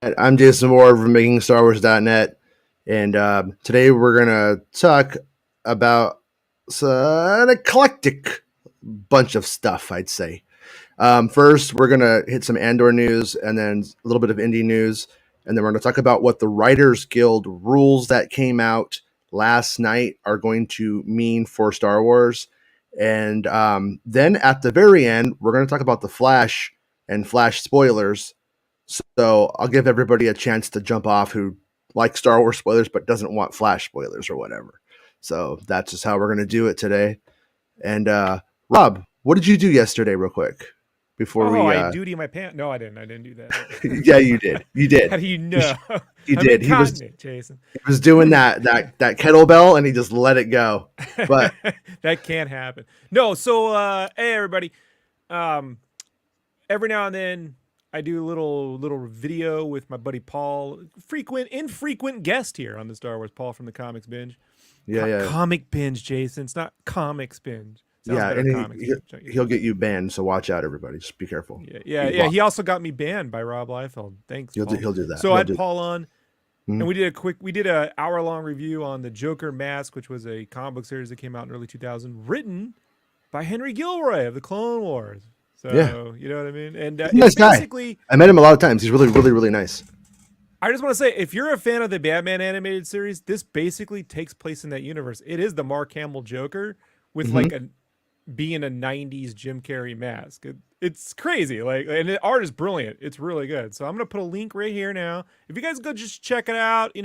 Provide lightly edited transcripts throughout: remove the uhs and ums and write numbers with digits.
I'm Jason Moore from MakingStarWars.net, and today we're gonna talk about an eclectic bunch of stuff, I'd say. First, we're gonna hit some Andor news, and then a little bit of indie news, and then we're gonna talk about what the Writers Guild rules that came out last night are going to mean for Star Wars, and then at the very end, we're gonna talk about the Flash and Flash spoilers. So I'll give everybody a chance to jump off who likes Star Wars spoilers but doesn't want Flash spoilers or whatever. So that's just how we're going to do it today. And Rob, what did you do yesterday, real quick? Before I duty my pants. No, I didn't. I didn't do that. Yeah, you did. You did. How do you know? He did. He was Jason. He was doing that kettlebell and he just let it go. But that can't happen. No. So hey everybody. Every now and then I do a little video with my buddy Paul, infrequent guest here on the Star Wars. Paul from the Comics Binge. Yeah. Comic Binge, Jason. It's not Comics Binge. Sounds and he'll get you banned, so watch out, everybody. Just be careful. Yeah. He also got me banned by Rob Liefeld. Thanks, He'll do that. So I had Paul on, and we did an hour-long review on the Joker Mask, which was a comic book series that came out in early 2000, written by Henry Gilroy of the Clone Wars. So, you know what I mean? And nice guy. I met him a lot of times. He's really, really, really nice. I just want to say, if you're a fan of the Batman animated series, this basically takes place in that universe. It is the Mark Hamill Joker with being a 90s Jim Carrey mask. It's crazy. And the art is brilliant. It's really good. So I'm going to put a link right here now. If you guys go just check it out,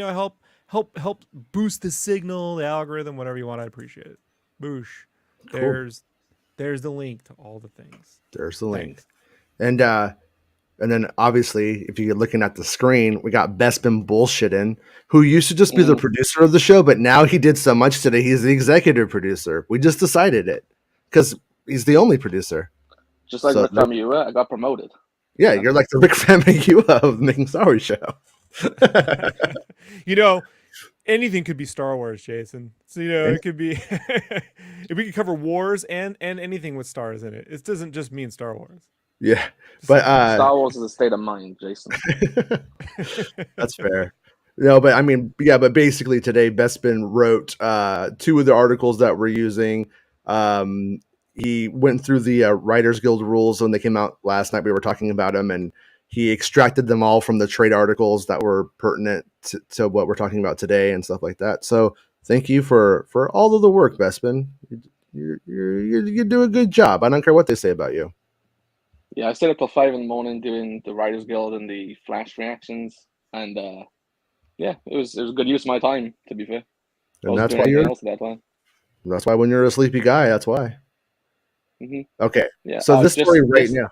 help boost the signal, the algorithm, whatever you want, I'd appreciate it. Boosh. Cool. There's the link to all the things. There's the link. And then obviously, if you're looking at the screen, we got Bespin Bullshittin, who used to just be the producer of the show, but now he did so much today, he's the executive producer. We just decided it because he's the only producer. Just like Rick Famuyiwa, I got promoted. Yeah, you're like the Rick Famuyiwa of the Making Star Wars show. Anything could be Star Wars, Jason. So it could be if we could cover wars and anything with stars in it. It doesn't just mean Star Wars. Yeah, but Star Wars is a state of mind, Jason. That's fair. No, but I mean, yeah, but basically today Bespin wrote 2 of the articles that we're using. He went through the Writers Guild rules when they came out last night. We were talking about them, and he extracted them all from the trade articles that were pertinent to what we're talking about today and stuff like that. So thank you for all of the work, Bespin. You do a good job. I don't care what they say about you. Yeah, I stayed up till 5 in the morning doing the Writers Guild and the Flash reactions, and it was a good use of my time, to be fair. And that's why that's why when you're a sleepy guy, that's why. Okay. Yeah. So this story now.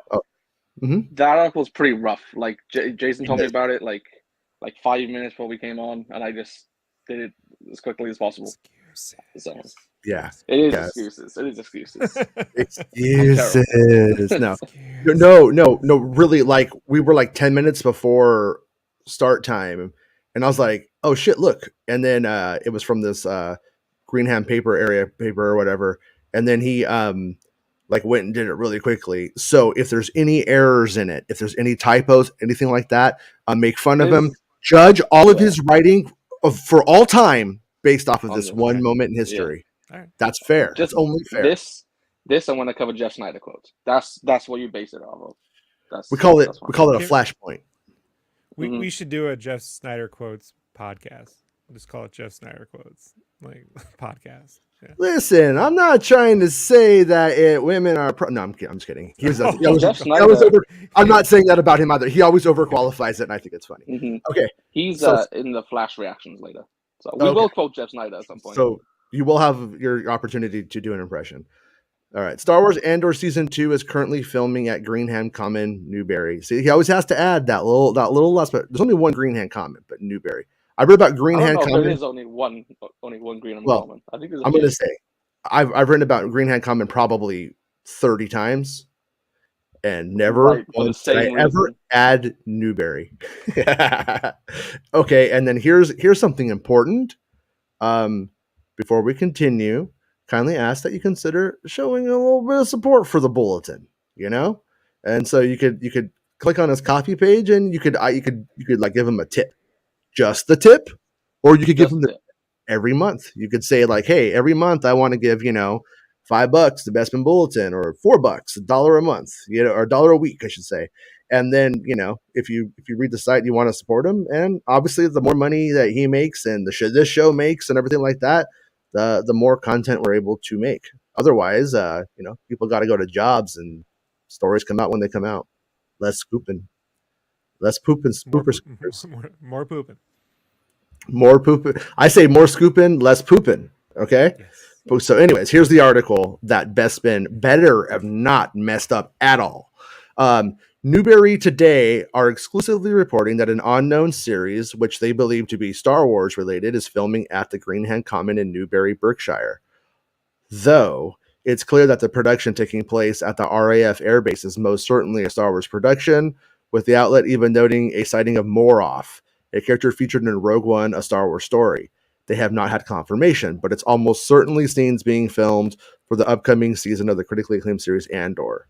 That article was pretty rough. Like Jason told me about it like 5 minutes before we came on, and I just did it as quickly as possible. So, yeah, it is excuses. It is excuses. Excuses. No. Really, like we were like 10 minutes before start time, and I was like, "Oh shit, look!" And then it was from this Greenham paper or whatever, and then he went and did it really quickly. So if there's any errors in it, if there's any typos, anything like that, make fun of him. Judge all of his writing for all time based off of this one moment in history. Yeah. Right. That's fair. That's only fair. This I want to cover Jeff Snyder quotes. That's what you base it off of. We call it a flashpoint. We should do a Jeff Snyder quotes podcast. We'll just call it Jeff Snyder quotes podcast. Yeah. Listen, I'm not trying to say that women are. No, I'm just kidding. I'm not saying that about him either. He always overqualifies it, and I think it's funny. Okay, he's in the Flash reactions later, so we will quote Jeff Snyder at some point. So you will have your opportunity to do an impression. All right, Star Wars Andor season 2 is currently filming at Greenham Common, Newbury. See, he always has to add that little last. But there's only one Greenham Common, but Newbury. I read about Greenham Common. There is only one Greenham Common. I think I'm going to say I've written about Greenham Common probably 30 times, and never once did I ever add Newbury. Okay, and then here's something important. Before we continue, kindly ask that you consider showing a little bit of support for the bulletin. And so you could click on his coffee page, and you could like give him a tip, just the tip, or you could give him the every month. You could say like, hey, every month I want to give, $5 to Bestman Bulletin, or $4, $1 a month, or $1 a week, I should say. And then, if you read the site, you want to support him. And obviously the more money that he makes and this show makes and everything like that, the more content we're able to make. Otherwise, people got to go to jobs and stories come out when they come out. Less scooping. Less pooping. More pooping. More pooping. I say more scooping, less pooping. Okay. Yes. So, anyways, here's the article that Bestman better have not messed up at all. Newberry Today are exclusively reporting that an unknown series, which they believe to be Star Wars related, is filming at the Greenhand Common in Newbury, Berkshire. Though it's clear that the production taking place at the RAF Air Base is most certainly a Star Wars production, with the outlet even noting a sighting of Moroff, a character featured in Rogue One, A Star Wars Story. They have not had confirmation, but it's almost certainly scenes being filmed for the upcoming season of the critically acclaimed series Andor.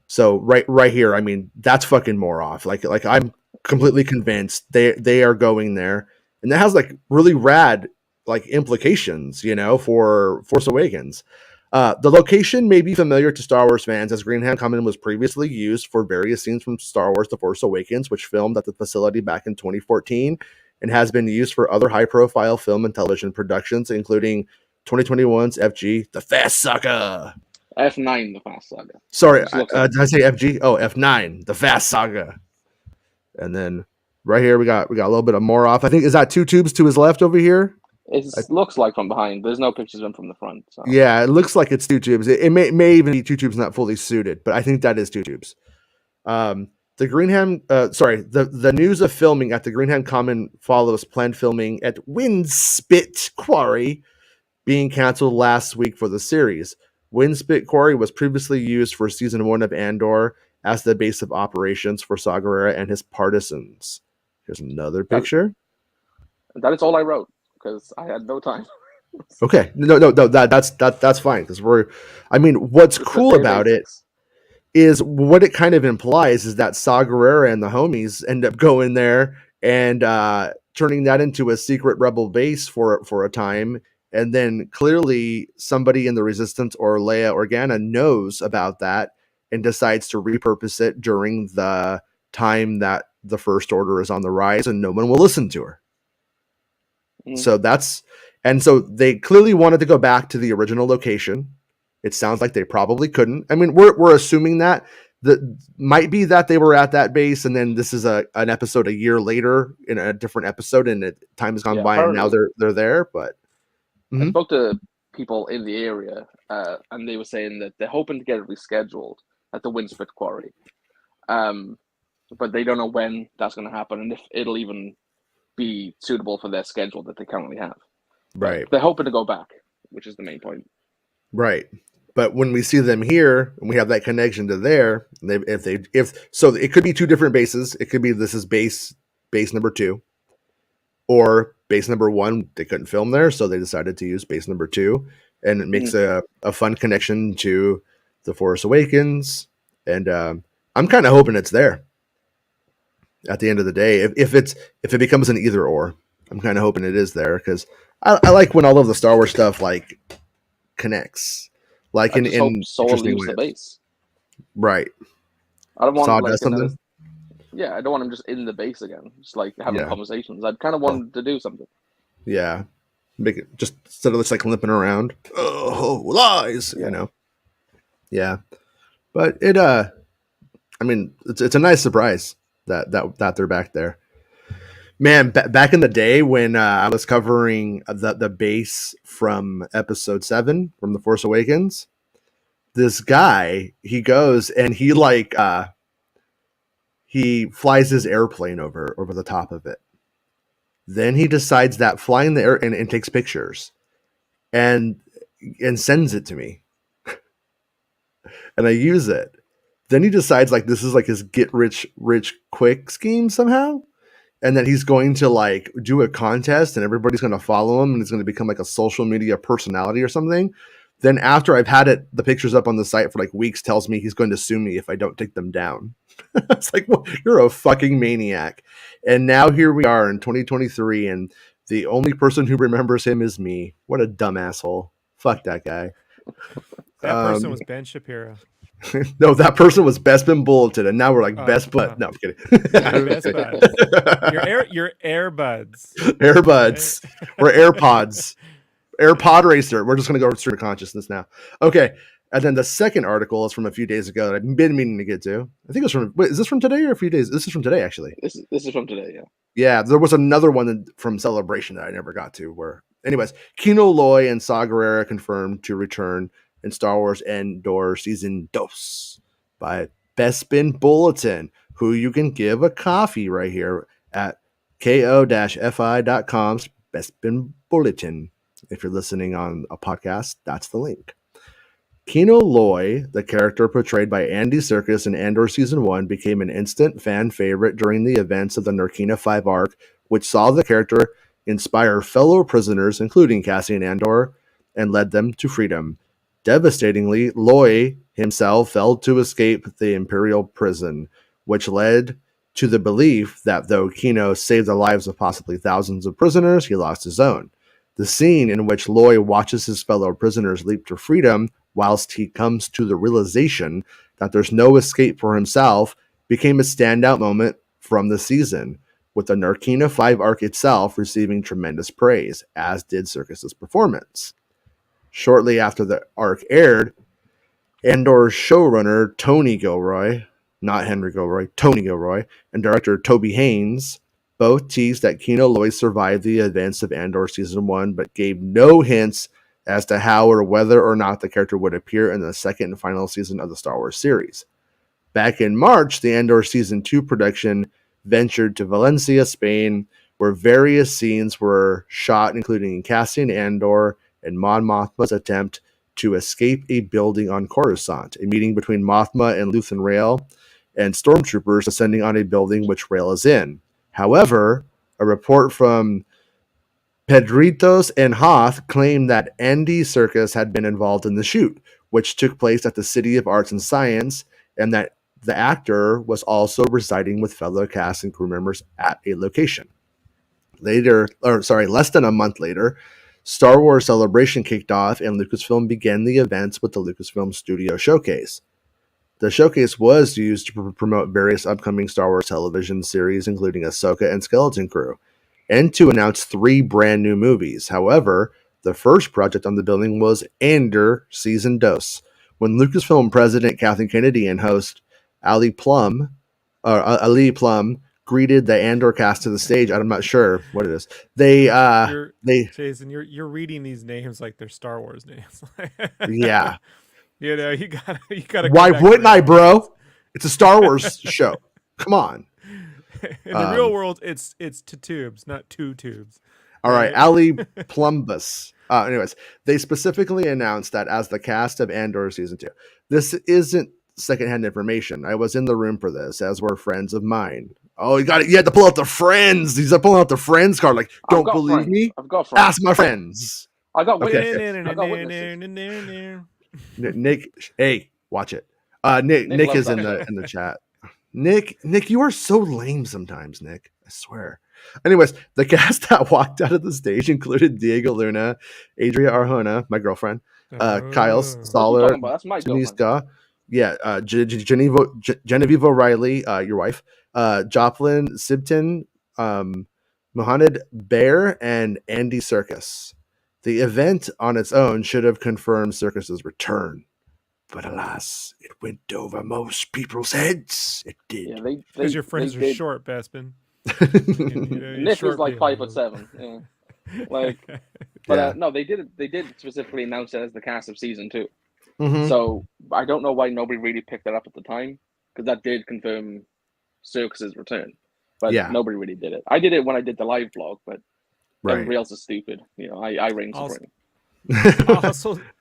So right here, I mean, that's fucking Moroff. Like I'm completely convinced they are going there, and that has like really rad like implications, for Force Awakens. The location may be familiar to Star Wars fans, as Greenhand Common was previously used for various scenes from Star Wars The Force Awakens, which filmed at the facility back in 2014, and has been used for other high-profile film and television productions, including 2021's FG, The Fast Saga. F9, The Fast Saga. Sorry, did I say FG? Oh, F9, The Fast Saga. And then right here, we got a little bit of Moroff. I think, is that two tubes to his left over here? It looks like from behind. There's no pictures of him from the front. So. Yeah, it looks like it's two tubes. It may even be two tubes not fully suited, but I think that is two tubes. The news of filming at the Greenhand Common follows planned filming at Windspit Quarry being canceled last week for the series. Windspit Quarry was previously used for season 1 of Andor as the base of operations for Saw Gerrera and his partisans. Here's another picture. That is all I wrote, because I had no time. Okay, no, that's fine, because what's cool about it is what it kind of implies is that Saw Gerrera and the homies end up going there and turning that into a secret rebel base for a time, and then clearly somebody in the Resistance or Leia Organa knows about that and decides to repurpose it during the time that the First Order is on the rise and no one will listen to her. Mm. So they clearly wanted to go back to the original location. It sounds like they probably couldn't. I mean, we're assuming that might be that they were at that base, and then this is an episode a year later in a different episode, and time has gone by, and now they're there. But I spoke to people in the area, and they were saying that they're hoping to get it rescheduled at the Windspit Quarry, but they don't know when that's going to happen and if it'll even be suitable for their schedule that they currently have. Right. But they're hoping to go back, which is the main point. Right. But when we see them here and we have that connection to there, so it could be two different bases. It could be this is base number 2, or base number 1. They couldn't film there, so they decided to use base number 2, and it makes a fun connection to The Force Awakens. And I'm kind of hoping it's there at the end of the day. If it becomes an either or, I'm kind of hoping it is there, because I like when all of the Star Wars stuff like connects, like in Saw leaves the base. Right. I don't want Saw does something. I don't want him just in the base again, just like having conversations. I'd kind of want him to do something. Yeah, make it just instead of just like limping around. Oh, lies, Yeah, but it it's a nice surprise that they're back there. Man, back in the day when I was covering the base from episode 7 from The Force Awakens, this guy, he goes and he flies his airplane over the top of it. Then he decides that flying the air and takes pictures and sends it to me. And I use it. Then he decides like this is like his get rich quick scheme somehow. And that he's going to like do a contest and everybody's going to follow him and it's going to become like a social media personality or something. Then after I've had the pictures up on the site for like weeks, tells me he's going to sue me if I don't take them down. It's like, well, you're a fucking maniac. And now here we are in 2023, and the only person who remembers him is me. What a dumb asshole. Fuck that guy. That person was Ben Shapiro. No, that person was Bespin Bulletin, and now we're like Best Bud. No, I'm kidding. Best Buds. Your Airbuds. Airbuds. We're AirPods. AirPod Racer. We're just going to go straight to consciousness now. Okay. And then the second article is from a few days ago that I've been meaning to get to. I think it's from, wait, is this from today or a few days? This is from today, actually. This is from today, yeah. Yeah, there was another one from Celebration that I never got to. Where, anyways, Kino Loy and Saw Gerrera confirmed to return in Star Wars Andor Season 2 by Bespin Bulletin, who you can give a coffee right here at ko-fi.com Bespin Bulletin. If you're listening on a podcast, that's the link. Kino Loy, the character portrayed by Andy Serkis in Andor Season 1, became an instant fan favorite during the events of the Narkina 5 arc, which saw the character inspire fellow prisoners, including Cassian Andor, and led them to freedom. Devastatingly, Loy himself failed to escape the Imperial prison, which led to the belief that though Kino saved the lives of possibly thousands of prisoners, he lost his own. The scene in which Loy watches his fellow prisoners leap to freedom whilst he comes to the realization that there's no escape for himself became a standout moment from the season, with the Narkina 5 arc itself receiving tremendous praise, as did Serkis' performance. Shortly after the arc aired, Andor's showrunner Tony Gilroy, not Henry Gilroy, Tony Gilroy, and director Toby Haynes both teased that Kino Loy survived the events of Andor Season 1, but gave no hints as to how or whether or not the character would appear in the second and final season of the Star Wars series. Back in March, the Andor Season 2 production ventured to Valencia, Spain, where various scenes were shot, including Cassian Andor and Mon Mothma's attempt to escape a building on Coruscant, a meeting between Mothma and Luthen Rael, and stormtroopers ascending on a building which Rael is in. However, a report from Pedritos and Hoth claimed that Andy Serkis had been involved in the shoot, which took place at the City of Arts and Science, and that the actor was also residing with fellow cast and crew members at a location. Less than a month later, Star Wars Celebration kicked off, and Lucasfilm began the events with the Lucasfilm Studio Showcase. The showcase was used to promote various upcoming Star Wars television series, including Ahsoka and Skeleton Crew, and to announce 3 brand new movies. However, the first project on the building was Andor Season 2, when Lucasfilm president Kathleen Kennedy and host Ali Plum greeted the Andor cast to the stage. I'm not sure what it is. Jason, you're reading these names like they're Star Wars names. Yeah. You know, you gotta. Why wouldn't I, bro? It's a Star Wars show. Come on. In the real world, it's to tubes, not 2 tubes. All right, Ali Plumbus. Anyways, they specifically announced that as the cast of Andor Season 2. This isn't secondhand information. I was in the room for this, as were friends of mine. Oh, you got it. You had to pull out the friends. He's pulling out the friends card. Like, don't believe friends. me? I've got friends. Ask my friends. I got witnesses. Okay. I got witnesses. Nick, hey, watch it. Nick is in the chat. Nick, you are so lame sometimes, Nick. I swear. Anyways, the cast that walked out of the stage included Diego Luna, Adria Arjona, my girlfriend, Kyle Soller, That's my Denise girlfriend. Genevieve O'Reilly, your wife, Joplin Sibton, Mohamed Bear, and Andy Serkis. The event on its own should have confirmed Serkis' return, but alas, it went over most people's heads. It did. Yeah, because your friends are short, Bespin. Nick was like 5'7". Yeah. Like, but no, they did specifically announce it as the cast of Season 2. Mm-hmm. So I don't know why nobody really picked that up at the time, because that did confirm Serkis' return, but nobody really did it. I did it when I did the live vlog, but everybody else is stupid. You know, I reign supreme.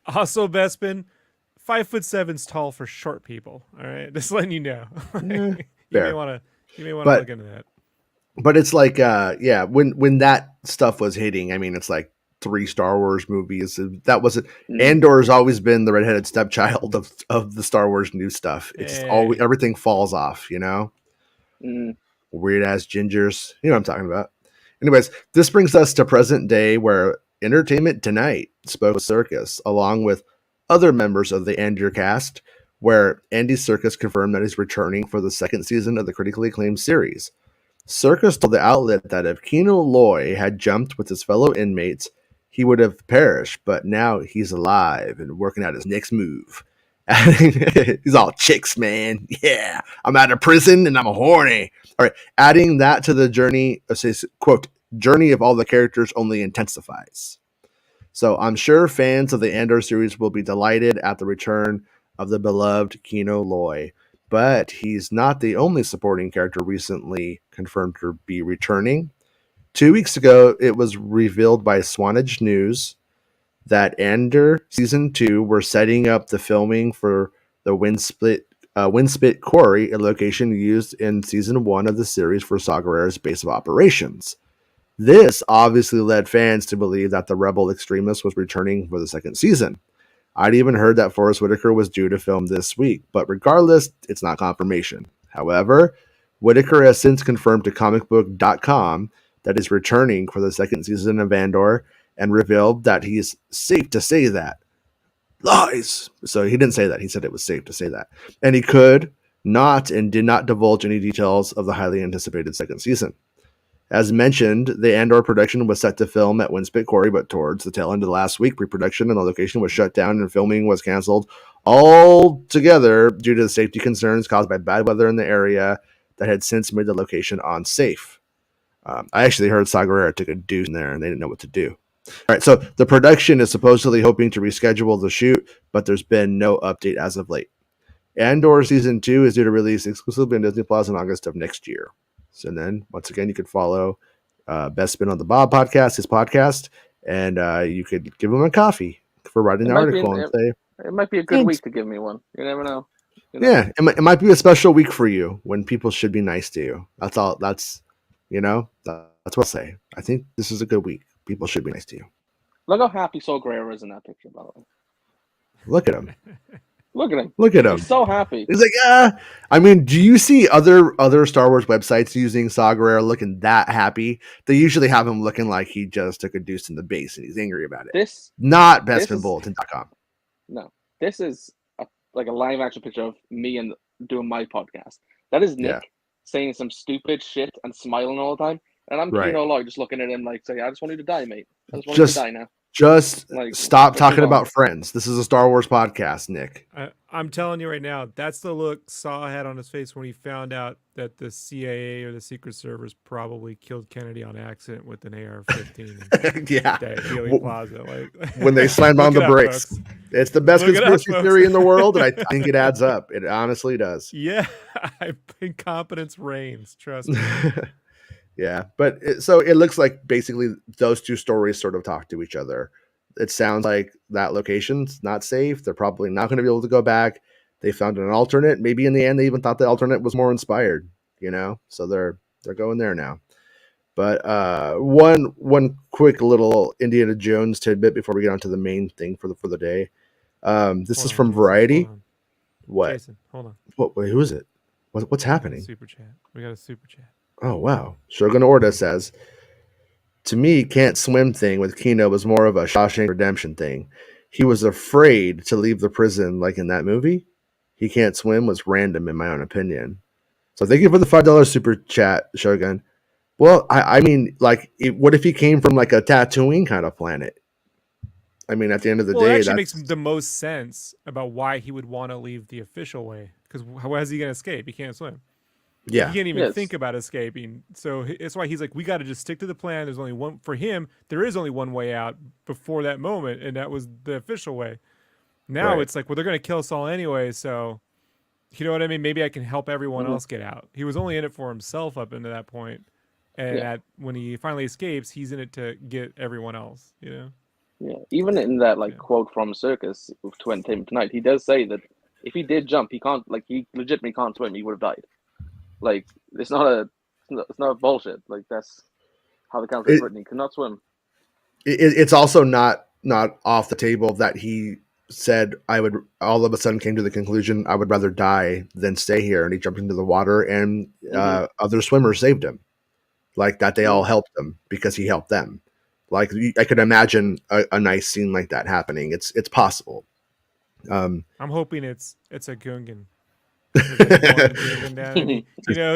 Also, Bespin, 5'7" tall for short people. All right, just letting you know. You may want to look into that. But it's like, when that stuff was hitting, I mean, it's like 3 Star Wars movies. That wasn't Andor has always been the redheaded stepchild of the Star Wars new stuff. It's just always everything falls off, you know. Weird ass gingers, you know what I'm talking about. Anyways, this brings us to present day, where Entertainment Tonight spoke with Serkis along with other members of the Andor cast, where Andy Serkis confirmed that he's returning for the second season of the critically acclaimed series. Serkis told the outlet that if Kino Loy had jumped with his fellow inmates, he would have perished, but now he's alive and working out his next move. He's all chicks, man. Yeah, I'm out of prison and I'm horny. All right, adding that to the journey, says, quote, journey of all the characters only intensifies. So I'm sure fans of the Andor series will be delighted at the return of the beloved Kino Loy. But he's not the only supporting character recently confirmed to be returning. 2 weeks ago, it was revealed by Swanage News that Andor Season 2 were setting up the filming for the Windspit Quarry, a location used in Season 1 of the series for Saw Gerrera's base of operations. This obviously led fans to believe that the rebel extremist was returning for the second season. I'd even heard that Forrest Whitaker was due to film this week, but regardless, it's not confirmation. However, Whitaker has since confirmed to comicbook.com that he's returning for the second season of Andor and revealed that he's safe to say that. Lies! So he didn't say that. He said it was safe to say that. And he could not and did not divulge any details of the highly anticipated second season. As mentioned, the Andor production was set to film at Windspit Quarry, but towards the tail end of last week, pre-production and the location was shut down and filming was canceled altogether due to the safety concerns caused by bad weather in the area that had since made the location unsafe. I actually heard Saw Gerrera took a deuce in there and they didn't know what to do. All right, so the production is supposedly hoping to reschedule the shoot, but there's been no update as of late. Andor Season 2 is due to release exclusively on Disney Plus in August of next year. So then, once again, you could follow Best Spin on the Bob podcast, his podcast, and you could give him a coffee for writing the article and say, it might be a good week to give me one. You never know. Yeah, it might be a special week for you when people should be nice to you. That's all. That's what I'll say. I think this is a good week. People should be nice to you. Look how happy Saw Gerrera is in that picture, by the way. Look at him. Look at him. Look at him. He's so happy. He's like, I mean, do you see other Star Wars websites using Saw Gerrera looking that happy? They usually have him looking like he just took a deuce in the base and he's angry about it. Not bestfinbulletin.com. No, this is like a live action picture of me and doing my podcast. That is Nick saying some stupid shit and smiling all the time. And I'm Kino Loy just looking at him like, say, I just want you to die, mate. I just want you to die now. Just stop talking about Friends. This is a Star Wars podcast, Nick. I'm telling you right now, that's the look Saw had on his face when he found out that the CIA or the Secret Service probably killed Kennedy on accident with an AR-15. Yeah. Dealey Plaza. When they slammed on the brakes. Folks. It's the best conspiracy theory in the world, and I think it adds up. It honestly does. Yeah. Incompetence reigns. Trust me. Yeah, but so it looks like basically those two stories sort of talk to each other. It sounds like that location's not safe. They're probably not going to be able to go back. They found an alternate. Maybe in the end, they even thought the alternate was more inspired, So they're going there now. But one quick little Indiana Jones tidbit before we get on to the main thing for the day. This is from Variety. What? Jason, hold on. What? Wait, who is it? What's happening? Super chat. We got a super chat. Oh, wow. Shogun Orda says, to me, can't swim thing with Kino was more of a Shawshank Redemption thing. He was afraid to leave the prison like in that movie. He can't swim was random in my own opinion. So thank you for the $5 super chat, Shogun. Well, I mean, like, what if he came from like a Tatooine kind of planet? I mean, at the end of the day, it actually makes the most sense about why he would want to leave the official way. Because how is he going to escape? He can't swim. Yeah, he can't even think about escaping. So that's why he's like, we got to just stick to the plan. There's only one for him. There is only one way out before that moment, and that was the official way. Now it's like, well, they're going to kill us all anyway. So, you know what I mean? Maybe I can help everyone else get out. He was only in it for himself up into that point, and when he finally escapes, he's in it to get everyone else. Yeah. Even in that quote from Serkis to Entertainment Tonight, he does say that if he did jump, he can't. Like he legitimately can't swim. He would have died. Like it's not bullshit. Like that's how the contract is written. He cannot swim. it's also not off the table that he said I would all of a sudden came to the conclusion I would rather die than stay here, and he jumped into the water, and other swimmers saved him. Like that, they all helped him because he helped them. Like I could imagine a nice scene like that happening. It's possible. I'm hoping it's a Gungan. There's like one Gungan down, and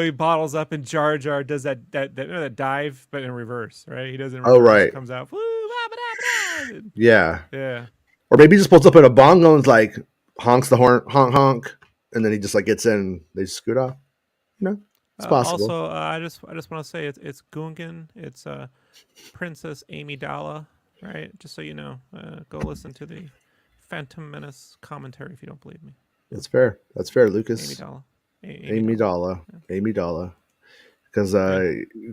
he bottles up, and Jar Jar does that dive, but in reverse, right? He does it in reverse. Oh, right. Comes out. Yeah. Yeah. Or maybe he just pulls up at a bongo and like honks the horn, honk honk, and then he just like gets in. And they just scoot off. It's possible. Also, I just want to say it's Gungan. It's Princess Amidala, right? Just so you know, go listen to the Phantom Menace commentary if you don't believe me. That's fair. That's fair, Lucas. Amidala. Amidala. Because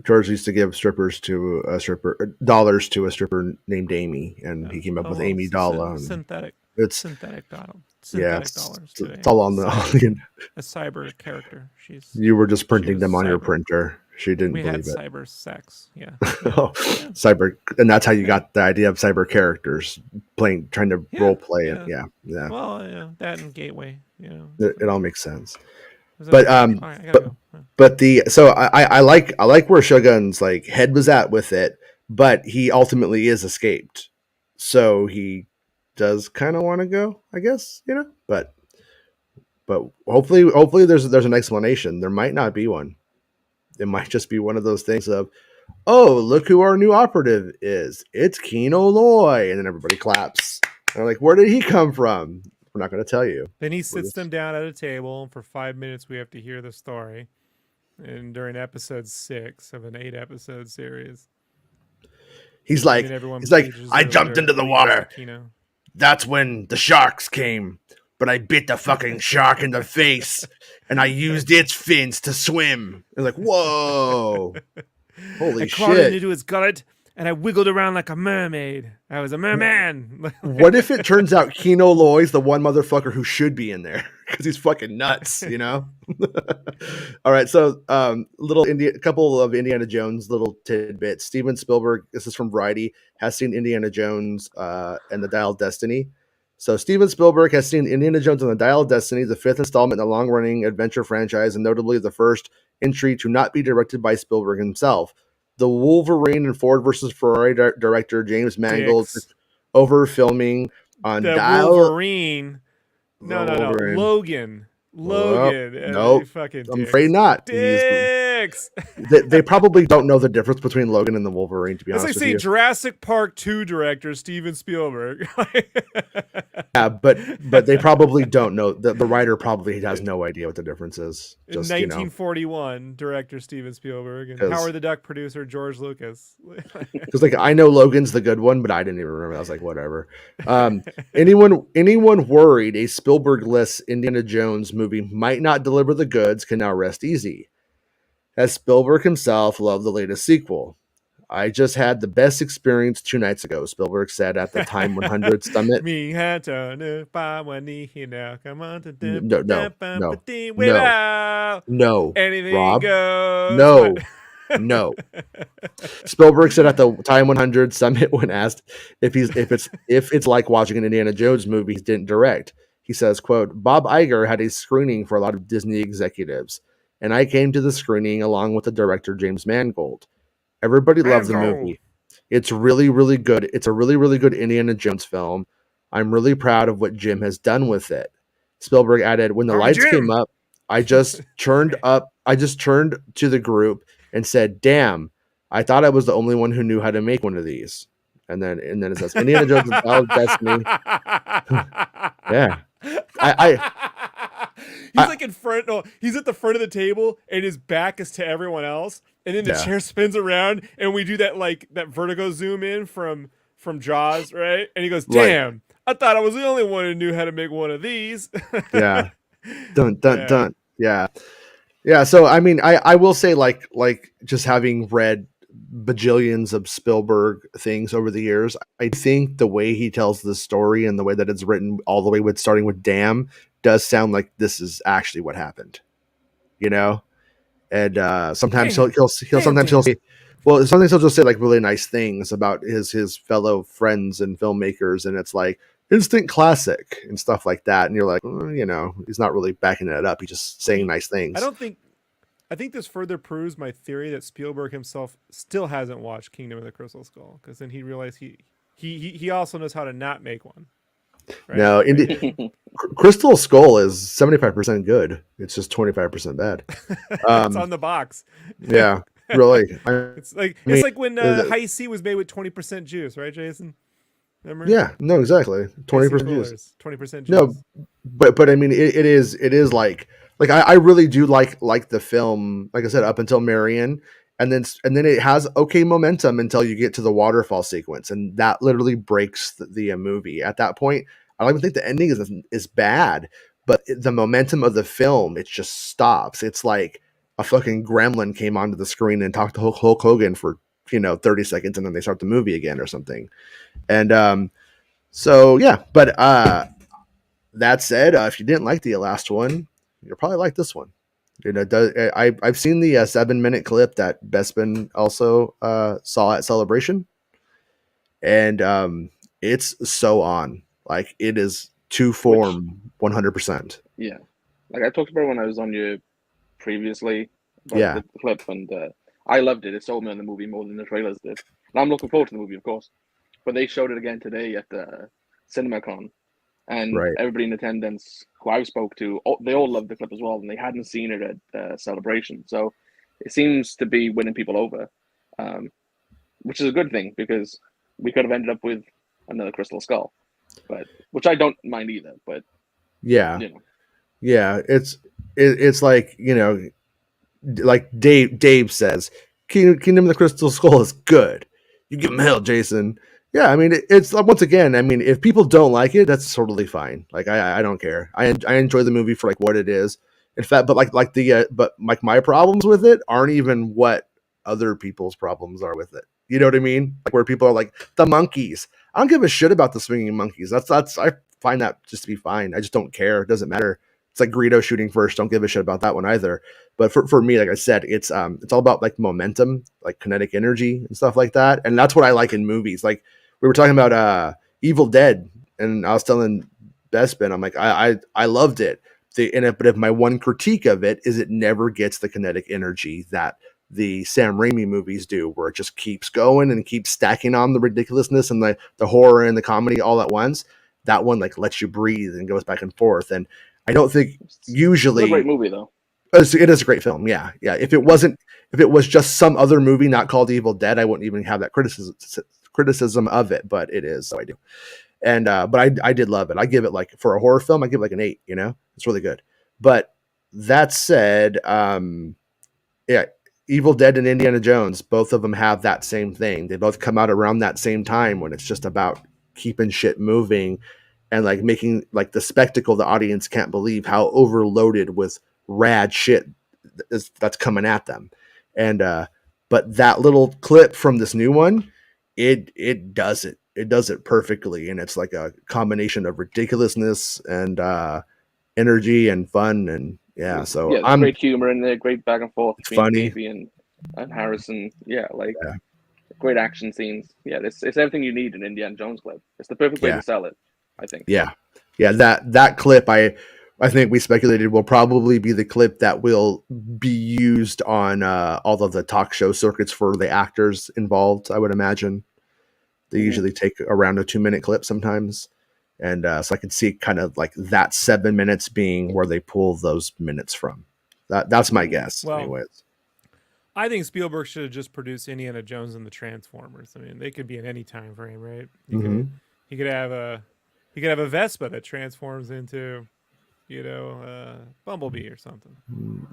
George used to give dollars to a stripper named Amy, and he came up with Amy Dalla. Synthetic dollars. It's all on the a cyber character. You were just printing them on your printer. She didn't believe it. Cyber sex. Yeah. Cyber, and that's how you got the idea of cyber characters trying to role play it. Yeah. Well, that and Gateway. It all makes sense. But I like where Shogun's like head was at with it, but he ultimately is escaped, so he does kind of want to go, I guess, but hopefully there's an explanation. There might not be one. It might just be one of those things of, oh, look who our new operative is. It's Kino Loy, and then everybody claps. And I'm like, where did he come from? We're not going to tell you. Then he sits them down at a table, and for 5 minutes we have to hear the story. And during episode 6 of an 8-episode series, he's like, I jumped into the water. That's when the sharks came, but I bit the fucking shark in the face, and I used its fins to swim. And like, whoa, holy shit! I crawled into its gullet, and I wiggled around like a mermaid. I was a merman. What if it turns out Kino Loy's the one motherfucker who should be in there because he's fucking nuts, All right, so couple of Indiana Jones little tidbits. Steven Spielberg, this is from Variety, has seen Indiana Jones and the Dial of Destiny. So Steven Spielberg has seen Indiana Jones and the Dial of Destiny, the 5th installment in the long-running adventure franchise, and notably the first entry to not be directed by Spielberg himself. The Wolverine and Ford versus Ferrari director James Mangold over filming on the Dial. Wolverine. No. Logan. Nope. I'm afraid not. Dicks. They probably don't know the difference between Logan and the Wolverine, to be honest with you. Jurassic Park 2 director Steven Spielberg. Yeah, but they probably don't know. The writer probably has no idea what the difference is. Just, 1941, director Steven Spielberg, and Howard the Duck producer George Lucas. Because I know Logan's the good one, but I didn't even remember. I was like, whatever. Anyone worried a Spielberg-less Indiana Jones movie might not deliver the goods can now rest easy, as Spielberg himself loved the latest sequel. I just had the best experience 2 nights ago, Spielberg said at the Time 100 Summit. No, anything Rob, goes. No. Spielberg said at the Time 100 Summit when asked if it's like watching an Indiana Jones movie he didn't direct. He says, quote, Bob Iger had a screening for a lot of Disney executives, and I came to the screening along with the director James Mangold. Everybody loved the movie. It's really, really good. It's a really, really good Indiana Jones film. I'm really proud of what Jim has done with it. Spielberg added, when the lights came up, I just turned to the group and said, damn, I thought I was the only one who knew how to make one of these. And then it says, Indiana Jones and Dial of Destiny. Yeah. He's like in front. No, he's at the front of the table, and his back is to everyone else. And then the chair spins around, and we do that vertigo zoom in from Jaws, right? And he goes, "Damn, right. I thought I was the only one who knew how to make one of these." Yeah. Dun. Yeah. So I mean, I will say like just having read bajillions of Spielberg things over the years, I think the way he tells the story and the way that it's written, all the way with starting with "damn," does sound like this is actually what happened, And sometimes he'll say, Well, sometimes he'll just say like really nice things about his fellow friends and filmmakers, and it's like instant classic and stuff like that. And you're like, he's not really backing it up. He's just saying nice I things. don't think. I think this further proves my theory that Spielberg himself still hasn't watched Kingdom of the Crystal Skull, because then he realized he also knows how to not make one. Right? No, Crystal Skull is 75% good. It's just 25% bad. It's on the box. Yeah, really. It's like when High C was made with 20% juice, right, Jason? Remember? Yeah, no, exactly. 20% juice. 20% juice. No, but I mean, it is like I really do like the film. Like I said, up until Marion, and then it has okay momentum until you get to the waterfall sequence, and that literally breaks the movie. At that point, I don't even think the ending is bad, but the momentum of the film, it just stops. It's like a fucking gremlin came onto the screen and talked to Hulk Hogan for 30 seconds, and then they start the movie again or something. And so yeah, but that said, if you didn't like the last one, you'll probably like this one. I've seen the 7-minute clip that Bespin also saw at Celebration, and it's so on. Like it is to form 100%. Yeah, like I talked about when I was on you previously about the clip, and I loved it. It sold me on the movie more than the trailers did. And I'm looking forward to the movie, of course. But they showed it again today at the CinemaCon, and everybody in attendance who I spoke to, they all loved the clip as well, and they hadn't seen it at Celebration. So it seems to be winning people over, which is a good thing, because we could have ended up with another Crystal Skull, but which I don't mind either. But yeah, it's like like Dave says, Kingdom of the Crystal Skull is good. You give him hell, Jason. Yeah, I mean, it's once again. I mean, if people don't like it, that's totally fine. Like, I don't care. I enjoy the movie for like what it is. In fact, but like my problems with it aren't even what other people's problems are with it. You know what I mean? Like where people are like the monkeys. I don't give a shit about the swinging monkeys. That's I find that just to be fine. I just don't care. It doesn't matter. It's like Greedo shooting first. Don't give a shit about that one either. But for me, like I said, it's all about like momentum, like kinetic energy and stuff like that. And that's what I like in movies. Like we were talking about Evil Dead, and I was telling Bespin, I'm like, I loved it. But if my one critique of it is it never gets the kinetic energy that the Sam Raimi movies do, where it just keeps going and keeps stacking on the ridiculousness and the horror and the comedy all at once. That one like lets you breathe and goes back and forth. And I don't think usually it's a great movie though. It is a great film. Yeah. If it was just some other movie not called Evil Dead, I wouldn't even have that criticism of it, but it is, so I do. And but I did love it. I give it, like, for a horror film, I give it like an 8. It's really good. But that said, Evil Dead and Indiana Jones, both of them have that same thing. They both come out around that same time, when it's just about keeping shit moving and like making like the spectacle the audience can't believe how overloaded with rad shit that's coming at them. And but that little clip from this new one, it does it perfectly, and it's like a combination of ridiculousness and energy and fun, and so there's great humor in there, great back and forth between funny. Davey and Harrison. Great action scenes. It's everything you need in Indiana Jones clip. It's the perfect way to sell it, I think. That clip, I think we speculated, will probably be the clip that will be used on all of the talk show circuits for the actors involved. I would imagine they usually take around a 2-minute clip sometimes. And so I could see kind of like that 7 minutes being where they pull those minutes from. That's my guess. Well, anyways, I think Spielberg should have just produced Indiana Jones and the Transformers. I mean, they could be in any time frame, right? He could have a Vespa that transforms into, Bumblebee or something.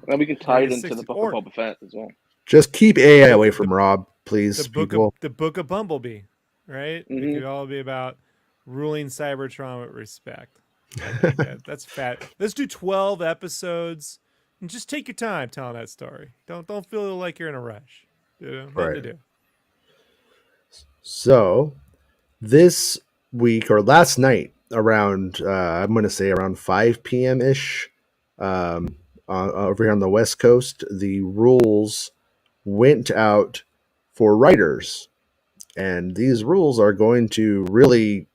And we can tie it into the Book of Boba Fett as well. Just keep AI away from Rob, please. The Book of Bumblebee, right? It could all be about ruling Cybertron with respect. That's fat. Let's do 12 episodes and just take your time telling that story. Don't feel like you're in a rush. Nothing to do. So this week, or last night, around I'm going to say around 5 p.m. ish, over here on the West Coast, the rules went out for writers. And these rules are going to really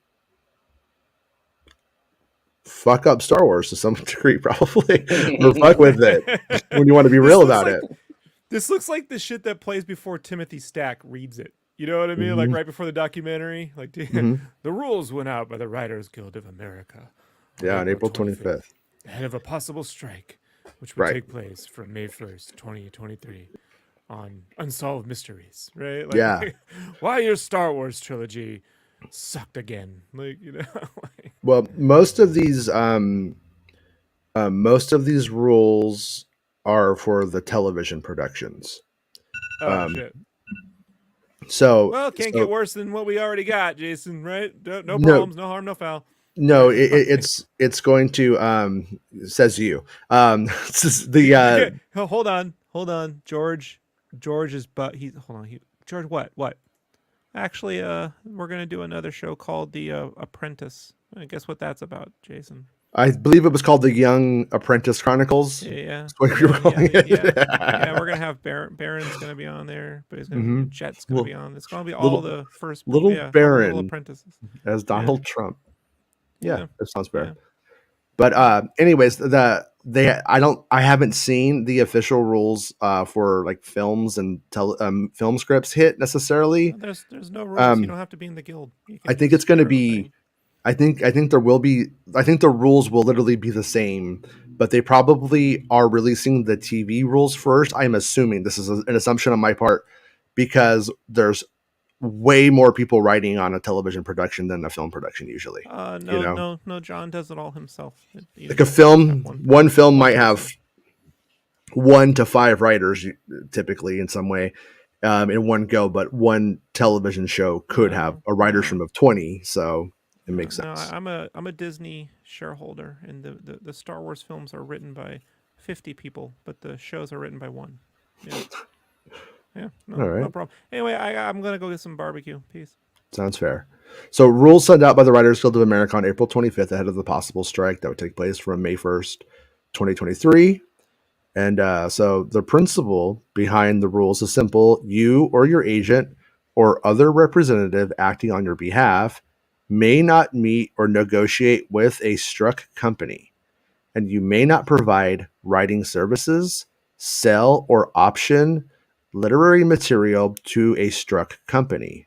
fuck up Star Wars to some degree, probably, or fuck with it when you want to be real about it. This looks like the shit that plays before Timothy Stack reads it. You know what I mean? Like right before the documentary. Like the rules went out by the Writers Guild of America. On April 25th. Ahead of a possible strike, which would take place from May 1st, 2023 on Unsolved Mysteries, right? Like, Yeah. Why your Star Wars trilogy sucked again? Like, you know. Well, most of these rules are for the television productions. Shit. So well, can't get worse than what we already got, Jason. Right? No problems, no harm, no foul. No, it's going to says you. Hold on, George is George. What? Actually, we're gonna do another show called The Apprentice. I guess what that's about, Jason. I believe it was called The Young Apprentice Chronicles. Yeah. That's what you're calling it. Yeah, we're gonna have Baron's gonna be on there, but he's gonna Jet's gonna be on. It's gonna be all the first Baron little apprentices as Donald Trump. Yeah, that sounds fair. Yeah. But anyways, I haven't seen the official rules for like films and film scripts hit necessarily. There's no rules. You don't have to be in the guild. I think it's going to be. I think there will be. I think the rules will literally be the same, but they probably are releasing the TV rules first. I'm assuming this is an assumption on my part because there's way more people writing on a television production than a film production usually. No. John does it all himself. Like a film, one film might have 1 to 5 writers typically in some way in one go, but one television show could have a writer's room of 20. So it makes sense. I'm a Disney shareholder, and the Star Wars films are written by 50 people, but the shows are written by 1. Yeah. Yeah, no problem. Anyway, I'm going to go get some barbecue. Peace. Sounds fair. So rules sent out by the Writers Guild of America on April 25th ahead of the possible strike that would take place from May 1st, 2023. And so the principle behind the rules is simple. You or your agent or other representative acting on your behalf may not meet or negotiate with a struck company, and you may not provide writing services, sell, or option literary material to a struck company.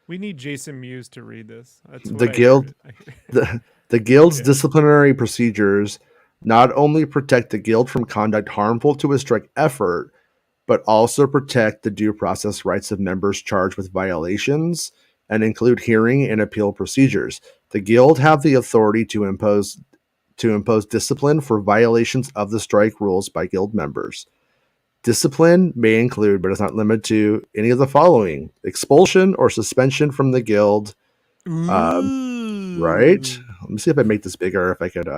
We need Jason Mewes to read this. That's the guild. The guild's disciplinary procedures not only protect the guild from conduct harmful to a strike effort, but also protect the due process rights of members charged with violations and include hearing and appeal procedures. The guild have the authority to impose discipline for violations of the strike rules by guild members. Discipline may include, but is not limited to, any of the following: expulsion or suspension from the guild. Right? Let me see if I make this bigger. If I could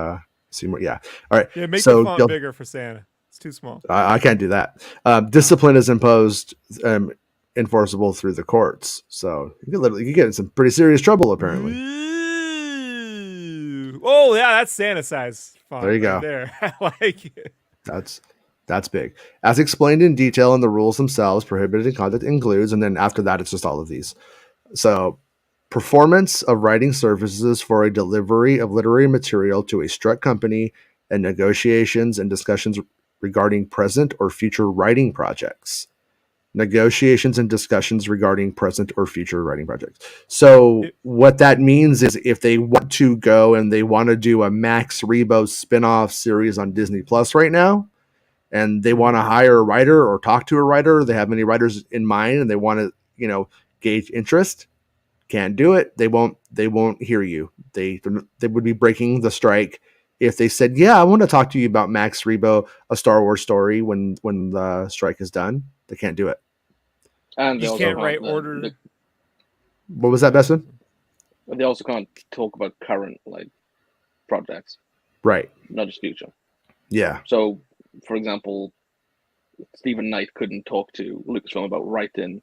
see more. Yeah. All right. Yeah, make the font bigger for Santa. It's too small. I can't do that. Discipline is imposed, enforceable through the courts. So you can get in some pretty serious trouble, apparently. Oh, yeah, that's Santa size font. There you go. There. I like it. That's big. As explained in detail in the rules themselves, prohibited conduct includes, and then after that, it's just all of these. So, performance of writing services for a delivery of literary material to a struck company and negotiations and discussions regarding present or future writing projects. Negotiations and discussions regarding present or future writing projects. So what that means is if they want to go and they want to do a Max Rebo spin-off series on Disney Plus right now, and they want to hire a writer or talk to a writer, they have many writers in mind and they want to, gauge interest, can't do it. They won't hear you. They would be breaking the strike if they said, yeah, I want to talk to you about Max Rebo, a Star Wars story when the strike is done. They can't do it. And you can't write order. What was that, Besson? They also can't talk about current projects. Right. Not just future. Yeah. So, for example, Stephen Knight couldn't talk to Lucasfilm about writing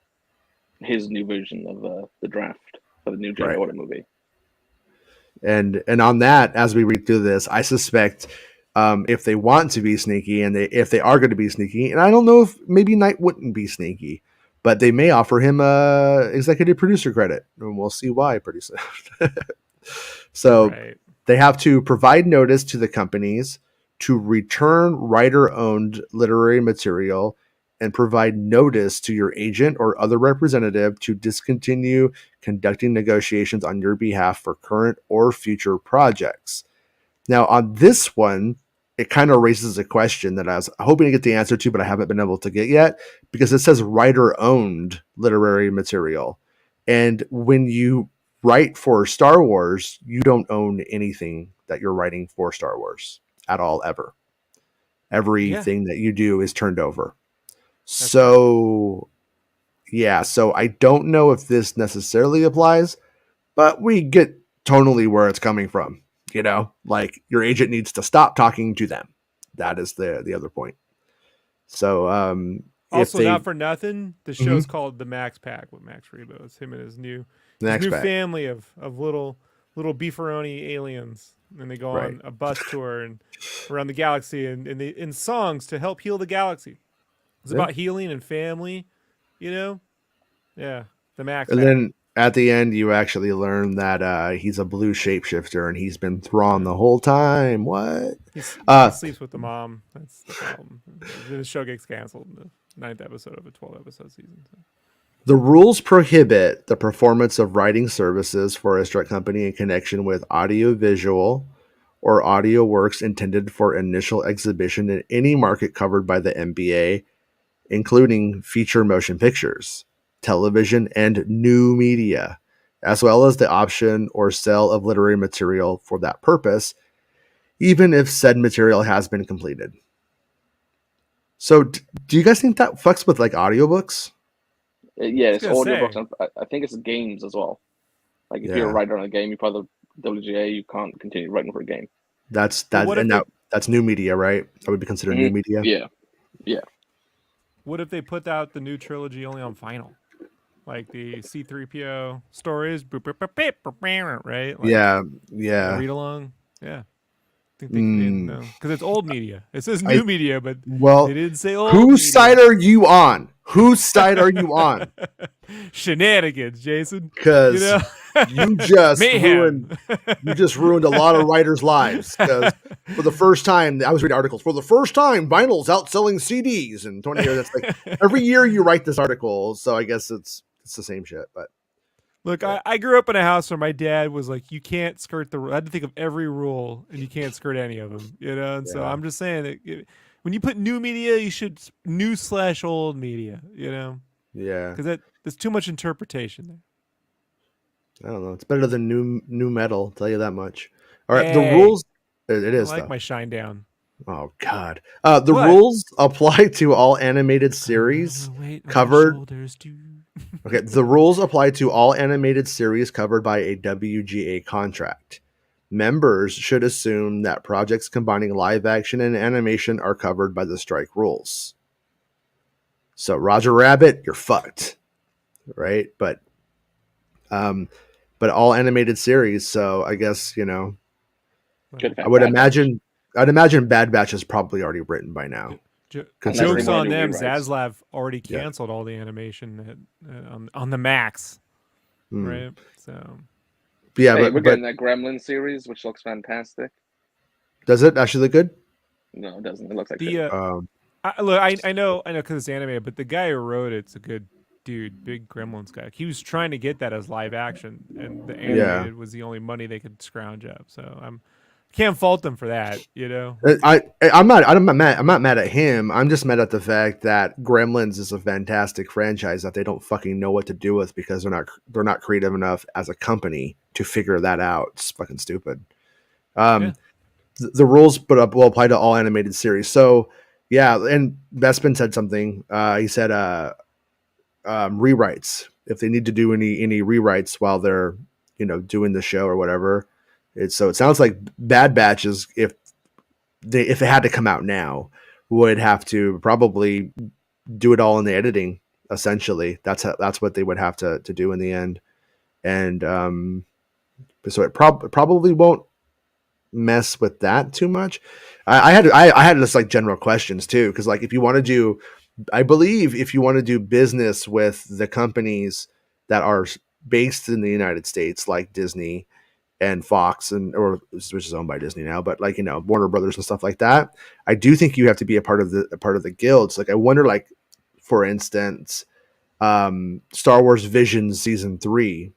his new version of the draft for the new Jedi Order movie. And on that, as we read through this, I suspect if they want to be sneaky and if they are going to be sneaky, and I don't know if maybe Knight wouldn't be sneaky, but they may offer him a executive producer credit, and we'll see why pretty soon. So Right. they have to provide notice to the companies to return writer-owned literary material and provide notice to your agent or other representative to discontinue conducting negotiations on your behalf for current or future projects. Now, on this one, it kind of raises a question that I was hoping to get the answer to, but I haven't been able to get yet, because it says writer-owned literary material. And when you write for Star Wars, you don't own anything that you're writing for Star Wars at all, ever. Everything that you do is turned over. So, yeah, so I don't know if this necessarily applies, but we get tonally where it's coming from. You know, like your agent needs to stop talking to them. That is the other point. So, if Also, they not for nothing, the show's called The Max Pack with Max Rebo. It's him and his new Pack. family of little beefaroni aliens, and they go on a bus tour and around the galaxy, and they in songs to help heal the galaxy. It's about healing and family, you know. Yeah, The Max And Pack. then at the end, you actually learn that he's a blue shapeshifter and he's been Thrawn the whole time. What? He Uh, sleeps with the mom. That's the problem. The show gets canceled in the 9th episode of a 12-episode season. So. The rules prohibit the performance of writing services for a direct company in connection with audio-visual or audio works intended for initial exhibition in any market covered by the MBA, including feature motion pictures, television, and new media, as well as the option or sale of literary material for that purpose, even if said material has been completed. So, do you guys think that fucks with like audiobooks? Yeah, it's gonna audiobooks, say. and I think it's games as well. Like if Yeah. you're a writer on a game, you part of the WGA, you can't continue writing for a game. That's But that, what if and they that that's new media, right? That would be considered new media. Yeah. what if they put out the new trilogy only on vinyl? Like the C3PO stories, right? Like Yeah, read along. Yeah. I think they can, because it's old media. It says new media, but they didn't say old whose media. side are you on? Whose side are you on? Shenanigans, Jason. Because you just mayhem. ruined a lot of writers' lives. Because for the first time, I was reading articles. For the first time, vinyl's outselling CDs in 20 years. That's like every year you write this article. So I guess it's the same shit. But Look, I grew up in a house where my dad was like, you can't skirt the. I had to think of every rule, and you can't skirt any of them. You know, and so I'm just saying that when you put new media, you should new/old media. You know. Yeah. Because there's too much interpretation there. I don't know. It's better than new metal. I'll tell you that much. All right. Hey, The rules. It is. I like though. my shine down. Oh God. The rules apply to all animated series covered. Okay, the rules apply to all animated series covered by a WGA contract. Members should assume that projects combining live action and animation are covered by the strike rules. So Roger Rabbit, you're fucked, right? But all animated series. So I guess I would imagine. I'd imagine Bad Batch is probably already written by now. Jokes on them. Zaslav already canceled all the animation on the Max, right? So, we're getting that Gremlin series, which looks fantastic. Does it actually look good? No, it doesn't. It looks like I know because it's animated, but the guy who wrote it's a good dude, big Gremlins guy. He was trying to get that as live action, and the animated was the only money they could scrounge up. So can't fault them for that, you know. I'm not mad at him. I'm just mad at the fact that Gremlins is a fantastic franchise that they don't fucking know what to do with because they're not creative enough as a company to figure that out. It's fucking stupid. The rules will apply to all animated series. So yeah, and Bespin said something. He said rewrites, if they need to do any rewrites while they're doing the show or whatever. So it sounds like Bad Batches, if it had to come out now, would have to probably do it all in the editing. Essentially, that's what they would have to do in the end, and so it probably won't mess with that too much. I had this like general questions too, because like if you want to do I believe if you want to do business with the companies that are based in the United States, like Disney and Fox, which is owned by Disney now, but like, Warner Brothers and stuff like that, I do think you have to be a part of the guilds. Like, I wonder, like, for instance, Star Wars Visions season 3.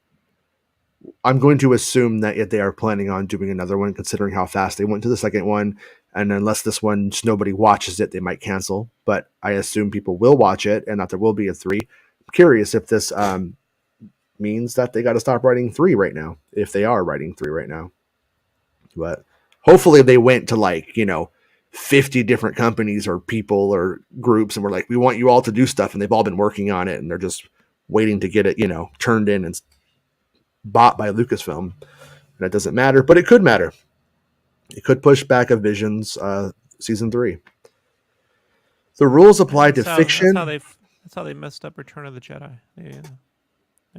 I'm going to assume that if they are planning on doing another one, considering how fast they went to the second one, and unless this one nobody watches it, they might cancel. But I assume people will watch it, and that there will be a 3. I'm curious if this means that they got to stop writing 3 right now, if they are writing 3 right now. But hopefully they went to, like, 50 different companies or people or groups, and we're like, we want you all to do stuff, and they've all been working on it, and they're just waiting to get it, turned in and bought by Lucasfilm. That doesn't matter, but it could matter. It could push back a Visions season 3. The rules apply to fiction. That's how they messed up Return of the Jedi.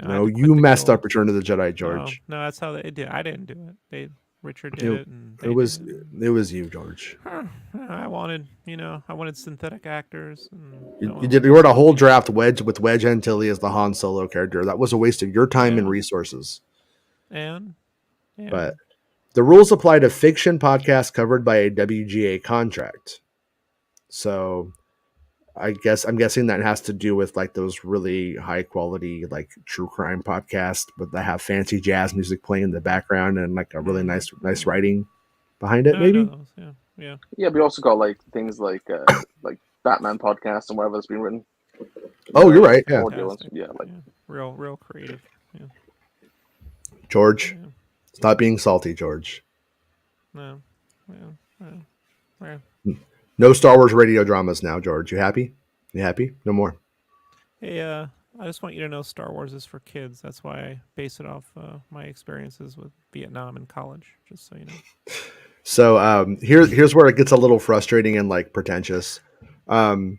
No, you messed up Return of the Jedi, George. No, that's how they did. I didn't do it. Richard did it, and it was you, George. I wanted synthetic actors. And you wrote a whole draft with Wedge Antilles as the Han Solo character. That was a waste of your time and resources. But the rules apply to fiction podcasts covered by a WGA contract. So I'm guessing that has to do with, like, those really high quality, like, true crime podcasts, but that have fancy jazz music playing in the background and, like, a really nice writing behind it. Maybe. Yeah. Yeah, we also got, like, things like Batman podcasts and whatever that's been written. Oh, you're right. Yeah. Yeah, like real creative. Yeah. George, stop being salty, George. No. Yeah. No Star Wars radio dramas now, George. You happy? You happy? No more. Hey, I just want you to know Star Wars is for kids. That's why I base it off my experiences with Vietnam and college, just so you know. So here's where it gets a little frustrating and, like, pretentious. The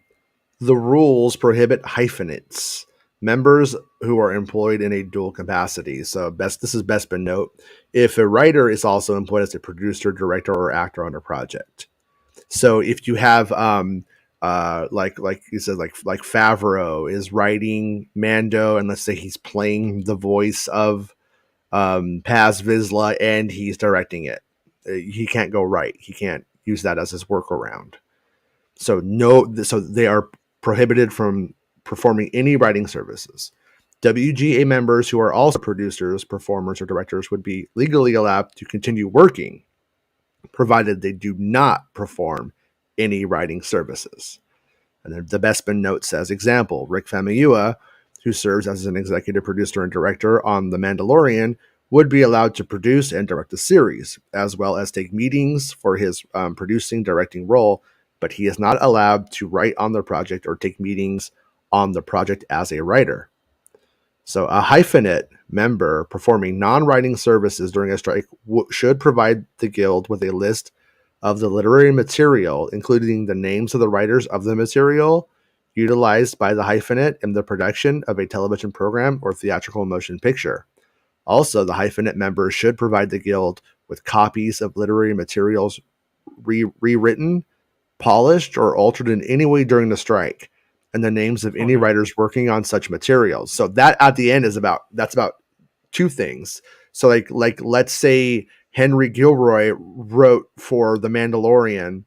rules prohibit hyphenates, members who are employed in a dual capacity. So this has best been note. If a writer is also employed as a producer, director, or actor on a project. So if you have like you said, like Favreau is writing Mando, and let's say he's playing the voice of Paz Vizsla and he's directing it, he can't go right. He can't use that as his workaround. So they are prohibited from performing any writing services. WGA members who are also producers, performers, or directors would be legally allowed to continue working, provided they do not perform any writing services. And then the Bespin note says, example, Rick Famuyiwa, who serves as an executive producer and director on The Mandalorian, would be allowed to produce and direct the series, as well as take meetings for his producing, directing role, but he is not allowed to write on the project or take meetings on the project as a writer. So a hyphenate member performing non-writing services during a strike should provide the guild with a list of the literary material, including the names of the writers of the material utilized by the hyphenate in the production of a television program or theatrical motion picture. Also, the hyphenate member should provide the guild with copies of literary materials rewritten, polished, or altered in any way during the strike, and the names of any writers working on such materials. So that at the end is about 2 things. So like let's say Henry Gilroy wrote for The Mandalorian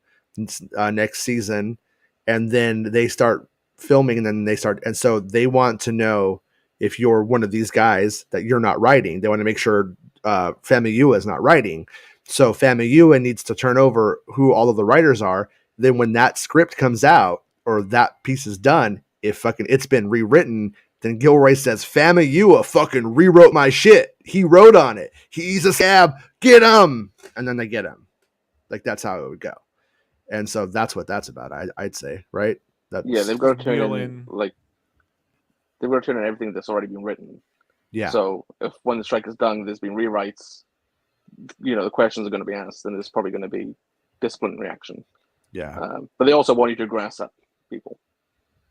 next season, and then they start filming, and so they want to know if you're one of these guys that you're not writing. They want to make sure Famuyiwa is not writing. So Famuyiwa needs to turn over who all of the writers are. Then when that script comes out or that piece is done, if it's been rewritten, then Gilroy says, Famuyiwa fucking rewrote my shit. He wrote on it. He's a scab. Get him. And then they get him. Like, that's how it would go. And so that's what that's about, I'd say, right? They've got to turn in, like, they've got to turn in everything that's already been written. Yeah. So if when the strike is done, there's been rewrites, the questions are going to be asked, and there's probably going to be disciplinary action. Yeah. But they also want you to grass up people.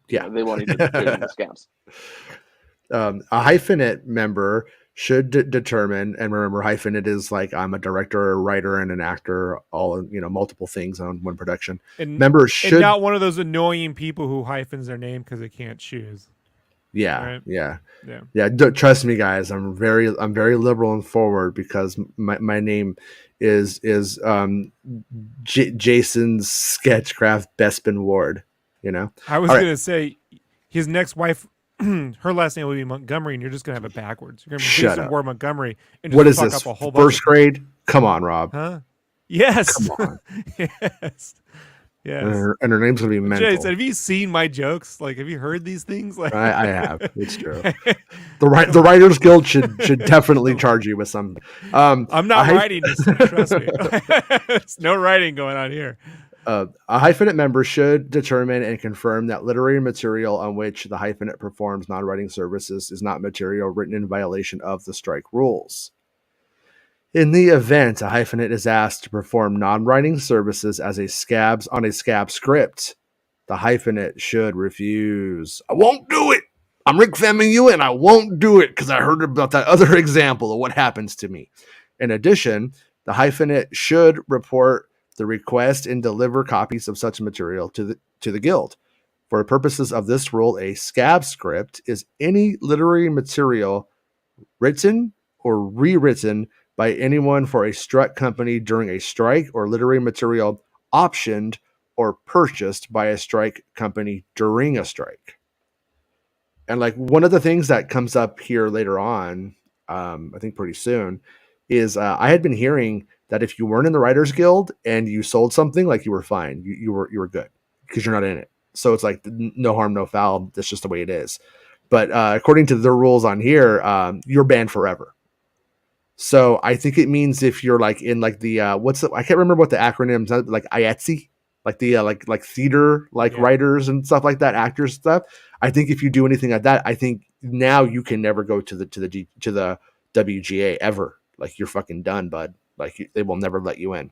Yeah. They want you to turn in the scabs. A hyphenate member should determine, and remember, hyphenate is like I'm a director, a writer, and an actor, all multiple things on one production. And Members and should, not one of those annoying people who hyphens their name because they can't choose. yeah, Right? yeah, Yeah. yeah. Trust me, guys. I'm very liberal and forward because my name is Jason's Sketchcraft Bespin Ward. I was All right, gonna say his next wife, her last name will be Montgomery, and you're just gonna have it backwards. You're gonna be shut Jason up. Ward Montgomery and What just is fuck this? up a whole bunch First of grade? Come on, Rob. huh? Yes. Come on. Yes. And Yes. her name's gonna be Jason, mental. have you seen my jokes? Like, have you heard these things? Like, I have. It's true. The Writers Guild should definitely charge you with some. I'm not writing this. Trust me. There's no writing going on here. A hyphenate member should determine and confirm that literary material on which the hyphenate performs non-writing services is not material written in violation of the strike rules. In the event a hyphenate is asked to perform non-writing services as a scab script, the hyphenate should refuse. I won't do it. I'm Rick Famuyiwa and I won't do it because I heard about that other example of what happens to me. In addition, the hyphenate should report the request and deliver copies of such material to the guild. For purposes of this rule, a scab script is any literary material written or rewritten by anyone for a struck company during a strike, or literary material optioned or purchased by a strike company during a strike. And like one of the things that comes up here later on, I think pretty soon, is I had been hearing that if you weren't in the Writers Guild and you sold something, like you were fine, you were good because you're not in it. So it's like no harm, no foul. That's just the way it is. But according to the rules on here, you're banned forever. So I think it means if you're like in like the I can't remember what the acronyms are, like IATSE, like the like theater writers and stuff like that, actors stuff. I think if you do anything like that, I think now you can never go to the WGA ever. Like you're fucking done, bud. Like they will never let you in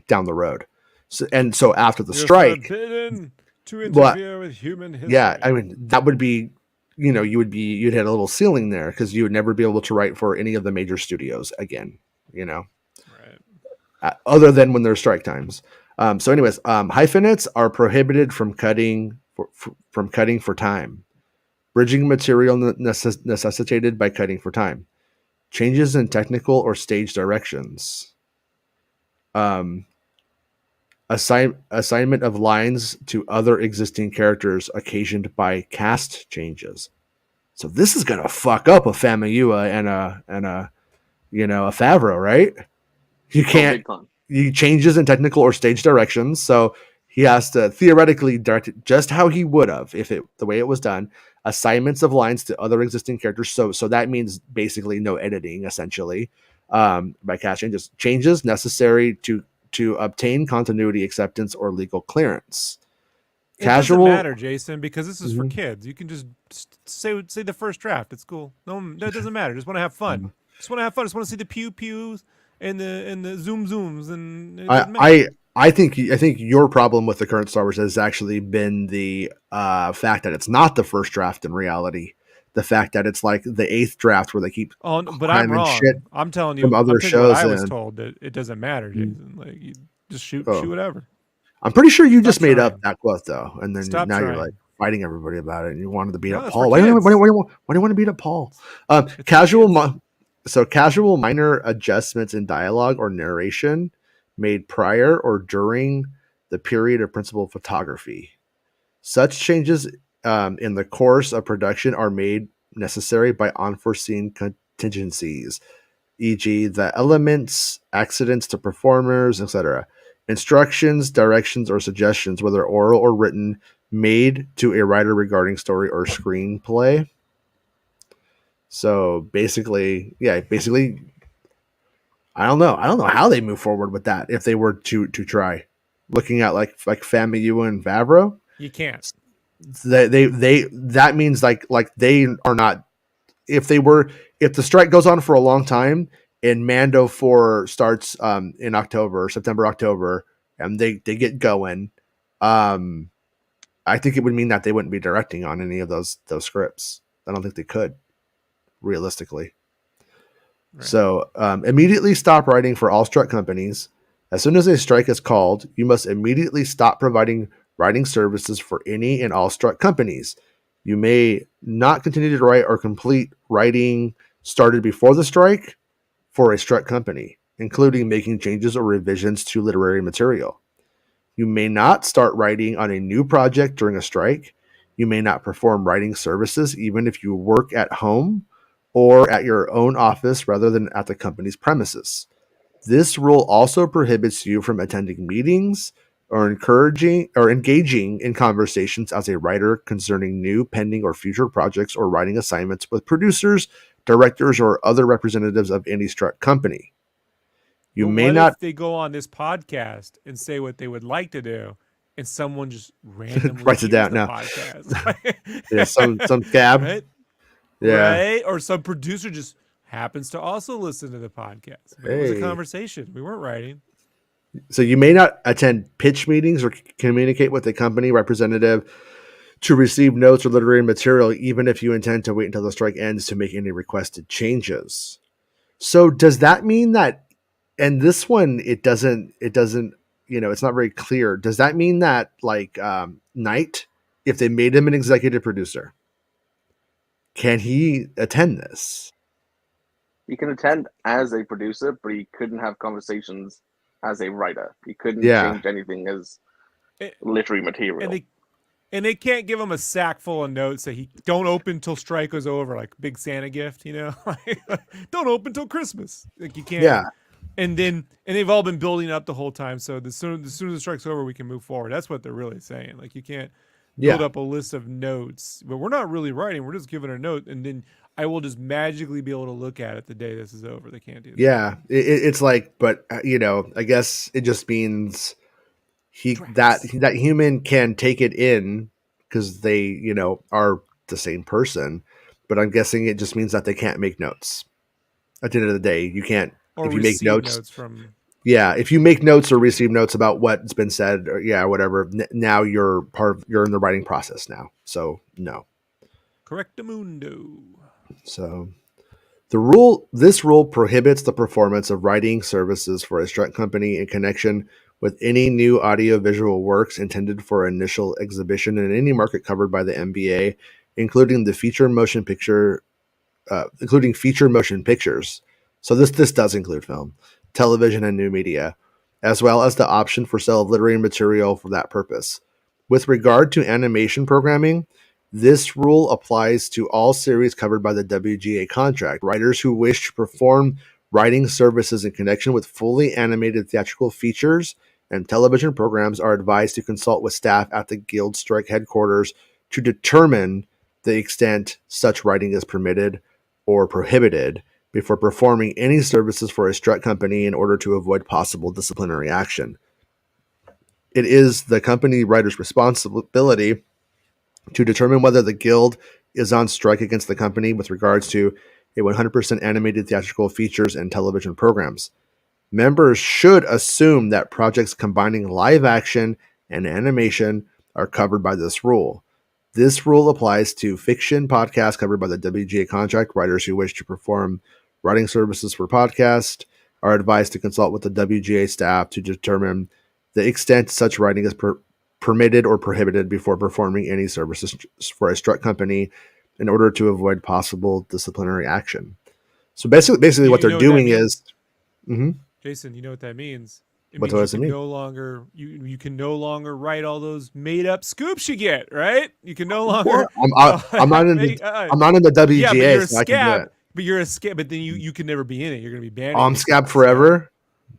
down the road. So after the strike, forbidden to interfere with human history. Yeah, I mean that would be, you'd had a little ceiling there because you would never be able to write for any of the major studios again. Right. Other than when there's strike times. So, anyways, hyphenates are prohibited from cutting for time, bridging material necessitated by cutting for time, changes in technical or stage directions, assignment of lines to other existing characters occasioned by cast changes. So this is gonna fuck up a Famuyiwa and a Favreau, right? You can't you changes in technical or stage directions, so he has to theoretically direct it just how he would have if it the way it was done. Assignments of lines to other existing characters, so that means basically no editing, essentially, by cast changes necessary to obtain continuity acceptance or legal clearance. It doesn't matter, Jason, because this is for kids. You can just say the first draft. It's cool. No, that doesn't matter. Just want to have fun. Just want to have fun. Just want to see the pew pews and the zoom zooms. And I think your problem with the current Star Wars has actually been the fact that it's not the first draft in reality. The fact that it's like the 8th draft where they keep but I'm wrong. Shit I'm telling you, from other shows. What I was told that it doesn't matter, Jason. Like you just shoot whatever. I'm pretty sure you just made up that quote though, and then now you're like fighting everybody about it, and you wanted to beat up Paul. Why do you want to beat up Paul? Casual minor adjustments in dialogue or narration made prior or during the period of principal photography. Such changes in the course of production are made necessary by unforeseen contingencies, e.g., the elements, accidents to performers, etc. Instructions, directions, or suggestions, whether oral or written, made to a writer regarding story or screenplay. So basically, I don't know how they move forward with that if they were to try. Looking at like Famuyiwa and Favreau, you can't. They that means like they are not. If the strike goes on for a long time and Mando 4 starts in September, October, and they get going, I think it would mean that they wouldn't be directing on any of those scripts. I don't think they could, realistically. Right. So immediately stop writing for all strike companies. As soon as a strike is called, you must immediately stop providing writing services for any and all strike companies. You may not continue to write or complete writing started before the strike for a strike company, including making changes or revisions to literary material. You may not start writing on a new project during a strike. You may not perform writing services even if you work at home or at your own office rather than at the company's premises. This rule also prohibits you from attending meetings or encouraging or engaging in conversations as a writer concerning new, pending, or future projects or writing assignments with producers, directors, or other representatives of any struck company. You But may what not if they go on this podcast and say what they would like to do, and someone just randomly write it hears down the now. podcast? Yeah, some scab. Right? Yeah. Right? Or some producer just happens to also listen to the podcast. But it was a Hey. conversation. We weren't writing. So you may not attend pitch meetings or communicate with a company representative to receive notes or literary material, even if you intend to wait until the strike ends to make any requested changes. So does that mean that, and this one, it doesn't, it's not very clear. Does that mean that like Knight, if they made him an executive producer, can he attend this? He can attend as a producer, but he couldn't have conversations as a writer. He couldn't Yeah. change anything as It, literary and material. they can't give him a sack full of notes that he don't open till strike was over, like big Santa gift, don't open till Christmas. Like you can't. Yeah. And they've all been building up the whole time. So the sooner the strike's over, we can move forward. That's what they're really saying. Like you can't build Yeah. up a list of notes, but we're not really writing. We're just giving a note, and then I will just magically be able to look at it the day this is over. They can't do that. Yeah. It's like, but I guess it just means that Drax. that human can take it in because they are the same person, but I'm guessing it just means that they can't make notes. At the end of the day, you can't. Or If you make receive notes, notes from. yeah, if you make notes or receive notes about what's been said, or whatever, now you're in the writing process now. So no. Correctamundo. So this rule prohibits the performance of writing services for a strike company in connection with any new audiovisual works intended for initial exhibition in any market covered by the MBA, including feature motion pictures. So this does include film, television, and new media, as well as the option for sale of literary material for that purpose. With regard to animation programming, this rule applies to all series covered by the WGA contract. Writers who wish to perform writing services in connection with fully animated theatrical features and television programs are advised to consult with staff at the Guild Strike headquarters to determine the extent such writing is permitted or prohibited before performing any services for a strike company in order to avoid possible disciplinary action. It is the company writer's responsibility to determine whether the guild is on strike against the company with regards to a 100% animated theatrical features and television programs. Members should assume that projects combining live action and animation are covered by this rule. This rule applies to fiction podcasts covered by the WGA contract. Writers who wish to perform writing services for podcasts are advised to consult with the WGA staff to determine the extent such writing is permitted or prohibited before performing any services for a strike company in order to avoid possible disciplinary action. So basically what You they're know what that doing means, is, mm-hmm. Jason? You know what that means? It What means you does it can mean? no longer you can no longer write all those made up scoops you get. Right? You can no longer. Well, I'm not in the Yeah, but WGA, you're a so I can do scab. it. But you're a scab. But then you can never be in it. You're gonna be banned Oh, I'm against scabbed being a scab. forever.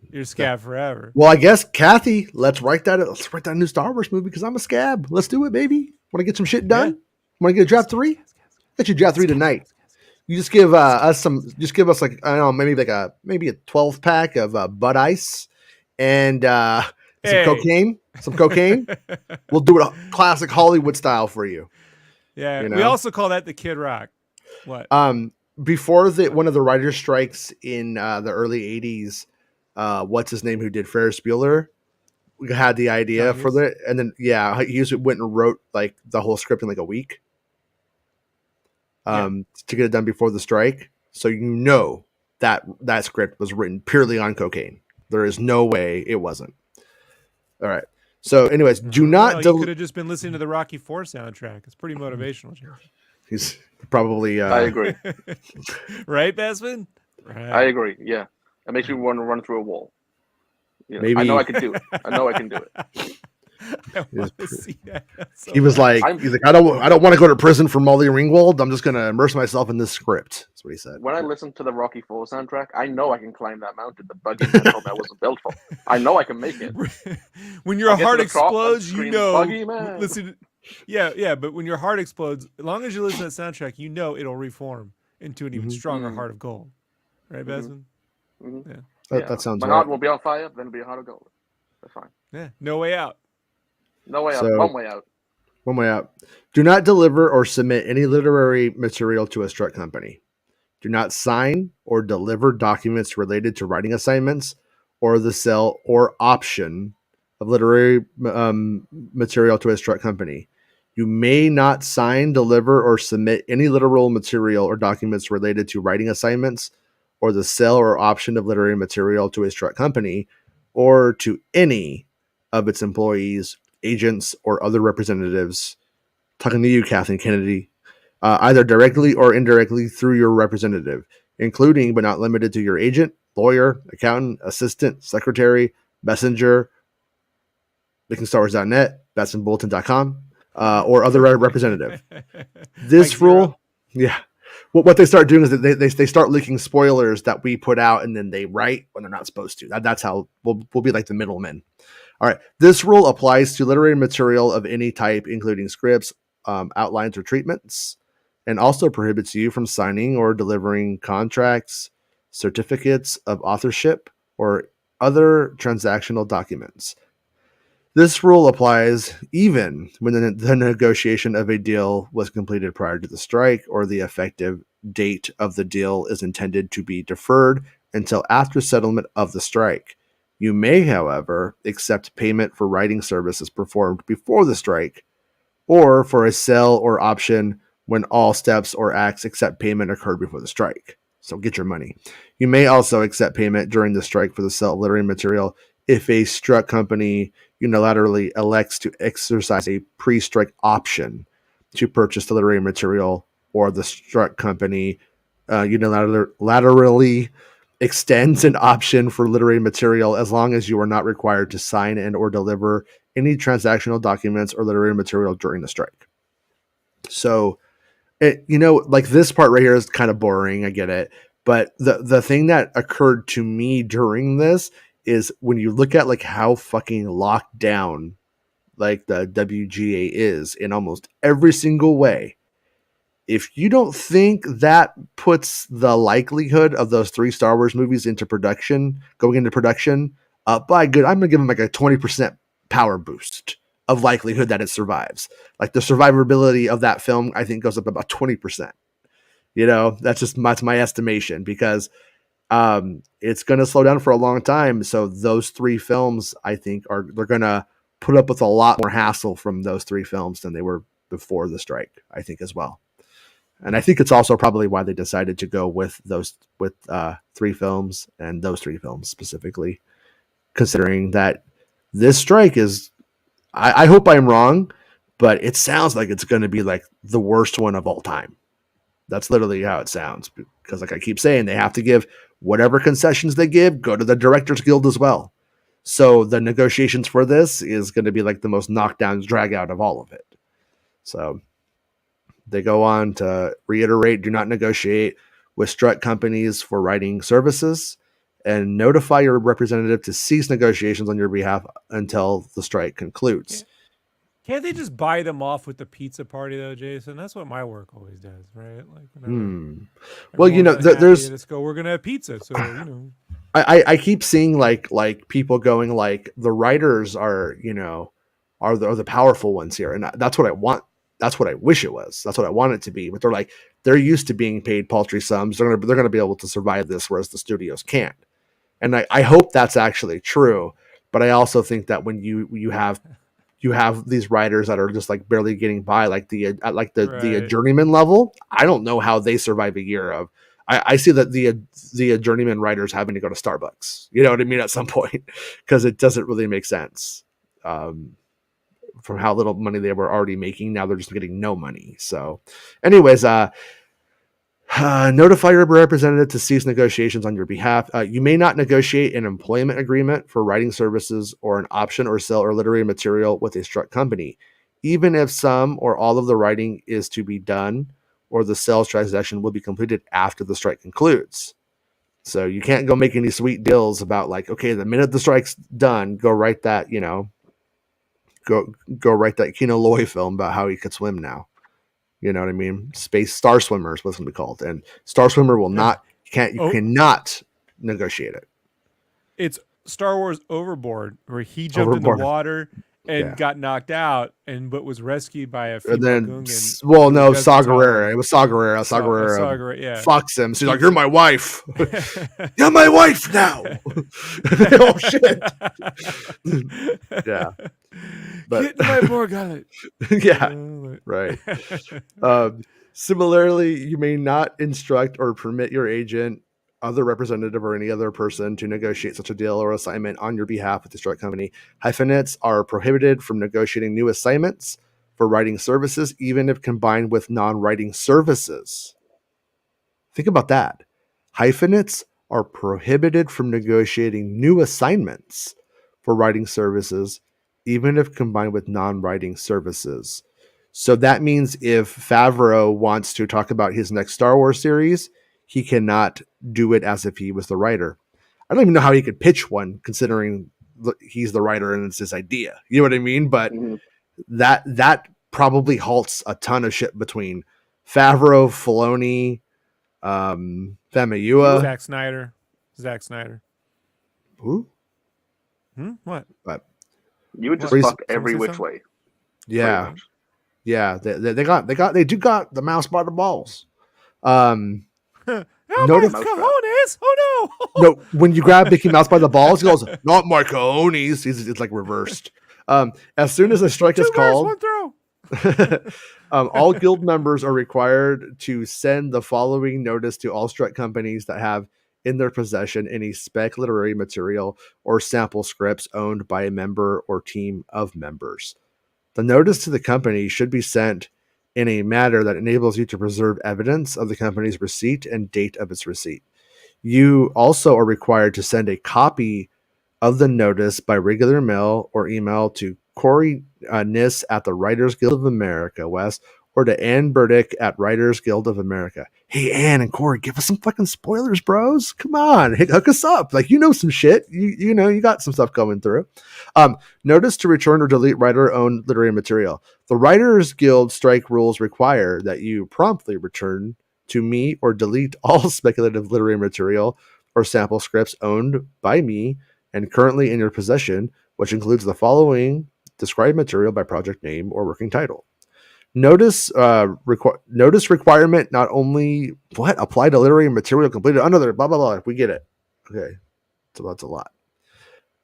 You're a scab forever. Well, I guess Kathy, let's write that. Let's write that new Star Wars movie because I'm a scab. Let's do it, baby. Want to get some shit Yeah. done? Want to get a draft three? Get your draft three tonight. You just give us some. Just give us like I don't know, maybe a 12 pack of Bud Ice and some cocaine. Some cocaine. We'll do it a classic Hollywood style for you. Yeah. You know? We also call that the Kid Rock. What? Before one of the writer strikes in the early 80s, what's his name who did Ferris Bueller had the idea John for Hughes? that, and then he just went and wrote like the whole script in like a week, to get it done before the strike. So that script was written purely on cocaine. There is no way it wasn't. All right. So, anyways, do not. You could have just been listening to the Rocky IV soundtrack. It's pretty motivational, Jason. He's probably. I agree. Right, Basman? Right. I agree. Yeah, it makes me want to run through a wall. Maybe I know I can do it. I know I can do it. I want to see that. So he was like, he's like, I don't want to go to prison for Molly Ringwald. I'm just going to immerse myself in this script. That's what he said. When I listen to the Rocky IV soundtrack, I know I can climb that mountain. The buggy metal that wasn't built for. I know I can make it. When your heart explodes, you know. Buggy man. Listen, yeah. But when your heart explodes, as long as you listen to that soundtrack, you know it'll reform into an even stronger heart of gold. Right, Basman? Mm-hmm. Yeah. That sounds My right. heart will be on fire, then it'll be a heart of gold. That's fine. Yeah. No way out. No way out. So- One way out. One way out. Do not deliver or submit any literary material to a strut company. Do not sign or deliver documents related to writing assignments or the sale or option of literary material to a strut company. You may not sign, deliver, or submit any literal material or documents related to writing assignments or the sale or option of literary material to a strut company or to any of its employees, agents, or other representatives. Talking to you, Kathleen Kennedy, either directly or indirectly through your representative, including but not limited to your agent, lawyer, accountant, assistant, secretary, messenger, MakingStarWars.net, BatsandBulletin.com, or other representative. This rule, yeah. What they start doing is that they start leaking spoilers that we put out and then they write when they're not supposed to. That's how we'll be like the middlemen. All right. This rule applies to literary material of any type, including scripts, outlines, or treatments, and also prohibits you from signing or delivering contracts, certificates of authorship, or other transactional documents. This rule applies even when the negotiation of a deal was completed prior to the strike or the effective date of the deal is intended to be deferred until after settlement of the strike. You may, however, accept payment for writing services performed before the strike or for a sale or option when all steps or acts except payment occurred before the strike. So get your money. You may also accept payment during the strike for the sale of literary material if a strut company unilaterally elects to exercise a pre-strike option to purchase the literary material, or the strut company unilaterally extends an option for literary material as long as you are not required to sign and or deliver any transactional documents or literary material during the strike. So, like this part right here is kind of boring. I get it. But the thing that occurred to me during this is when you look at like how fucking locked down like the WGA is in almost every single way. If you don't think that puts the likelihood of those 3 Star Wars movies going into production, up by good, I'm going to give them like a 20% power boost of likelihood that it survives. Like the survivability of that film, I think goes up about 20%. That's my estimation because it's going to slow down for a long time. So those 3 films, I think they're going to put up with a lot more hassle from those 3 films than they were before the strike, I think as well. And I think it's also probably why they decided to go with 3 films and those 3 films specifically, considering that this strike is, I hope I'm wrong, but it sounds like it's going to be like the worst one of all time. That's literally how it sounds because like I keep saying, they have to give whatever concessions they give, go to the Directors Guild as well. So the negotiations for this is going to be like the most knockdown drag out of all of it. So they go on to reiterate, do not negotiate with strut companies for writing services and notify your representative to cease negotiations on your behalf until the strike concludes. Can't they just buy them off with the pizza party though, Jason? That's what my work always does, right? Like, well, there's let's go. We're gonna have pizza, so I keep seeing like people going like the writers are the powerful ones here, and that's what I want. That's what I wish it was. That's what I want it to be. But they're used to being paid paltry sums. They're gonna be able to survive this, whereas the studios can't. And I hope that's actually true. But I also think that when you have these writers that are just like barely getting by, like the journeyman level, I don't know how they survive a year I see that the journeyman writers having to go to Starbucks. You know what I mean? At some point, because it doesn't really make sense. From how little money they were already making, now they're just getting no money. So, anyways, notify your representative to cease negotiations on your behalf. You may not negotiate an employment agreement for writing services or an option or sell or literary material with a struck company, even if some or all of the writing is to be done or the sales transaction will be completed after the strike concludes. So you can't go make any sweet deals about like, okay, the minute the strike's done, go write that, go write that Kino Loy film about how he could swim now. You know what I mean? Space Star Swimmer is what's going to be called, and Star Swimmer will not. You cannot negotiate it. It's Star Wars Overboard, where he jumped in the water and got knocked out, but was rescued by a female Gungan. Well, no, Saw Gerrera. It was Saw Gerrera. Saw Gerrera fucks him. She's like, "You're my wife. You're my wife now." Oh shit! Yeah. But, get my board gullet. Yeah, right. Similarly, you may not instruct or permit your agent, other representative, or any other person to negotiate such a deal or assignment on your behalf with the strike company. Hyphenates are prohibited from negotiating new assignments for writing services, even if combined with non-writing services. Think about that. Hyphenates are prohibited from negotiating new assignments for writing services, even if combined with non-writing services. So that means if Favreau wants to talk about his next Star Wars series, he cannot do it as if he was the writer. I don't even know how he could pitch one, considering he's the writer and it's his idea. You know what I mean? But that probably halts a ton of shit between Favreau, Filoni, Famuyiwa, Zack Snyder. Who? What? But you would just fuck every which way. Yeah. Yeah. They do got the mouse by the balls. Cojones! Oh no! No, when you grab Mickey Mouse by the balls, he goes, "Not my cojones." It's like reversed. As soon as a strike is called, all guild members are required to send the following notice to all strike companies that have in their possession any spec literary material or sample scripts owned by a member or team of members. The notice to the company should be sent in a manner that enables you to preserve evidence of the company's receipt and date of its receipt. You also are required to send a copy of the notice by regular mail or email to Corey Niss at the Writers Guild of America West, or to Ann Burdick at Writers Guild of America. Hey, Ann and Corey, give us some fucking spoilers, bros. Come on, hook us up. Like, you know some shit. You know, you got some stuff going through. Notice to return or delete writer-owned literary material. The Writers Guild strike rules require that you promptly return to me or delete all speculative literary material or sample scripts owned by me and currently in your possession, which includes the following described material by project name or working title. Notice requirement not only apply to literary material completed under the blah blah blah. We get it. Okay, so that's a lot.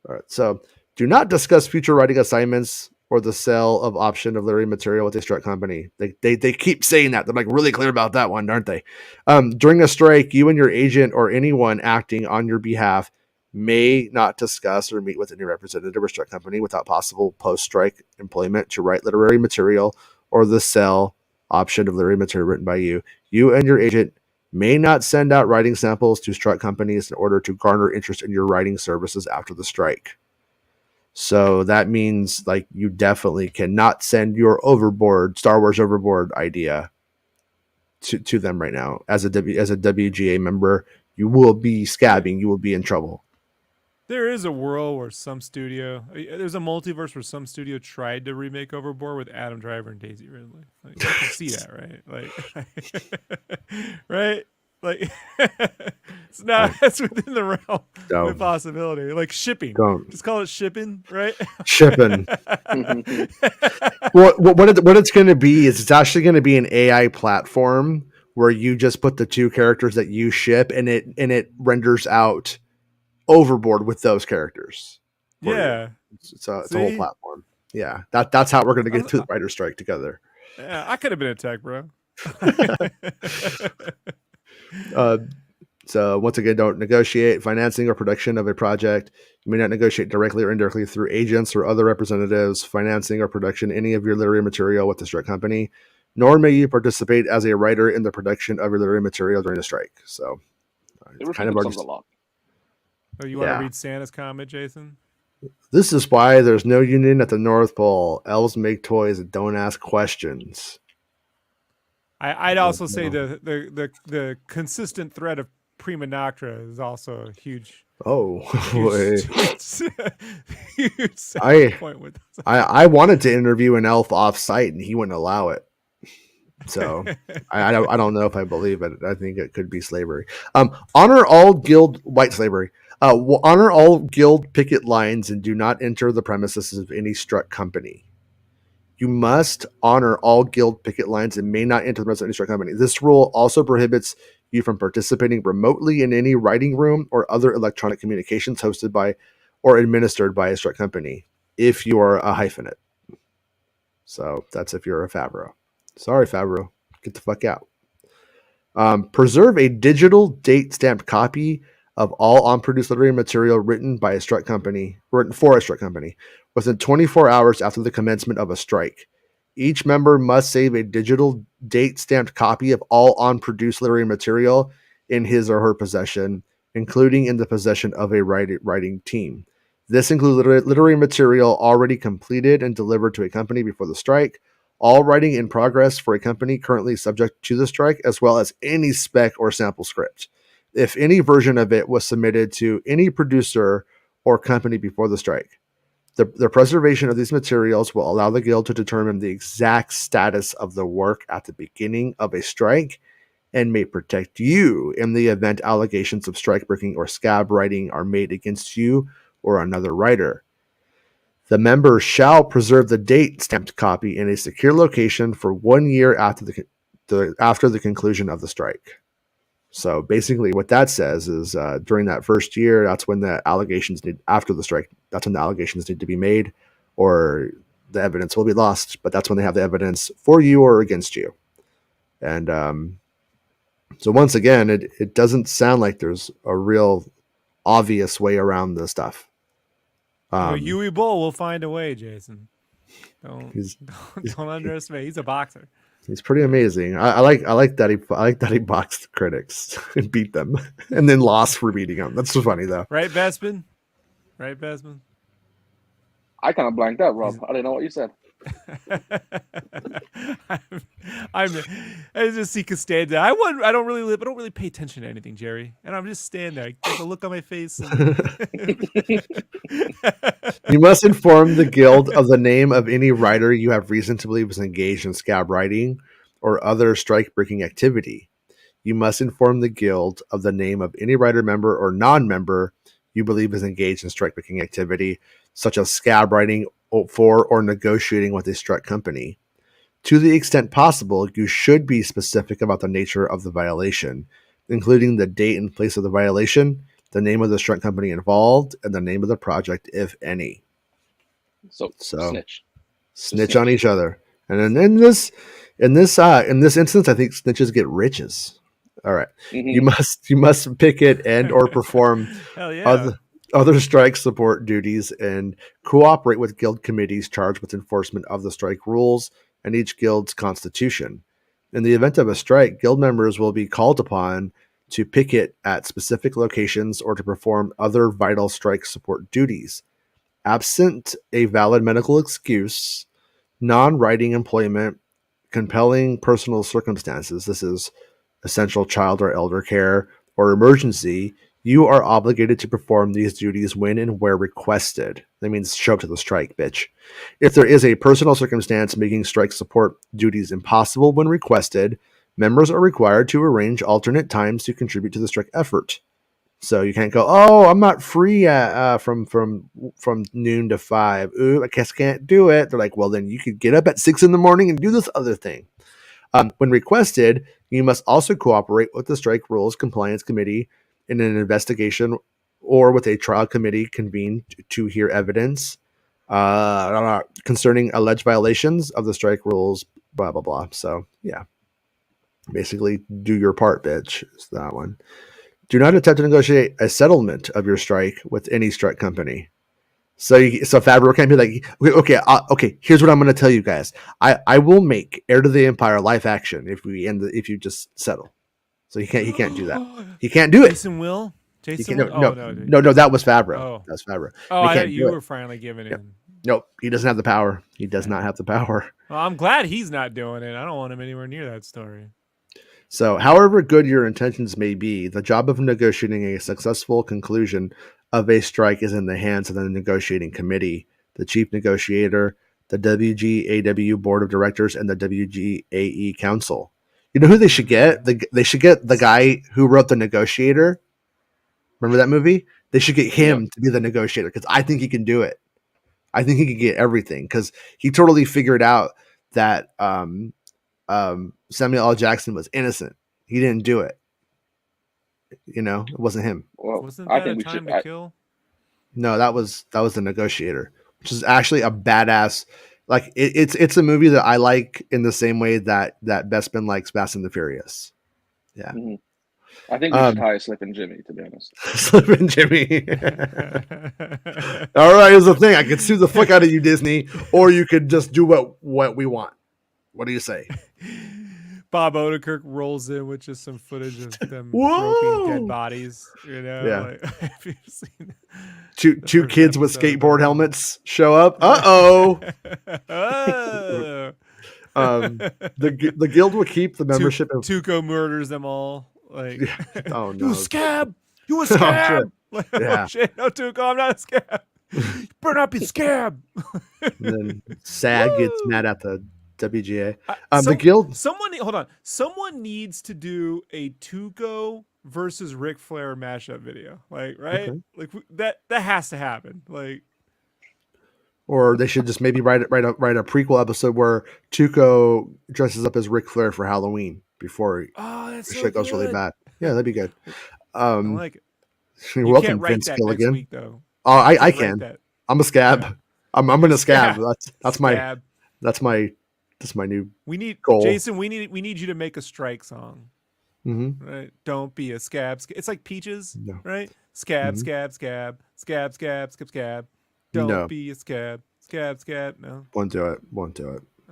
All right, so do not discuss future writing assignments or the sale of option of literary material with a strike company. They keep saying that. They're like really clear about that one, aren't they? During a strike, you and your agent or anyone acting on your behalf may not discuss or meet with any representative or strike company without possible post-strike employment to write literary material or the sell option of literary material written by you. You and your agent may not send out writing samples to strike companies in order to garner interest in your writing services after the strike. So that means like you definitely cannot send your Star Wars Overboard idea to them right now. As a WGA member, you will be scabbing. You will be in trouble. There is a world where there's a multiverse where some studio tried to remake Overboard with Adam Driver and Daisy Ridley. Like, you can see that, right? Like, right? Like, it's not. That's within the realm of possibility. Like shipping. Just call it shipping, right? Shipping. Well, what it's going to be is it's actually going to be an AI platform where you just put the two characters that you ship, and it renders out Overboard with those characters. Yeah, it's a whole platform. Yeah, that's how we're going to get through the writer's strike together. Yeah, I could have been a tech, bro. So once again, don't negotiate financing or production of a project. You may not negotiate directly or indirectly through agents or other representatives, financing or production any of your literary material with the strike company, nor may you participate as a writer in the production of your literary material during the strike. So It kind of restricts already, us a lot. Oh, you want to yeah. read Santa's comment, Jason? This is why there's no union at the North Pole. Elves make toys and don't ask questions. I'd also say the consistent threat of prima noctra is also a huge Oh, huge huge selling I point with this. I wanted to interview an elf off site and he wouldn't allow it. So I don't know if I believe it. I think it could be slavery. Honor all guild white slavery. Honor all guild picket lines and do not enter the premises of any struck company. You must honor all guild picket lines and may not enter the premises of any struck company. This rule also prohibits you from participating remotely in any writing room or other electronic communications hosted by or administered by a struck company if you are a hyphenate. So that's if you're a Favreau. Sorry, Favreau. Get the fuck out. Preserve a digital date stamped copy of all on-produced literary material written for a strike company within 24 hours after the commencement of a strike. Each member must save a digital date stamped copy of all on-produced literary material in his or her possession, including in the possession of a writing team. This includes literary material already completed and delivered to a company before the strike, all writing in progress for a company currently subject to the strike, as well as any spec or sample script, if any version of it was submitted to any producer or company before the strike. The preservation of these materials will allow the guild to determine the exact status of the work at the beginning of a strike and may protect you in the event allegations of strike breaking or scab writing are made against you or another writer. The member shall preserve the date stamped copy in a secure location for 1 year after the conclusion of the strike. So basically, what that says is during that first year, that's when the allegations need after the strike. That's when the allegations need to be made, or the evidence will be lost. But that's when they have the evidence for you or against you. And so once again, it doesn't sound like there's a real obvious way around this stuff. Yui Bull will find a way, Jason. Don't He's underestimate. He's a boxer. He's pretty amazing. I like that he boxed critics and beat them, and then lost for beating them. That's so funny though. Right, Bespin? Right, Bespin? I kind of blanked out, Rob. I didn't know what you said. I just see Costanza. I don't really pay attention to anything, Jerry, and I'm just standing there. There's a look on my face. You must inform the guild of the name of any writer you have reason to believe is engaged in scab writing or other strike-breaking activity. You must inform the guild of the name of any writer member or non-member you believe is engaged in strike-breaking activity, such as scab writing for or negotiating with a strike company. To the extent possible, you should be specific about the nature of the violation, including the date and place of the violation, the name of the strike company involved, and the name of the project, if any. So snitch on each other. And then in this instance, I think snitches get riches. All right. Mm-hmm. You must picket and or perform Hell yeah. other strike support duties and cooperate with guild committees charged with enforcement of the strike rules and each guild's constitution. In the event of a strike, guild members will be called upon to picket at specific locations or to perform other vital strike support duties. Absent a valid medical excuse, non-writing employment, compelling personal circumstances, this is essential child or elder care, or emergency, you are obligated to perform these duties when and where requested. That means show up to the strike, bitch. If there is a personal circumstance making strike support duties impossible when requested, members are required to arrange alternate times to contribute to the strike effort. So you can't go, oh, I'm not free from noon to 5. Ooh, I guess can't do it. They're like, well, then you could get up at 6 in the morning and do this other thing. When requested, you must also cooperate with the Strike Rules Compliance Committee in an investigation or with a trial committee convened to hear evidence concerning alleged violations of the strike rules, blah, blah, blah. So, yeah. Basically, do your part, bitch. Is that one. Do not attempt to negotiate a settlement of your strike with any strike company. So Favreau can't be like, okay. Here's what I'm going to tell you guys. I will make Heir to the Empire live action if you just settle. So he can't do that. He can't do it. Jason will. He Jason can't. will. No, Oh no. no. That was Favreau. Oh. That's Favreau. Oh, He I can't thought do you it. were finally giving Yep. in. Nope. He doesn't have the power. He does not have the power. Well, I'm glad he's not doing it. I don't want him anywhere near that story. So, however good your intentions may be, the job of negotiating a successful conclusion of a strike is in the hands of the negotiating committee, the chief negotiator, the WGAW board of directors, and the WGAE council. You know who they should get? They should get the guy who wrote The Negotiator. Remember that movie? They should get him to be the negotiator because I think he can do it. I think he can get everything because he totally figured out that Samuel L. Jackson was innocent. He didn't do it. It wasn't him. Well, Wasn't I that a think we time should. to kill? No, that was The Negotiator, which is actually a badass. Like it's a movie that I like in the same way that Bespin likes Fast and the Furious. Yeah. Mhm. I think we should hire Slippin' Jimmy, to be honest. Slippin' Jimmy. All right, here's the thing. I could sue the fuck out of you, Disney, or you could just do what we want. What do you say? Bob Odenkirk rolls in with just some footage of them Whoa! groping dead bodies. Yeah. Have you seen Two kids with skateboard helmets show up. Oh. The guild will keep the membership. Tuco murders them all. Like, oh no, you a scab! You a scab! Yeah. Oh, shit. No, Tuco, I'm not a scab. You better not be a scab. And then SAG gets mad at the WGA. The guild. Hold on. Someone needs to do a Tuco versus Ric Flair mashup video. Like, right? Okay. Like that has to happen. Like, or they should just maybe write a prequel episode where Tuco dresses up as Ric Flair for Halloween before shit goes really bad. Yeah, that'd be good. I like it. You're you welcome, can't write Vince that Gilligan. next week, though. Oh, I can. I'm a scab. Yeah. I'm gonna scab. That's scab. That's my new. We need goal. Jason. We need you to make a strike song. Mm-hmm. Right? Don't be a scab. It's like Peaches, no. right? Scab, scab, scab, scab, scab, scab, scab. Don't be a scab. Scab, scab. No. Won't do it.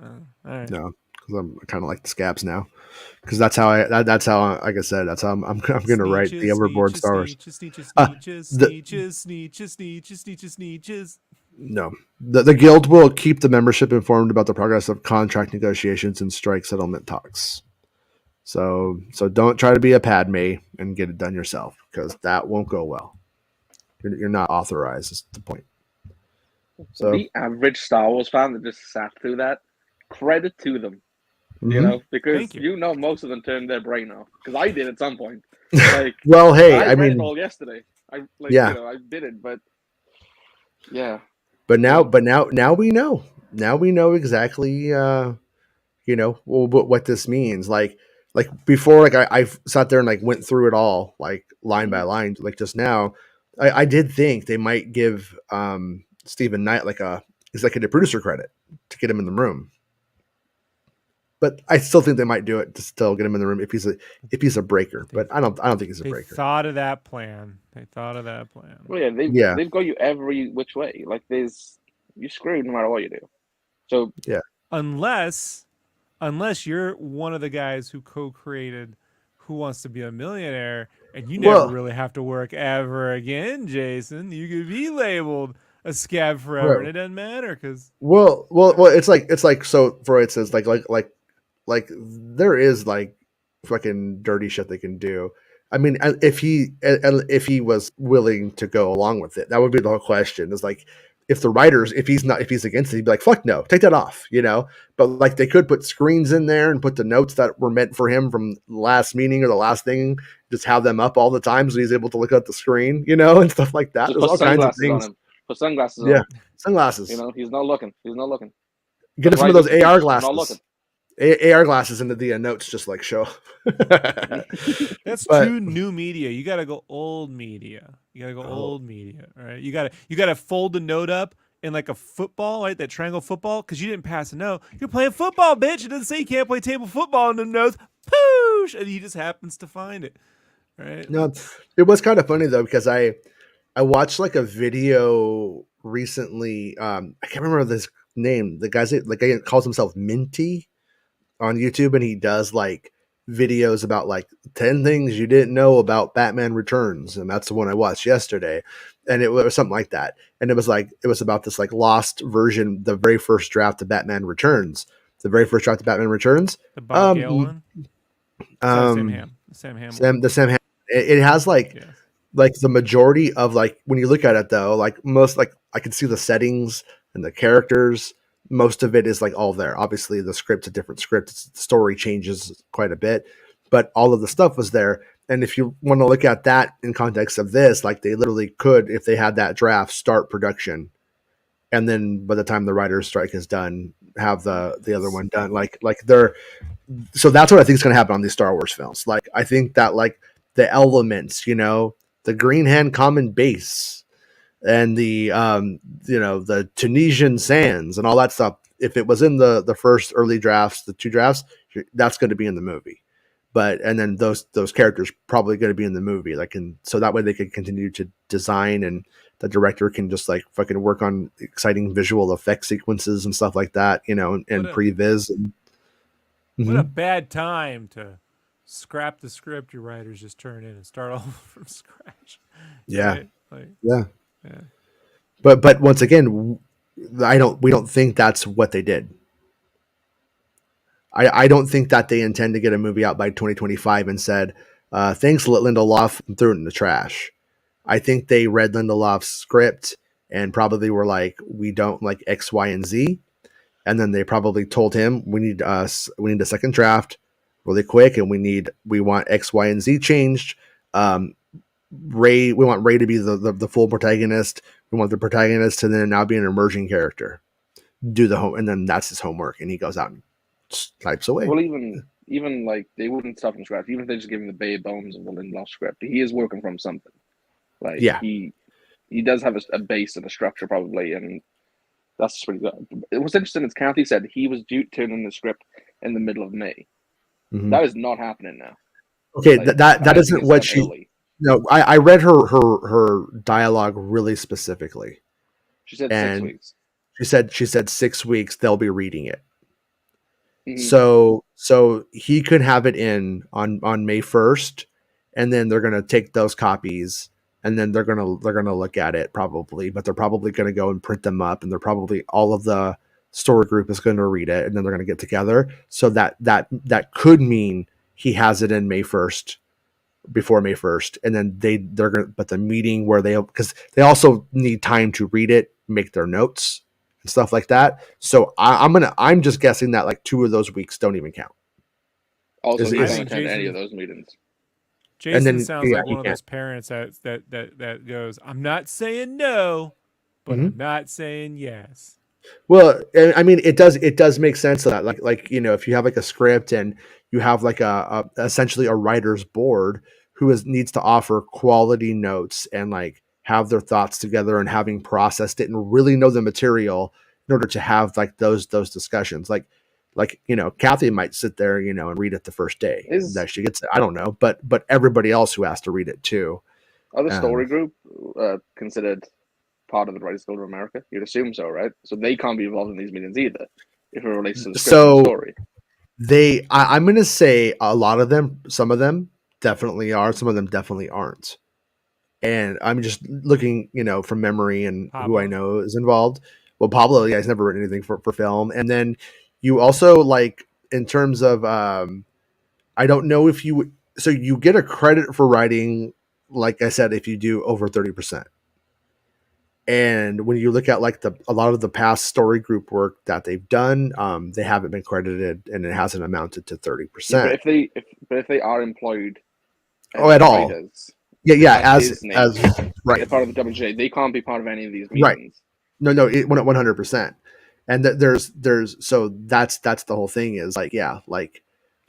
All right. No, because I'm kind of like the scabs now. Because that's how like I said, that's how I'm going to write the Overboard Star Wars. Sneeches. No, the guild will keep the membership informed about the progress of contract negotiations and strike settlement talks. So don't try to be a Padme and get it done yourself because that won't go well. You're not authorized. Is the point. So the average Star Wars fan that just sat through that, credit to them. Because most of them turned their brain off. Because I did at some point. Like, well, hey, I mean, read it all yesterday. I did it, but yeah. But now we know. Now we know exactly, what this means. Like before, like I sat there and like went through it all, like line by line, like just now. I did think they might give Stephen Knight like a executive producer credit to get him in the room. But I still think they might do it to still get him in the room if he's a breaker. But I don't think he's a breaker. They thought of that plan. Well, yeah, they've got you every which way. Like you're screwed no matter what you do. So yeah, unless you're one of the guys who co-created Who Wants to Be a Millionaire, and you never really have to work ever again, Jason. You could be labeled a scab forever, and it doesn't matter because it's like so for instance like there is like fucking dirty shit they can do. I mean, if he was willing to go along with it, that would be the whole question. Is like if he's against it, he'd be like, fuck no, take that off, But like they could put screens in there and put the notes that were meant for him from the last meeting or the last thing, just have them up all the time so he's able to look at the screen, and stuff like that. Just There's all kinds of things. On him. Put sunglasses on him. Sunglasses. He's not looking. Get him some of those AR glasses. Not looking. AR glasses into the notes just like show. That's too new media. You got to go old media. All right. You got to fold the note up in like a football, right? That triangle football, because you didn't pass a no. You're playing football, bitch. It doesn't say you can't play table football, and the nose, poosh, and he just happens to find it, right? No, it was kind of funny though because I watched like a video recently. I can't remember this name. The guy's like guy calls himself Minty on YouTube, and he does like videos about like 10 things you didn't know about Batman Returns, and that's the one I watched yesterday, and it was something like that, and it was about this like lost version, the very first draft of Batman Returns, The Bob Gale one. Sam Ham. Sam Ham. The Sam Ham. It has like Yes. like the majority of like when you look at it though, like most like I can see the settings and the characters. Most of it is like all there. Obviously, the script's a different script. The story changes quite a bit, but all of the stuff was there. And if you want to look at that in context of this, like they literally could, if they had that draft, start production, and then by the time the writer's strike is done, have the other one done. Like they're so that's what I think is going to happen on these Star Wars films. Like I think that like the elements, the Green Hand Common Base and the the Tunisian sands and all that stuff. If it was in the first early drafts, the two drafts, that's going to be in the movie. But and then those characters probably going to be in the movie. Like and so that way they could continue to design and the director can just like fucking work on exciting visual effect sequences and stuff like that, and previs. And, what a bad time to scrap the script your writers just turn in and start all from scratch. Yeah. Right? Like, yeah. yeah. But once again, we don't think that's what they did. I don't think that they intend to get a movie out by 2025 and said, thanks, Lindelof, and threw it in the trash. I think they read Lindelof's script and probably were like, we don't like X, Y, and Z. And then they probably told him, we need a second draft really quick, and we want X, Y, and Z changed. We want Ray to be the full protagonist. We want the protagonist to then now be an emerging character. Do the home, and then that's his homework, and he goes out and types away. Well, even like they wouldn't stop from scratch. Even if they just give him the bare bones of the Lindelof script, he is working from something. Like he does have a base and a structure probably, and that's pretty good. What's interesting is Kathy said he was due to turn in the script in the middle of May. Mm-hmm. That is not happening now. Okay, like, that isn't what she. Early. No, I read her dialogue really specifically. She said 6 weeks. She said 6 weeks. They'll be reading it. Mm-hmm. So he could have it in on May 1st, and then they're gonna take those copies, and then they're gonna look at it probably, but they're probably gonna go and print them up, and they're probably all of the story group is going to read it, and then they're gonna get together. So that could mean he has it in May 1st. Before May 1st, and then they're gonna, but the meeting where because they also need time to read it, make their notes and stuff like that. So I'm just guessing that like 2 of those weeks don't even count. Also, he doesn't attend any of those meetings. Jason sounds like one of those parents that goes, "I'm not saying no, but I'm not saying yes." Well, I mean, it does make sense that like if you have like a script and you have like a essentially a writer's board who needs to offer quality notes and like have their thoughts together and having processed it and really know the material in order to have like those discussions. Like Kathy might sit there, and read it the first day that she gets it. I don't know, but everybody else who has to read it too. Are the story group considered part of the Writers Guild of America? You'd assume so, right? So they can't be involved in these meetings either if it relates to the script and story. I'm going to say a lot of them, some of them definitely are, some of them definitely aren't. And I'm just looking, from memory and Pablo, who I know is involved. Well, Pablo, he's never written anything for film. And then you also like in terms of, I don't know if you get a credit for writing, like I said, if you do over 30%. And when you look at like a lot of the past story group work that they've done, they haven't been credited, and it hasn't amounted to 30%. Yeah, but if they are employed, at all, as right, they're part of the WGA, they can't be part of any of these meetings. Right? No, 100%. And there's so that's the whole thing is like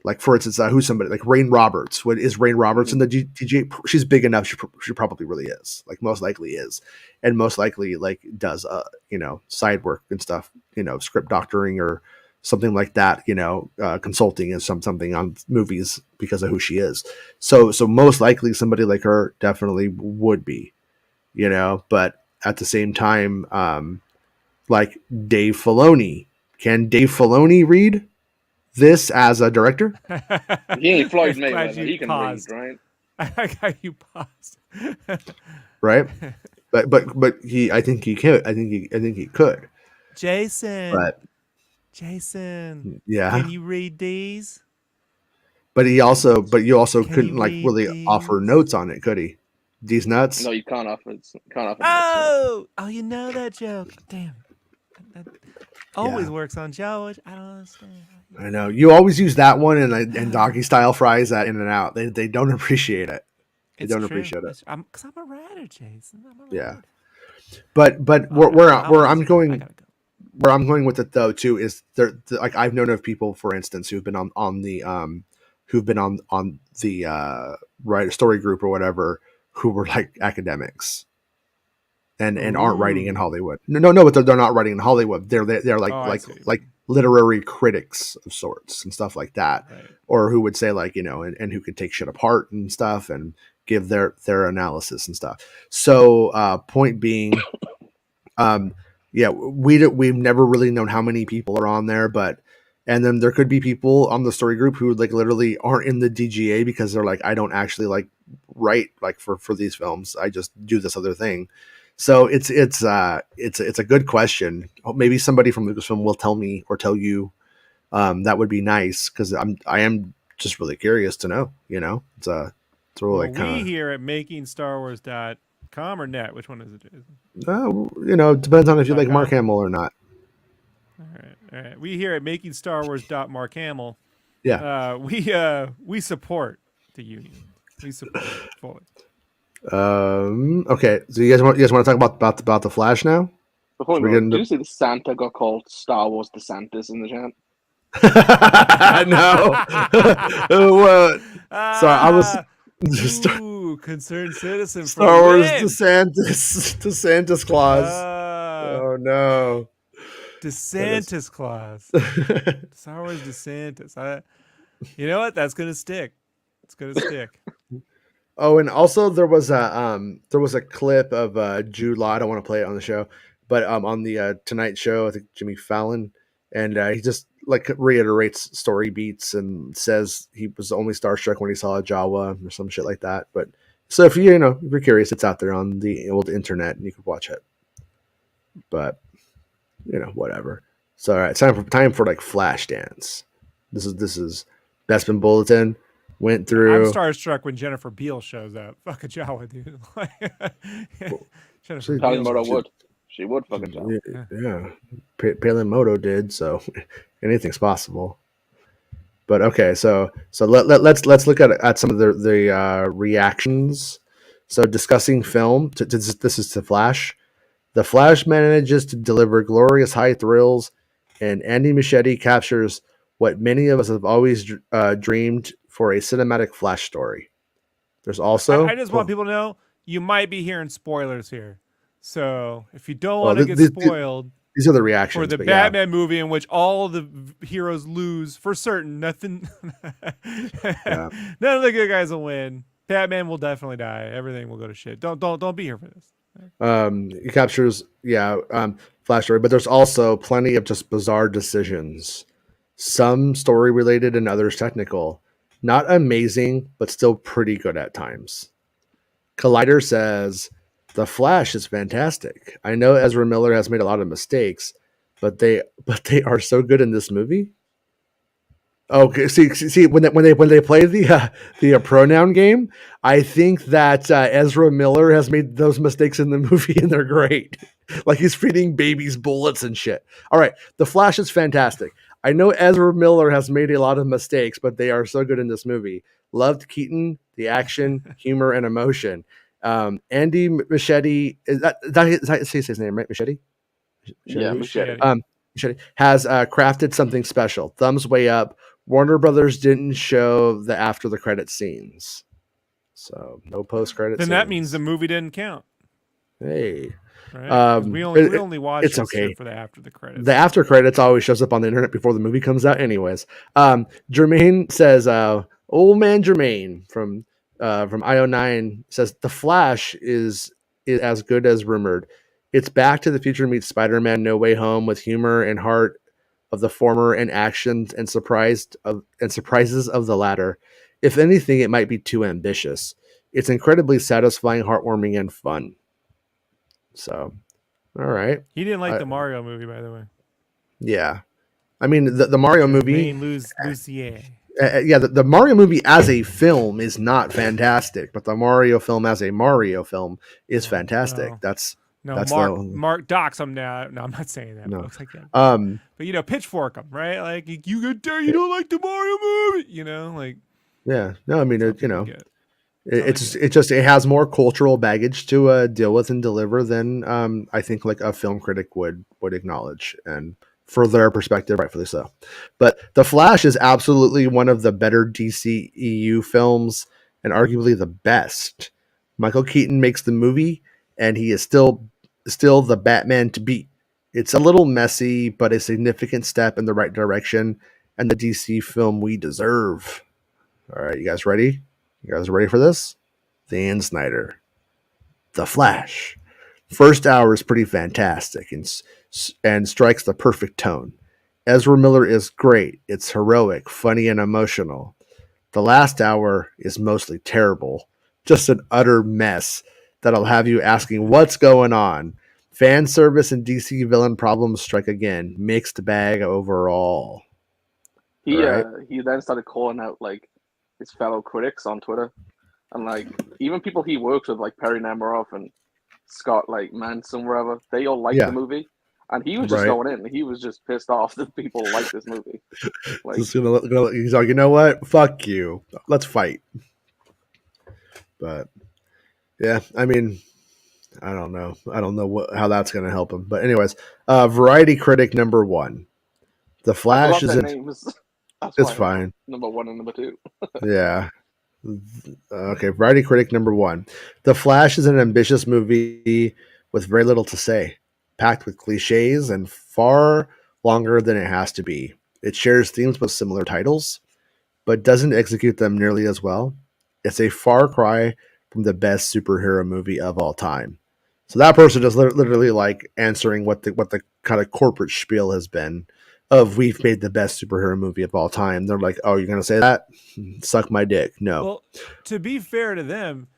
Like for instance, who's somebody like Rain Roberts? What is Rain Roberts in the TGA? She's big enough. She probably really is. Like most likely is, and most likely like does side work and stuff. Script doctoring or something like that. Consulting and something on movies because of who she is. So most likely somebody like her definitely would be. But at the same time, like Dave Filoni, can Dave Filoni read this as a director? He ain't Floyd I'm glad Mayweather. you He can paused. read, right? I got you paused. Right? But I think he could. I think he could. Jason. But yeah. Can you read these? But you also Can couldn't you like read really offer these? notes on it, could he? These nuts? No, you can't offer. Oh, you know that joke. Damn. That always works on George. I don't understand. I know. You always use that one and doggy style fries that in and out. They don't appreciate it. They don't appreciate it. Because I'm a writer, Jason. I'm a writer. Yeah. But where I'm going with it though too is like I've known of people, for instance, who've been on the writer story group or whatever, who were like academics and aren't writing in Hollywood. No, but they're not writing in Hollywood. They're like literary critics of sorts and stuff like that, right. Or who would say like and who could take shit apart and stuff and give their analysis and stuff. So point being, we've never really known how many people are on there, and then there could be people on the story group who like literally aren't in the DGA because they're like, I don't actually like write like for these films. I just do this other thing. So it's a good question. Maybe somebody from Lucasfilm will tell me or tell you. That would be nice because I am just really curious to know. It's really we here at MakingStarWars.com or net. Which one is it, Jason? It depends on if you like Mark Hamill or not. All right. We here at MakingStarWars.Mark Hamill. Yeah. We support the union. We support it fully. Okay. So you guys want to talk about the Flash now? Did you see the Santa got called Star Wars DeSantis in the chat? No. Sorry, I was concerned citizen. Star Wars DeSantis Claus. Oh no. DeSantis Claus. Star Wars DeSantis. You know what? That's gonna stick. It's gonna stick. Oh, and also there was a clip of Jude Law. I don't want to play it on the show, but on the Tonight Show, I think Jimmy Fallon, and he just like reiterates story beats and says he was only starstruck when he saw a Jawa or some shit like that. But so if you're curious, it's out there on the old internet and you can watch it. But whatever. So all right, time for like Flashdance. This is Bespin Bulletin. Went through. I'm starstruck when Jennifer Beal shows up. Fuck a Jawa, dude. Jennifer Beal would. She would fucking Jawa. Yeah. Palin Moto did, so anything's possible. But okay, so let's look at some of the reactions. So discussing film. This is to Flash. The Flash manages to deliver glorious high thrills, and Andy Muschietti captures what many of us have always dreamed for a cinematic Flash story. There's also... I just want people to know, you might be hearing spoilers here. So if you don't want to get spoiled... These are the reactions. For the Batman movie in which all the heroes lose for certain. Nothing... None of the good guys will win. Batman will definitely die. Everything will go to shit. Don't be here for this. He captures, Flash story, but there's also plenty of just bizarre decisions. Some story related and others technical. Not amazing, but still pretty good at times. Collider says, The Flash is fantastic. I know Ezra Miller has made a lot of mistakes, but they are so good in this movie. Okay, see when they play the pronoun game, I think that Ezra Miller has made those mistakes in the movie and they're great. Like he's feeding babies bullets and shit. All right, The Flash is fantastic. I know Ezra Miller has made a lot of mistakes, but they are so good in this movie. Loved Keaton, the action, humor, and emotion. Andy Muschietti, is that his name, right? Muschietti? Yeah, Muschietti. Muschietti has crafted something special. Thumbs way up. Warner Brothers didn't show the after the credit scenes, so no post credit Then scenes. that means the movie didn't count, Hey, right? Because we only watch it's this okay. shit for the after the credits. The after credits always shows up on the internet before the movie comes out, anyways. Jermaine says, "Old man Jermaine from IO9 says the Flash is as good as rumored. It's Back to the Future meets Spider-Man: No Way Home with humor and heart of the former and actions and surprises of the latter. If anything, it might be too ambitious. It's incredibly satisfying, heartwarming, and fun." So, all right. He didn't like the Mario movie, by the way. Yeah. I mean, the Mario movie, Lucier. the Mario movie as a film is not fantastic, but the Mario film as a Mario film is fantastic. Mark dox him now. No, I'm not saying that. No. But it looks like that. But pitchfork him, right? Like you don't like the Mario movie, like. Yeah, no, I mean, it has more cultural baggage to deal with and deliver than I think like a film critic would acknowledge, and for their perspective, rightfully so. But The Flash is absolutely one of the better DCEU films and arguably the best. Michael Keaton makes the movie, and he is still the Batman to beat. It's a little messy, but a significant step in the right direction, and the DC film we deserve. All right, you guys ready? You guys ready for this? Dan Snyder. The Flash. First hour is pretty fantastic and strikes the perfect tone. Ezra Miller is great. It's heroic, funny, and emotional. The last hour is mostly terrible. Just an utter mess that'll have you asking what's going on. Fan service and DC villain problems strike again. Mixed bag overall. He then started calling out like his fellow critics on Twitter, and like even people he works with, like Perry Nemiroff and Scott like Manson, wherever, they all liked the movie, and he was just going in. He was just pissed off that people like this movie. Like, he's like, you know what? Fuck you. Let's fight. But yeah, I mean, I don't know. How that's going to help him. But anyways, Variety Critic number 1. The Flash is it's fine. Number 1 and number 2. Yeah. Okay, Variety Critic number 1. The Flash is an ambitious movie with very little to say, packed with cliches and far longer than it has to be. It shares themes with similar titles, but doesn't execute them nearly as well. It's a far cry from the best superhero movie of all time. So that person is literally like answering what the kind of corporate spiel has been of we've made the best superhero movie of all time. They're like, oh, you're going to say that? Suck my dick. No. Well, to be fair to them,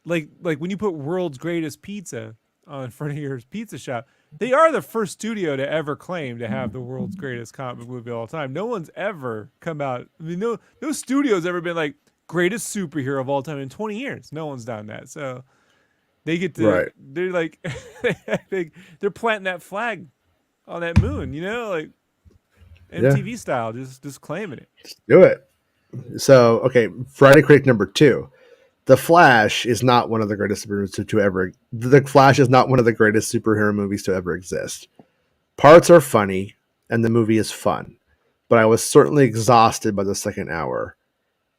like when you put World's Greatest Pizza on front of your pizza shop, they are the first studio to ever claim to have the world's greatest comic movie of all time. No one's ever come out. I mean, no studio's ever been like greatest superhero of all time in 20 years. No one's done that. So they get to, right. They're like, they're planting that flag on that moon, like MTV style, just claiming it. Just do it. So, okay, Friday Critic number 2. The Flash is not one of the greatest superheroes to ever. The Flash is not one of the greatest superhero movies to ever exist. Parts are funny, and the movie is fun, but I was certainly exhausted by the second hour.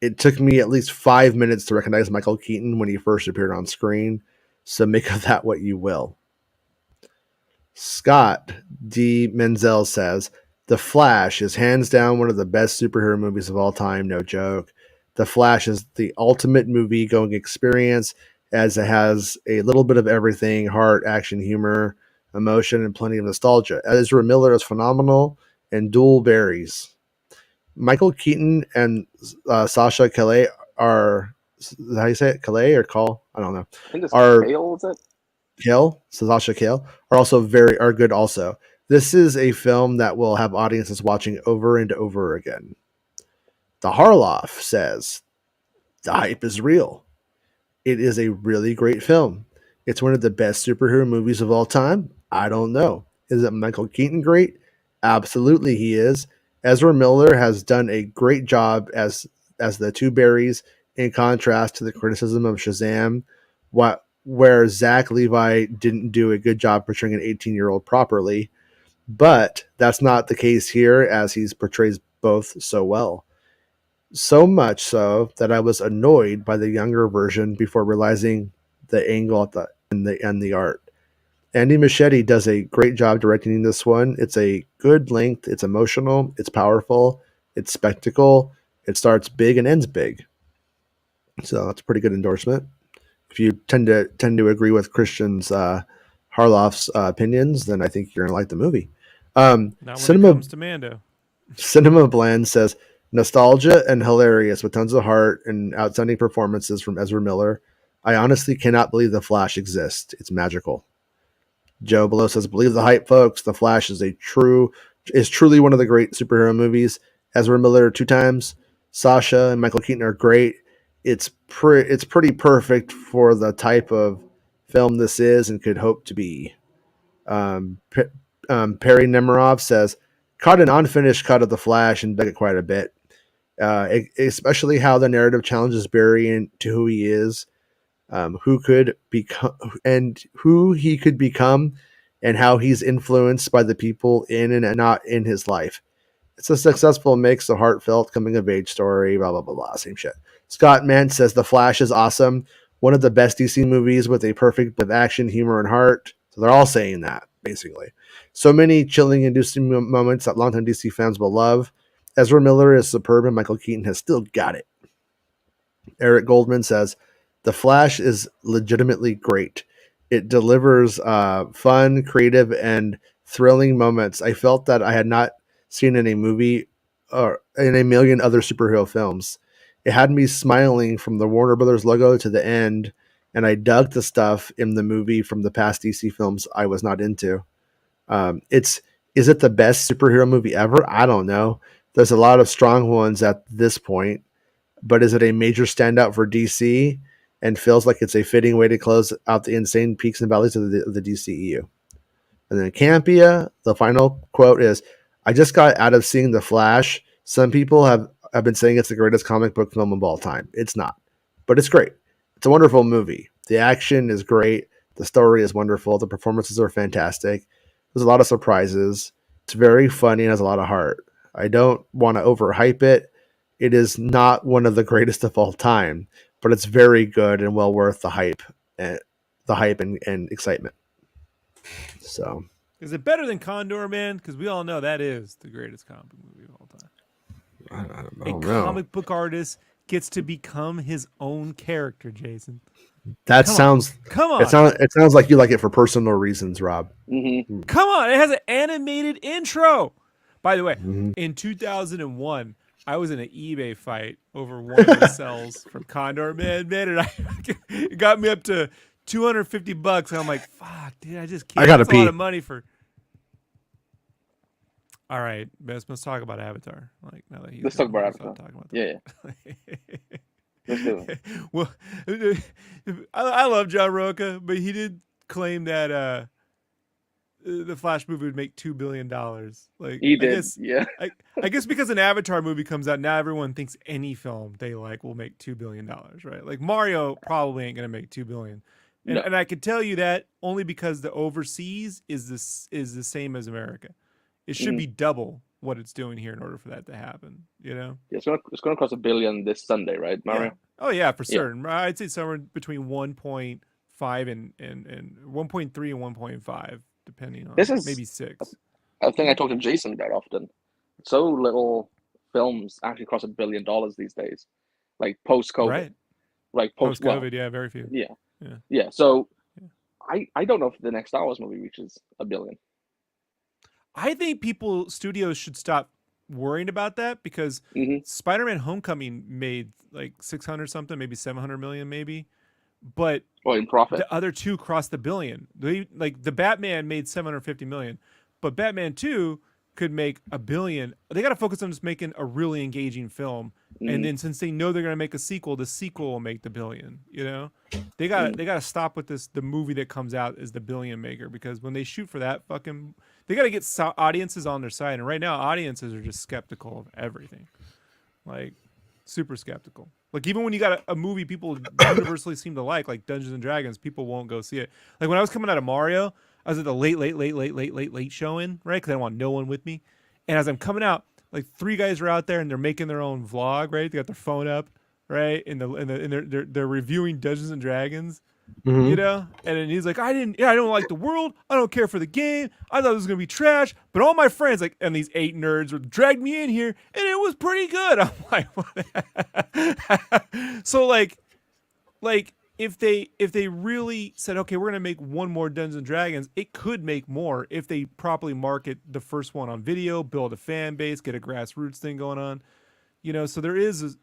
It took me at least 5 minutes to recognize Michael Keaton when he first appeared on screen, so make of that what you will. Scott D. Menzel says, The Flash is hands down one of the best superhero movies of all time, no joke. The Flash is the ultimate movie-going experience, as it has a little bit of everything: heart, action, humor, emotion, and plenty of nostalgia. Ezra Miller is phenomenal, and dual berries. Michael Keaton and Sasha Calais are, how do you say it? Calais or Call? I don't know. I think it's Kale, is it? Kale, Sasha Kale, are good also. This is a film that will have audiences watching over and over again. The Harloff says, the hype is real. It is a really great film. It's one of the best superhero movies of all time. I don't know. Is it Michael Keaton great? Absolutely he is. Ezra Miller has done a great job as the two berries, in contrast to the criticism of Shazam, where Zach Levi didn't do a good job portraying an 18-year-old properly. But that's not the case here, as he portrays both so well. So much so that I was annoyed by the younger version before realizing the angle at the art. Andy Muschietti does a great job directing this one. It's a good length, it's emotional, it's powerful, it's spectacle, it starts big and ends big. So that's a pretty good endorsement. If you tend to agree with Christian's Harloff's opinions, then I think you're gonna like the movie. Not when it comes to Mando. Cinema Blend says nostalgia and hilarious with tons of heart and outstanding performances from Ezra Miller. I honestly cannot believe The Flash exists. It's magical. Joe Below says, believe the hype, folks. The Flash is truly one of the great superhero movies. Ezra Miller 2 times. Sasha and Michael Keaton are great. It's pretty perfect for the type of film this is and could hope to be. Perry Nemerov says, caught an unfinished cut of The Flash and dug it quite a bit. Especially how the narrative challenges Barry into who he is, who could become, and who he could become, and how he's influenced by the people in and not in his life. It's a successful mix of heartfelt coming of age story, blah, blah, blah, blah, same shit. Scott Mann says The Flash is awesome. One of the best DC movies with a perfect blend of action, humor, and heart. So they're all saying that, basically. So many chilling, inducing moments that longtime DC fans will love. Ezra Miller is superb and Michael Keaton has still got it. Eric Goldman says, The Flash is legitimately great. It delivers fun, creative, and thrilling moments I felt that I had not seen in a movie or in a million other superhero films. It had me smiling from the Warner Brothers logo to the end, and I dug the stuff in the movie from the past DC films I was not into. Is it the best superhero movie ever? I don't know. There's a lot of strong ones at this point, but is it a major standout for DC and feels like it's a fitting way to close out the insane peaks and valleys of the DCEU? And then Campia, the final quote is, I just got out of seeing The Flash. Some people have been saying it's the greatest comic book film of all time. It's not, but it's great. It's a wonderful movie. The action is great. The story is wonderful. The performances are fantastic. There's a lot of surprises. It's very funny and has a lot of heart. I don't want to overhype it. It is not one of the greatest of all time, but it's very good and well worth the hype and excitement. So, is it better than Condor, man? Because we all know that is the greatest comic movie of all time. I don't know. Comic book artist gets to become his own character, Jason. Come on. It sounds like you like it for personal reasons, Rob. Mm-hmm. Come on, it has an animated intro. By the way, in 2001, I was in an eBay fight over one of the cells from Condor. Man, and it got me up to $250. And I'm like, fuck, dude, I just can't. I gotta That's pee. a lot of money for. All right, let's talk about Avatar. Like now that let's talk about Avatar. Talking about Yeah. Let's do it. Well, I love John Roca, but he did claim that the Flash movie would make $2 billion. Like he did. Yeah. I guess because an Avatar movie comes out, now everyone thinks any film they like will make $2 billion, right? Like Mario probably ain't gonna make $2 billion. And I could tell you that only because the overseas is the same as America. It should be double what it's doing here in order for that to happen. You know? Yeah, it's gonna cost $1 billion this Sunday, right, Mario? Yeah. Oh yeah, for certain. Yeah. I'd say somewhere between 1.5 and 1.3 and 1.5, depending on maybe 6. I think I talk to Jason about often. So little films actually cost $1 billion these days, like post-COVID. Right. Like post-COVID, yeah, very few. Yeah. So I don't know if the next Star Wars movie reaches $1 billion. I think studios should stop worrying about that because Spider-Man Homecoming made like 600 something, maybe 700 million, maybe. But in profit, the other two crossed the billion. The Batman made 750 million, but Batman 2 could make $1 billion. They got to focus on just making a really engaging film. And then since they know they're going to make a sequel, the sequel will make the $1 billion, you know? They got to stop with this. The movie that comes out is the $1 billion maker, because when they shoot for that they got to get audiences on their side. And right now audiences are just skeptical of everything. Like super skeptical. Like even when you got a movie people universally seem to like Dungeons and Dragons, people won't go see it. Like when I was coming out of Mario, I was at the late showing, right? Because I didn't want no one with me. And as I'm coming out, like 3 guys are out there and they're making their own vlog, right? They got their phone up, right? And they're reviewing Dungeons and Dragons, you Mm-hmm. know? And then he's like, I don't like the world. I don't care for the game. I thought it was gonna be trash. But all my friends, like, and these 8 nerds were dragged me in here and it was pretty good. I'm like, what? So like if they really said, okay, we're gonna make one more Dungeons and Dragons, it could make more if they properly market the first one on video, build a fan base, get a grassroots thing going on, you know. So there is,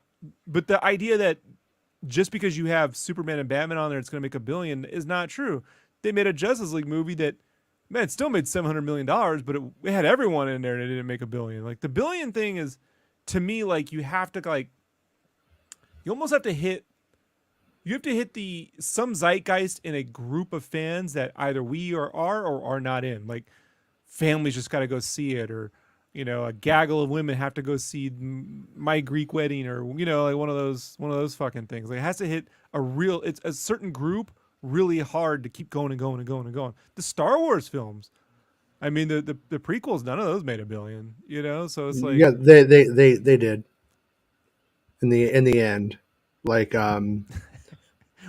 but the idea that just because you have Superman and Batman on there, it's gonna make $1 billion is not true. They made a Justice League movie that, man, it still made $700 million, but it had everyone in there and it didn't make $1 billion. Like the billion thing is, to me, like you have to like, you almost have to hit the some zeitgeist in a group of fans that either we are or are not in. Like families just got to go see it, or you know, a gaggle of women have to go see My Greek Wedding, or you know, like one of those fucking things. Like it has to hit it's a certain group really hard to keep going and going and going and going. The Star Wars films, I mean, the prequels, none of those made $1 billion. You know, so it's like, Yeah, they did in the end, like with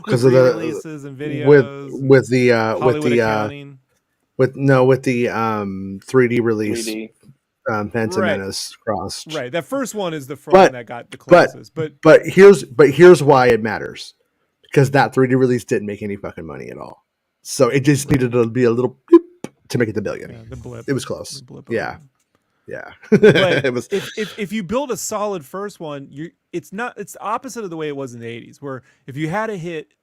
because of the re-releases and videos and Hollywood accounting. with 3D release 3D. Phantom Right. Menace crossed. Right. That first one is the one But that got the but closest. But here's why it matters, because that 3D release didn't make any fucking money at all. So it just needed to be a little bloop to make it the billion. yeah, the blip. It was The close. blip. Yeah. Yeah. But It was if you build a solid first one, it's the opposite of the way it was in the 80s, where if you had a hit,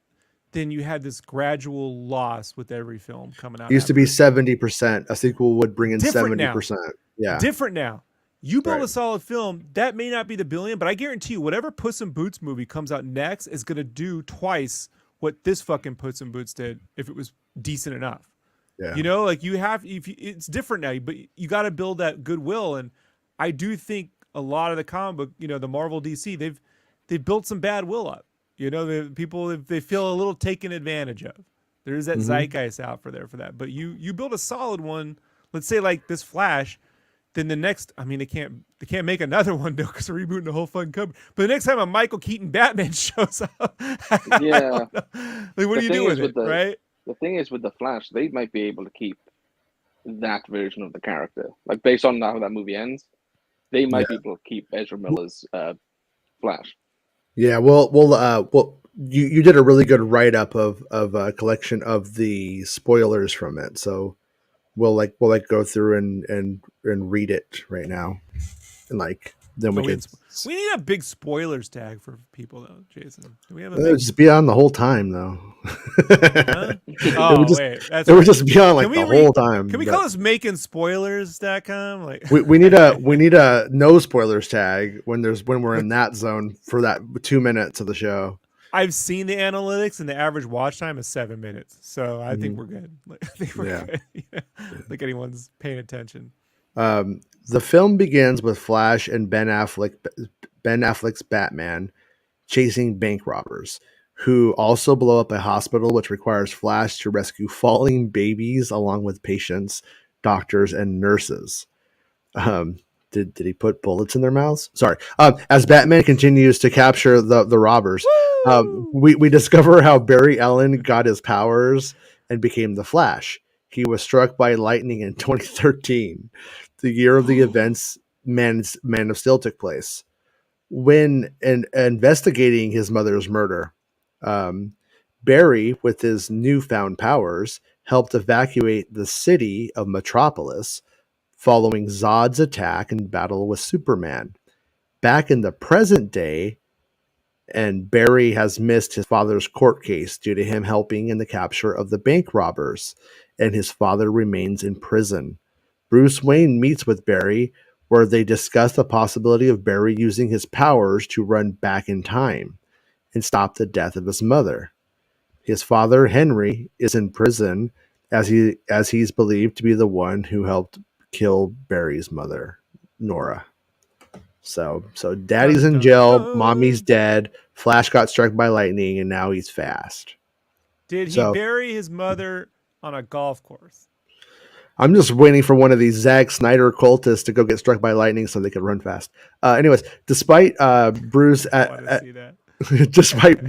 then you had this gradual loss with every film coming out. it used to be after. 70%. A sequel would bring in Different now. 70%. Yeah. Different now. You build Right. a solid film, that may not be the billion, but I guarantee you, whatever Puss in Boots movie comes out next is going to do twice what this fucking Puss in Boots did if it was decent enough. Yeah. You know, like it's different now, but you got to build that goodwill. And I do think a lot of the comic book, you know, the Marvel DC, they've built some bad will up. You know, they feel a little taken advantage of. There is that zeitgeist out for that. But you build a solid one, let's say like this Flash, then the next, I mean, they can't make another one though because they're rebooting the whole fucking company. But the next time a Michael Keaton Batman shows up, Yeah. like what do you do with it, right? The thing is with the Flash, they might be able to keep that version of the character, like based on how that movie ends. They might be able to keep Ezra Miller's Flash. Yeah. Well, you did a really good write up of a collection of the spoilers from it. So we'll go through and read it right now, and like then we could We need a big spoilers tag for people though, Jason. Do we have a big... just be on the whole time though. Huh? Oh wait, it would just be on like the whole time. Can we call this MakingSpoilers.com? Like we need a no spoilers tag when we're in that zone for that 2 minutes of the show. I've seen the analytics and the average watch time is 7 minutes, so I think we're good. Like, I think we're good. Yeah. Like anyone's paying attention. The film begins with Flash and Ben Affleck's Batman chasing bank robbers who also blow up a hospital, which requires Flash to rescue falling babies along with patients, doctors, and nurses. Did he put bullets in their mouths? Sorry. As Batman continues to capture the robbers, we discover how Barry Allen got his powers and became the Flash. He was struck by lightning in 2013, the year of the events Man of Steel took place. When investigating his mother's murder, Barry, with his newfound powers, helped evacuate the city of Metropolis following Zod's attack and battle with Superman. Back in the present day, and Barry has missed his father's court case due to him helping in the capture of the bank robbers, and his father remains in prison. Bruce Wayne meets with Barry, where they discuss the possibility of Barry using his powers to run back in time and stop the death of his mother. His father, Henry, is in prison as he's believed to be the one who helped kill Barry's mother, Nora. So daddy's in jail, mommy's dead, Flash got struck by lightning, and now he's fast. Did he bury his mother on a golf course? I'm just waiting for one of these Zack Snyder cultists to go get struck by lightning so they can run fast. Anyways, despite Bruce I want to see that. despite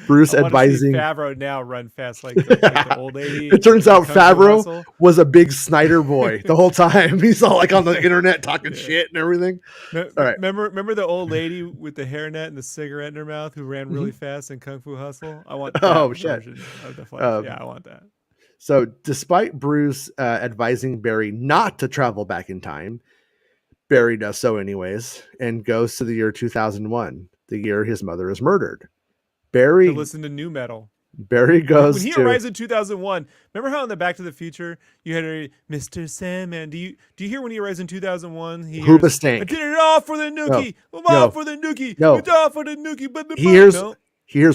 Bruce I want to see advising, Favreau now run fast like the old lady. it turns in out Kung Fu Favreau Hustle. was a big Snyder boy the whole time. He's all like on the internet talking shit and everything. All right. Remember the old lady with the hairnet and the cigarette in her mouth who ran really fast in Kung Fu Hustle? I want that Oh, shit. version of the Flash. Yeah, I want that. So, despite Bruce advising Barry not to travel back in time, Barry does so anyways and goes to the year 2001, the year his mother is murdered. To listen to new metal. Barry goes when he arrives in 2001. Remember how in the Back to the Future you had Mr. Sandman? Do you hear when he arrives in 2001? He hears, Hoobastank. I did it all for the nookie. No. All for the nookie. No. It's all for the nookie. But He hears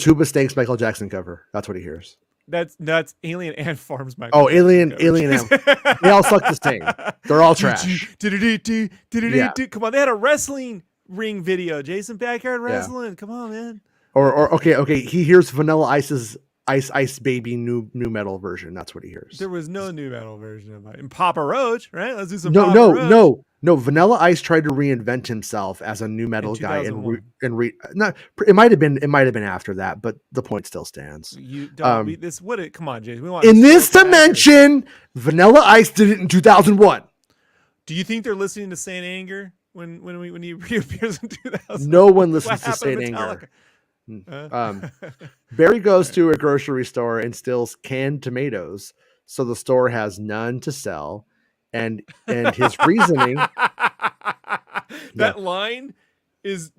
Hoobastank's Michael Jackson cover. That's what he hears. That's Alien Ant Farms. Michael. Oh, Alien Ant. They all suck the same. They're all trash. Yeah. Come on, they had a wrestling ring video. Jason Backyard Wrestling. Yeah. Come on, man. Or okay. He hears Vanilla Ice's Ice Baby new metal version. That's what he hears. There was no new metal version of it. And Papa Roach, right? Let's do some. No. Vanilla Ice tried to reinvent himself as a new metal guy, it might have been after that, but the point still stands. You don't come on, Jason. We want in this dimension. Vanilla Ice did it in 2001. Do you think they're listening to Saint Anger when he reappears in 2000? No one listens to Saint Anger. Barry goes to a grocery store and steals canned tomatoes, so the store has none to sell, and his reasoning. That line is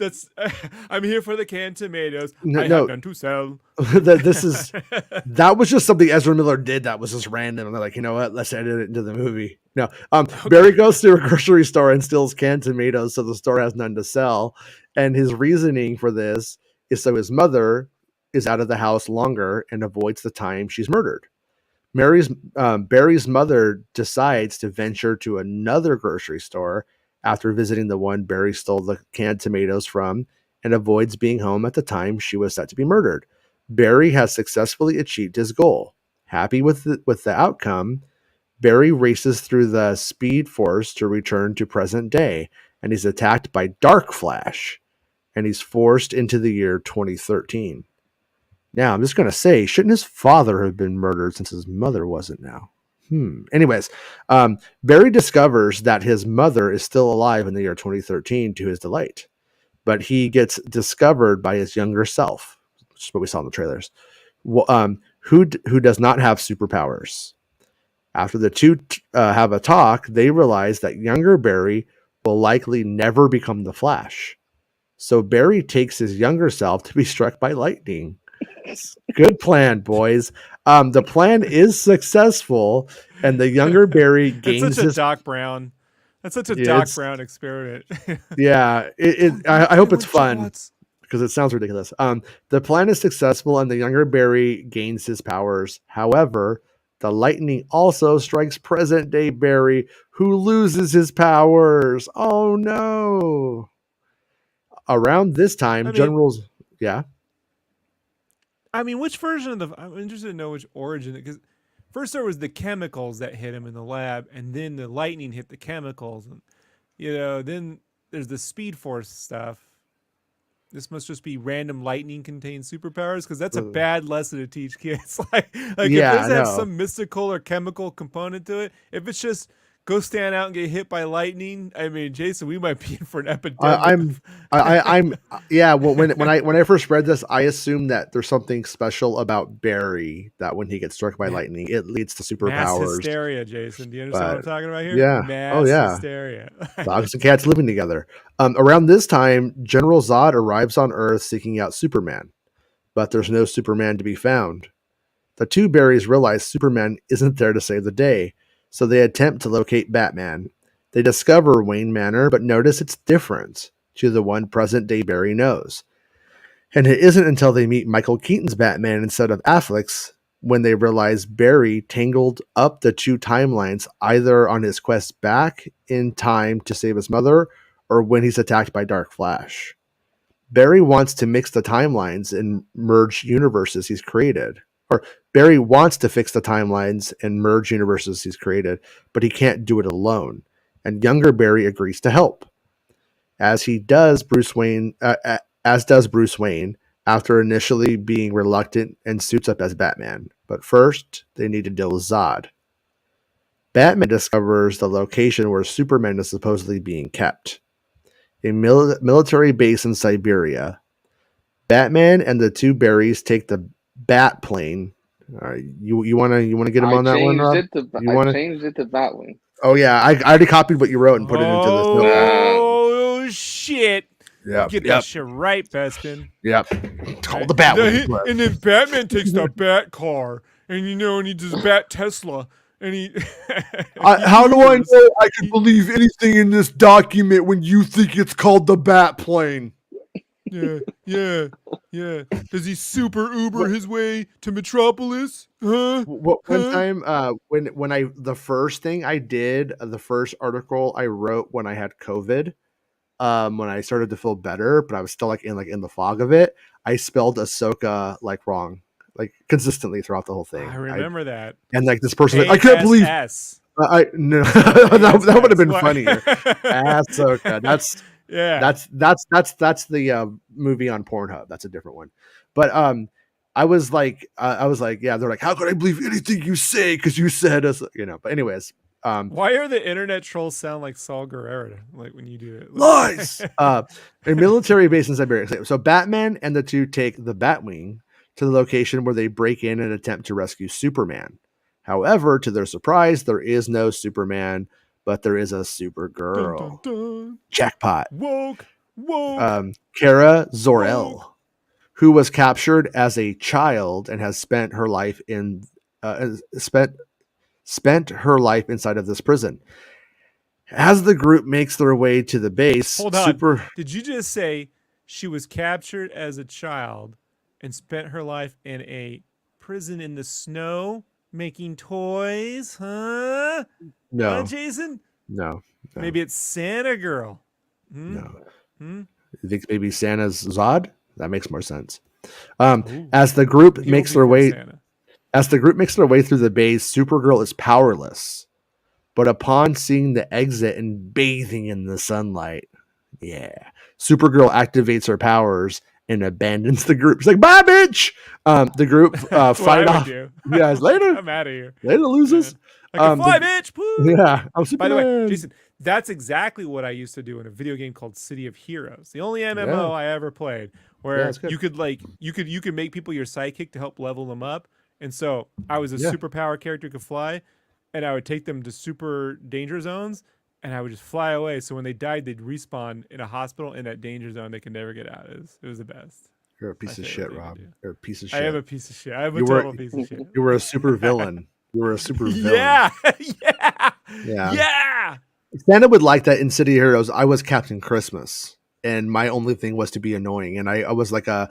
I'm here for the canned tomatoes. I have none to sell. That was just something Ezra Miller did that was just random. And they're like, you know what? Let's edit it into the movie. No, okay. Barry goes to a grocery store and steals canned tomatoes, so the store has none to sell, and his reasoning for this is so his mother is out of the house longer and avoids the time she's murdered. Barry's mother decides to venture to another grocery store after visiting the one Barry stole the canned tomatoes from and avoids being home at the time she was set to be murdered. Barry has successfully achieved his goal. Happy with the outcome, Barry races through the Speed Force to return to present day, and he's attacked by Dark Flash, and he's forced into the year 2013. Now, I'm just going to say, shouldn't his father have been murdered since his mother wasn't now? Anyways, Barry discovers that his mother is still alive in the year 2013 to his delight, but he gets discovered by his younger self, which is what we saw in the trailers, who does not have superpowers. After the two have a talk, they realize that younger Barry will likely never become the Flash. So Barry takes his younger self to be struck by lightning. Good plan, boys. The plan is successful, and the younger Barry gains That's such a Doc Brown. That's such a Doc Brown experiment. Yeah, I hope it's fun because it sounds ridiculous. The plan is successful, and the younger Barry gains his powers. However, the lightning also strikes present-day Barry, who loses his powers. Oh no! Around this time, Generals... Yeah? I mean, which version of I'm interested to know which origin, because first there was the chemicals that hit him in the lab, and then the lightning hit the chemicals, and then there's the Speed Force stuff. This must just be random lightning contained superpowers, because that's a bad lesson to teach kids. like if it does have some mystical or chemical component to it, if it's just go stand out and get hit by lightning, I mean, Jason, we might be in for an epidemic. Well, when I first read this, I assumed that there's something special about Barry, that when he gets struck by lightning, it leads to superpowers. Mass hysteria, Jason. Do you understand what I'm talking about here? Yeah. Mass hysteria. Dogs and cats living together. Around this time, General Zod arrives on Earth seeking out Superman, but there's no Superman to be found. The two Barrys realize Superman isn't there to save the day, so they attempt to locate Batman. They discover Wayne Manor, but notice it's different to the one present-day Barry knows. And it isn't until they meet Michael Keaton's Batman instead of Affleck's when they realize Barry tangled up the two timelines, either on his quest back in time to save his mother or when he's attacked by Dark Flash. Barry wants to mix the timelines and merge universes he's created. or Barry wants to fix the timelines and merge universes he's created, but he can't do it alone. And younger Barry agrees to help, as does Bruce Wayne, after initially being reluctant and suits up as Batman. But first, they need to deal with Zod. Batman discovers the location where Superman is supposedly being kept, a military base in Siberia. Batman and the two Barrys take the Bat plane. All right, you wanna get him on that one, Rob? I changed it to Batwing. Oh yeah, I already copied what you wrote and put it into this note. Oh shit! Yep, Get that shit right, Bespin. Yep. It's called the Batwing. And then Batman takes the Bat car, and he does Bat Tesla, and he. How do I know I can believe anything in this document when you think it's called the Bat plane? Yeah. Does he super Uber his way to Metropolis? Huh? One time, when I the first article I wrote when I had COVID, when I started to feel better, but I was still in the fog of it, I spelled Ahsoka wrong, consistently throughout the whole thing. I remember that. And this person, I can't believe. No, that would have been funnier. Ahsoka. That's the movie on Pornhub. That's a different one. But I was like, yeah. They're like, how could I believe anything you say? Because you said us, But anyways. Why are the internet trolls sound like Saul Guerrero? When you do it, lies. A military base in Siberia. So Batman and the two take the Batwing to the location where they break in and attempt to rescue Superman. However, to their surprise, there is no Superman, but there is a Supergirl. Dun, dun, dun. Jackpot. Woke. Kara Zor-El, who was captured as a child and has spent her life spent her life inside of this prison. As the group makes their way to the base, hold on. Did you just say she was captured as a child and spent her life in a prison in the snow making toys? Huh? No, huh, Jason. No. Maybe it's Santa Girl. No. You think maybe Santa's Zod? That makes more sense. As the group makes their way through the base, Supergirl is powerless. But upon seeing the exit and bathing in the sunlight, Supergirl activates her powers and abandons the group. She's like, bye, bitch! The group fight off. Yeah, later. I'm out of here. Later, losers. I can fly, bitch! Woo! Yeah. By the way, Jason, that's exactly what I used to do in a video game called City of Heroes. The only MMO I ever played where you could make people your sidekick to help level them up. And so I was a superpower character who could fly, and I would take them to super danger zones, and I would just fly away. So when they died, they'd respawn in a hospital in that danger zone. They could never get out. It was the best. You're a piece of shit, Rob. You're a piece of shit. I am a piece of shit. I'm a total piece of shit. You were a super villain. You were a super villain. Yeah. Santa would like that in City of Heroes. I was Captain Christmas, and my only thing was to be annoying. And I was like an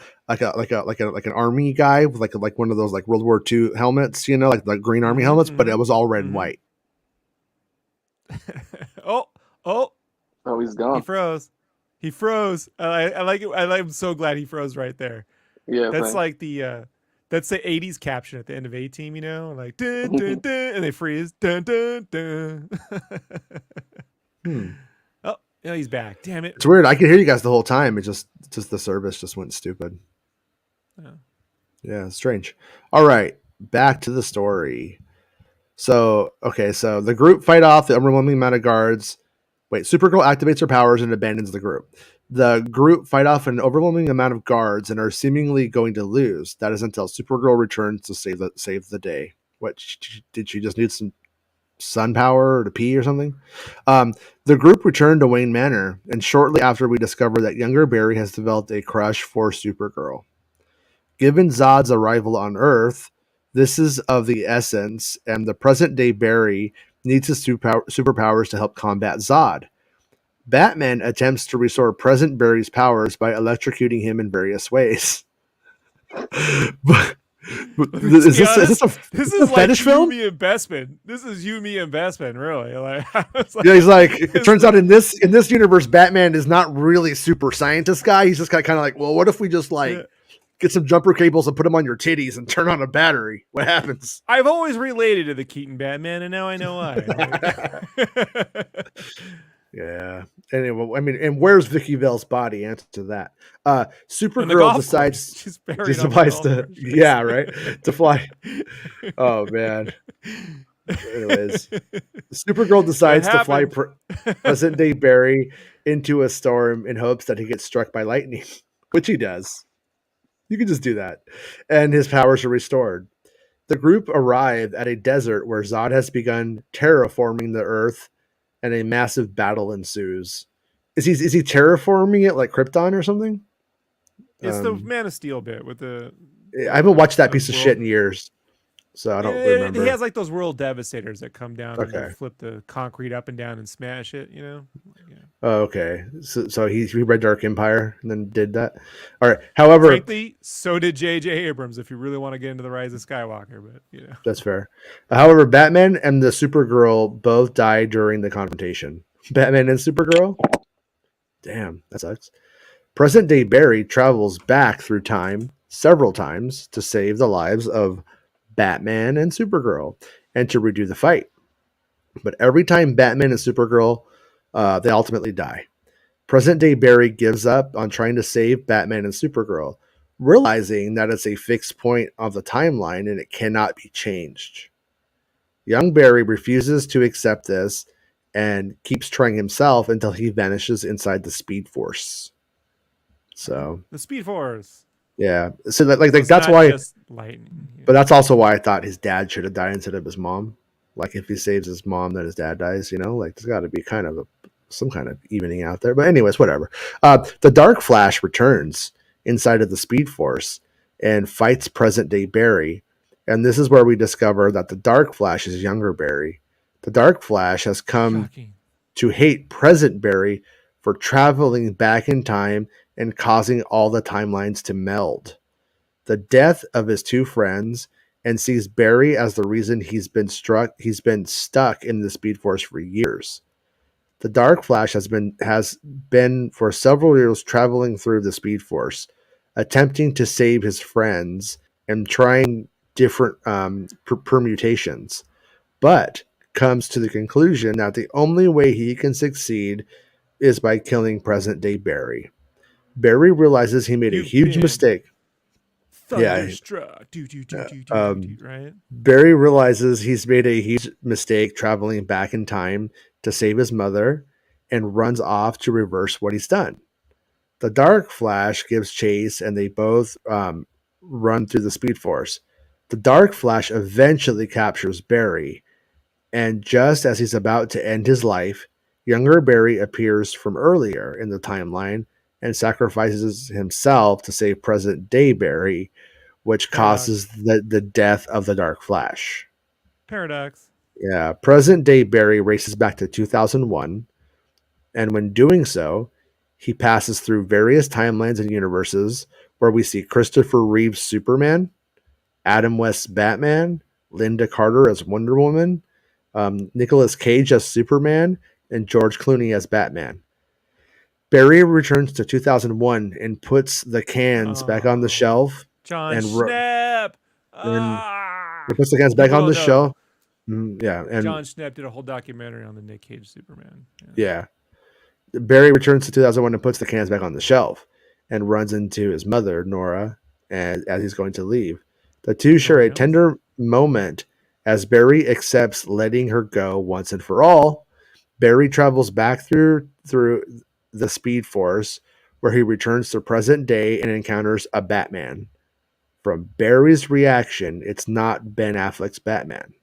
army guy with like one of those World War II helmets, like the green army helmets, but it was all red and white. Oh, he's gone. He froze. I like it. I'm so glad he froze right there. Yeah, that's like that's the 80s caption at the end of A-Team, like dun, dun, dun, and they freeze. Dun, dun, dun. Oh, he's back. Damn it. It's weird. I could hear you guys the whole time. It just the service just went stupid. Yeah, strange. All right, back to the story. So the group fight off the overwhelming amount of guards. Supergirl activates her powers and abandons the group. The group fight off an overwhelming amount of guards and are seemingly going to lose. That is until Supergirl returns to save the day. What, did she just need some sun power or to pee or something? The group returned to Wayne Manor, and shortly after we discover that younger Barry has developed a crush for Supergirl. Given Zod's arrival on Earth, this is of the essence, and the present-day Barry needs his superpowers to help combat Zod. Batman attempts to restore present Barry's powers by electrocuting him in various ways. Is this a fetish film? Me and Bestman. This is you, me, and Bestman. Really? He's like. It turns out in this universe, Batman is not really super scientist guy. He's just kind of like, well, what if we just get some jumper cables and put them on your titties and turn on a battery. What happens? I've always related to the Keaton Batman, and now I know why. Yeah. Anyway, I mean, and where's Vicky Vale's body? Answer to that. In the Supergirl golf decides course. She's buried just on the decides golf to, course. yeah, right, to fly. Oh man. Anyways, Supergirl decides to fly present day Barry into a storm in hopes that he gets struck by lightning, which he does. You can just do that, and his powers are restored. The group arrive at a desert where Zod has begun terraforming the Earth, and a massive battle ensues. Is he terraforming it like Krypton or something? It's the Man of Steel bit with the I haven't watched that piece of world. shit in years, so I don't remember. He has like those world devastators that come down and Okay. flip the concrete up and down and smash it. You know. Yeah. Oh, okay. So he read Dark Empire and then did that. All right. However, frankly, so did J.J. Abrams. If you really want to get into the Rise of Skywalker, but you know, that's fair. However, Batman and the Supergirl both die during the confrontation. Batman and Supergirl. Damn, that sucks. Present day Barry travels back through time several times to save the lives of Batman and Supergirl and to redo the fight. But every time Batman and Supergirl, they ultimately die. Present day Barry gives up on trying to save Batman and Supergirl, realizing that it's a fixed point of the timeline and it cannot be changed. Young Barry refuses to accept this and keeps trying himself until he vanishes inside the Speed Force. So the Speed Force. Yeah, so that's why. Just lightning, but that's also why I thought his dad should have died instead of his mom. Like if he saves his mom, then his dad dies. You know, like there's got to be kind of some kind of evening out there. But anyways, whatever. The Dark Flash returns inside of the Speed Force and fights present day Barry, and this is where we discover that the Dark Flash is younger Barry. The Dark Flash has come to hate present Barry for traveling back in time and causing all the timelines to meld. The death of his two friends, and sees Barry as the reason he's been stuck in the Speed Force for years. The Dark Flash has been for several years traveling through the Speed Force, attempting to save his friends and trying different permutations, but comes to the conclusion that the only way he can succeed is by killing present day Barry. Barry realizes he made a huge mistake. Thunderstruck. Right? Barry realizes he's made a huge mistake traveling back in time to save his mother and runs off to reverse what he's done. The Dark Flash gives chase and they both run through the Speed Force. The Dark Flash eventually captures Barry, and just as he's about to end his life, younger Barry appears from earlier in the timeline and sacrifices himself to save present day Barry, which causes the death of the Dark Flash. Paradox. Yeah. Present day Barry races back to 2001, and when doing so, he passes through various timelines and universes where we see Christopher Reeve's Superman, Adam West's Batman, Linda Carter as Wonder Woman, Nicolas Cage as Superman, and George Clooney as Batman. Barry returns to 2001 and puts the cans back on the shelf. John Schnapp. He puts the cans back on the shelf. Yeah, and John Schnapp did a whole documentary on the Nick Cage Superman. Yeah. Barry returns to 2001 and puts the cans back on the shelf and runs into his mother, Nora, as he's going to leave. The two share a tender moment as Barry accepts letting her go once and for all. Barry travels back through the Speed Force, where he returns to present day and encounters a Batman. From Barry's reaction, it's not Ben Affleck's Batman,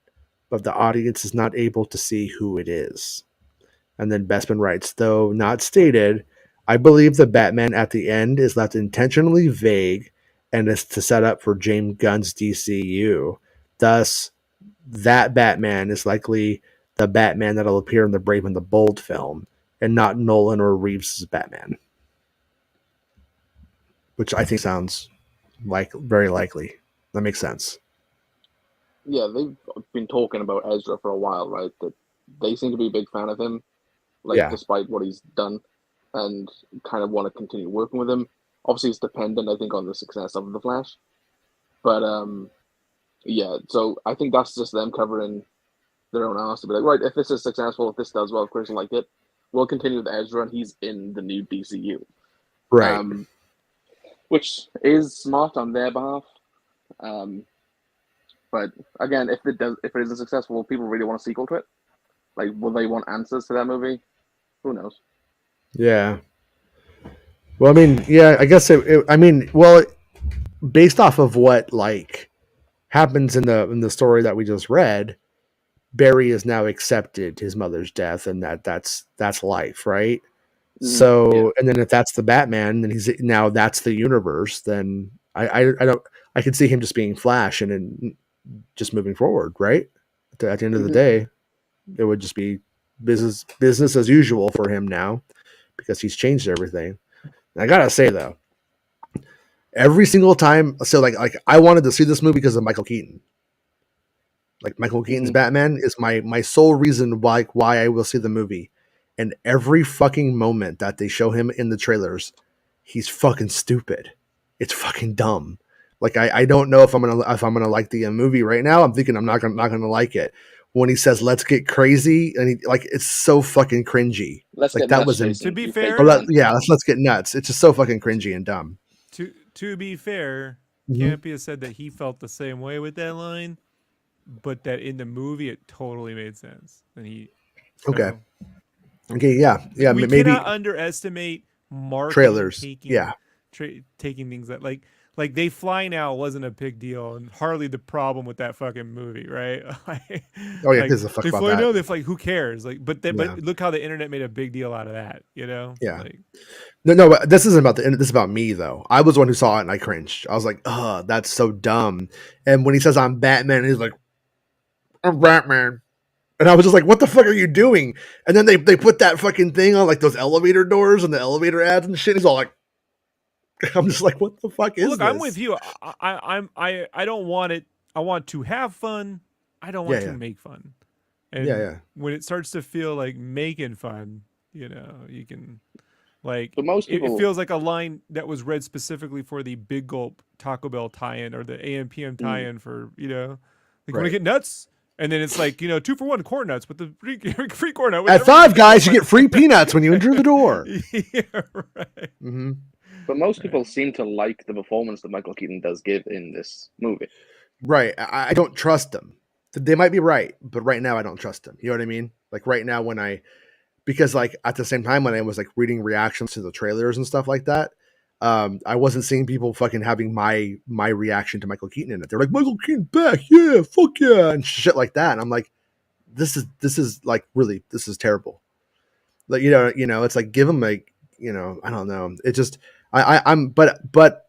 but the audience is not able to see who it is. And then Bestman writes, though not stated, I believe the Batman at the end is left intentionally vague and is to set up for James Gunn's DCU. Thus, that Batman is likely the Batman that'll appear in the Brave and the Bold film, and not Nolan or Reeves' Batman. Which I think sounds like very likely. That makes sense. Yeah, they've been talking about Ezra for a while, right? That they seem to be a big fan of him, despite what he's done, and kind of want to continue working with him. Obviously, it's dependent, I think, on the success of the Flash. But yeah. So I think that's just them covering their own ass to be like, right, if this is successful, if this does well, if Chris like it, we'll continue with Ezra, and he's in the new DCU. Right. Um, which is smart on their behalf. Um, but again, if it isn't successful, will people really want a sequel to it? Like, will they want answers to that movie? Who knows? Yeah. Well, I mean, yeah, I guess I mean, well, based off of what like happens in the story that we just read, Barry has now accepted his mother's death, and that's life, right? Yeah. So, and then if that's the Batman, then he's now that's the universe. Then I don't I can see him just being Flash and then just moving forward, right? At the end of the day, it would just be business as usual for him now because he's changed everything. And I gotta say though, every single time, so like I wanted to see this movie because of Michael Keaton. Like Michael Keaton's Batman is my sole reason why I will see the movie. And every fucking moment that they show him in the trailers, he's fucking stupid. It's fucking dumb. Like I don't know if I'm gonna like the movie right now. I'm thinking I'm not gonna like it. When he says "Let's get crazy" and he like it's so fucking cringy. Let's Like get that nuts, was in Jason. To be You fair, fake or man. yeah, let's get nuts. It's just so fucking cringy and dumb. to be fair, Mm-hmm. Campia said that he felt the same way with that line, but that in the movie it totally made sense. And Okay. so Okay. Yeah. Yeah. we Maybe cannot underestimate marketing trailers. taking Yeah. taking things that like they fly now wasn't a big deal and hardly the problem with that fucking movie, right? Oh yeah. Like Because the fuck they about fly that. now, they fly. Who cares? Like, Yeah. but look how the internet made a big deal out of that. You know, Yeah. like No, but this isn't about this is about me though. I was the one who saw it and I cringed. I was like, "Oh, that's so dumb." And when he says I'm Batman, he's like, "I'm Batman," and I was just like, "What the fuck are you doing?" And then they put that fucking thing on like those elevator doors and the elevator ads and shit. He's all like, "I'm just like, what the fuck well, is look, I'm with this?" you. I don't want it. I want to have fun. I don't Yeah, want to yeah, make fun. yeah, And yeah. when it starts to feel like making fun, you can like But most it people, feels like a line that was read specifically for the Big Gulp Taco Bell tie-in or the AMPM tie-in for like want to Right. get nuts. And then it's like 2 for 1 corn nuts with the free corn nut. With At Five Guys, you get free peanuts when you enter the door. Yeah, right. Mm-hmm. but most Right. people seem to like the performance that Michael Keaton does give in this movie. Right. I don't trust them. They might be right, but right now I don't trust them. You know what I mean? Like right now because like at the same time when I was like reading reactions to the trailers and stuff like that, I wasn't seeing people fucking having my reaction to Michael Keaton in it. They're like Michael Keaton back, yeah, fuck yeah, and shit like that. And I'm like, this is like really this is terrible. Like it's like give him like I don't know. It just I'm but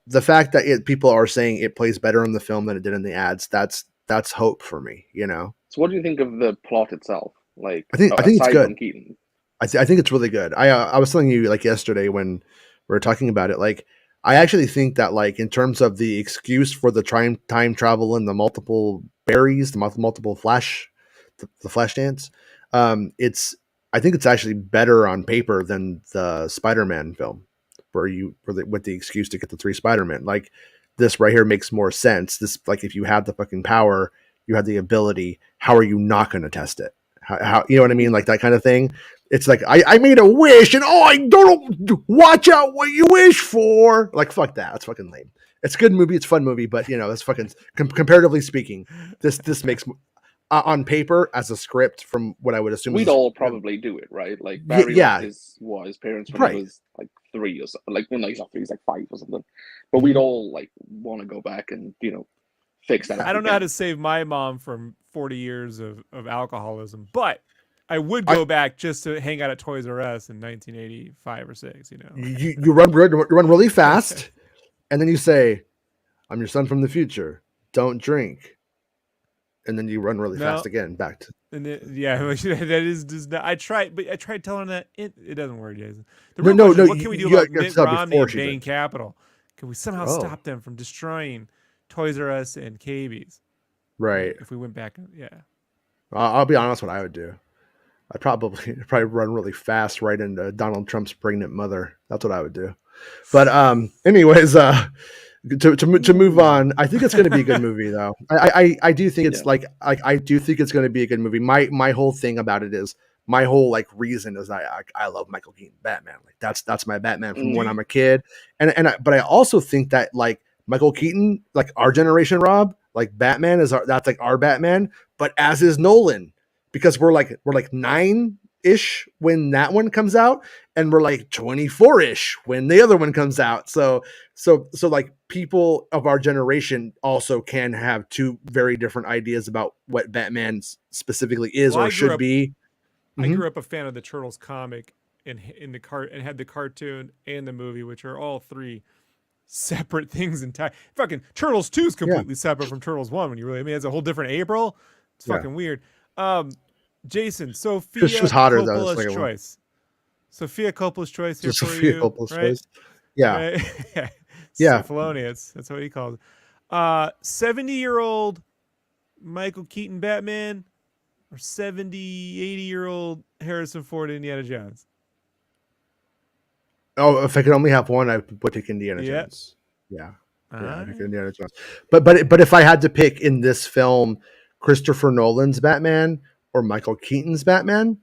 the fact that people are saying it plays better in the film than it did in the ads, that's hope for me. So, what do you think of the plot itself? Like, I think it's aside good. from Keaton, I think it's really good. I was telling you like yesterday when we were talking about it. Like I actually think that like in terms of the excuse for the time travel and the multiple berries, the multiple the flash dance, it's I think it's actually better on paper than the Spider-Man film with the excuse to get the three Spider-Man. Like this right here makes more sense. This like if you have the fucking power, you have the ability. How are you not going to test it? How you know what I mean? Like that kind of thing. It's like I made a wish and I don't watch out what you wish for. Like fuck that. That's fucking lame. It's a good movie. It's a fun movie, but it's fucking comparatively speaking, this makes on paper as a script from what I would assume we'd is all probably do it, right? Like Barry lost yeah his parents when he right. was like 3 or so. Like, well, no, he's not 3; he's like 5 or something. But we'd Mhm. all like want to go back and fix that. If I we don't know how can. to save my mom from 40 years of alcoholism, but I would I go back just to hang out at Toys R Us in 1985 or 6, you run really fast and then you say I'm your son from the future. Don't drink. And then you run really fast No, again back to and yeah, that is just not, I tried telling her that it doesn't work, Jason. The no real no question no is what can we do you about got to Mitt tell Romney before and she Bain drinks. Capital? Can we somehow Oh, stop them from destroying Toys R Us and KB's? right. Like if we went back, yeah. I'll be honest. What I would do, I'd probably run really fast right into Donald Trump's pregnant mother. That's what I would do. But anyways, to move on, I think it's going to be a good movie though. I do think it's I do think it's going to be a good movie. My whole thing about it is my whole like reason is I love Michael Keaton Batman. Like that's my Batman from when I'm a kid. But I also think that like Michael Keaton, like our generation, Rob, like Batman that's like our Batman, but as is Nolan, because we're like 9-ish when that one comes out, and we're like 24-ish when the other one comes out. So like people of our generation also can have two very different ideas about what Batman specifically is or should be. I grew up a fan of the Turtles comic and had the cartoon and the movie, which are all three separate things entirely. Fucking Turtles 2 is completely separate from Turtles 1 when you really, I mean, it's a whole different April. It's fucking weird. Jason, Sophia she was hotter Coppola's though. choice. Sophia Coppola's choice here for Sophia you. Coppola's right? choice. Yeah. Right? Yeah. Felonious. That's what he calls it. 70-year-old Michael Keaton Batman or 80-year-old Harrison Ford Indiana Jones? Oh, if I could only have one, I would pick Indiana Jones. Yeah. I pick Indiana Jones. But if I had to pick in this film, Christopher Nolan's Batman or Michael Keaton's Batman,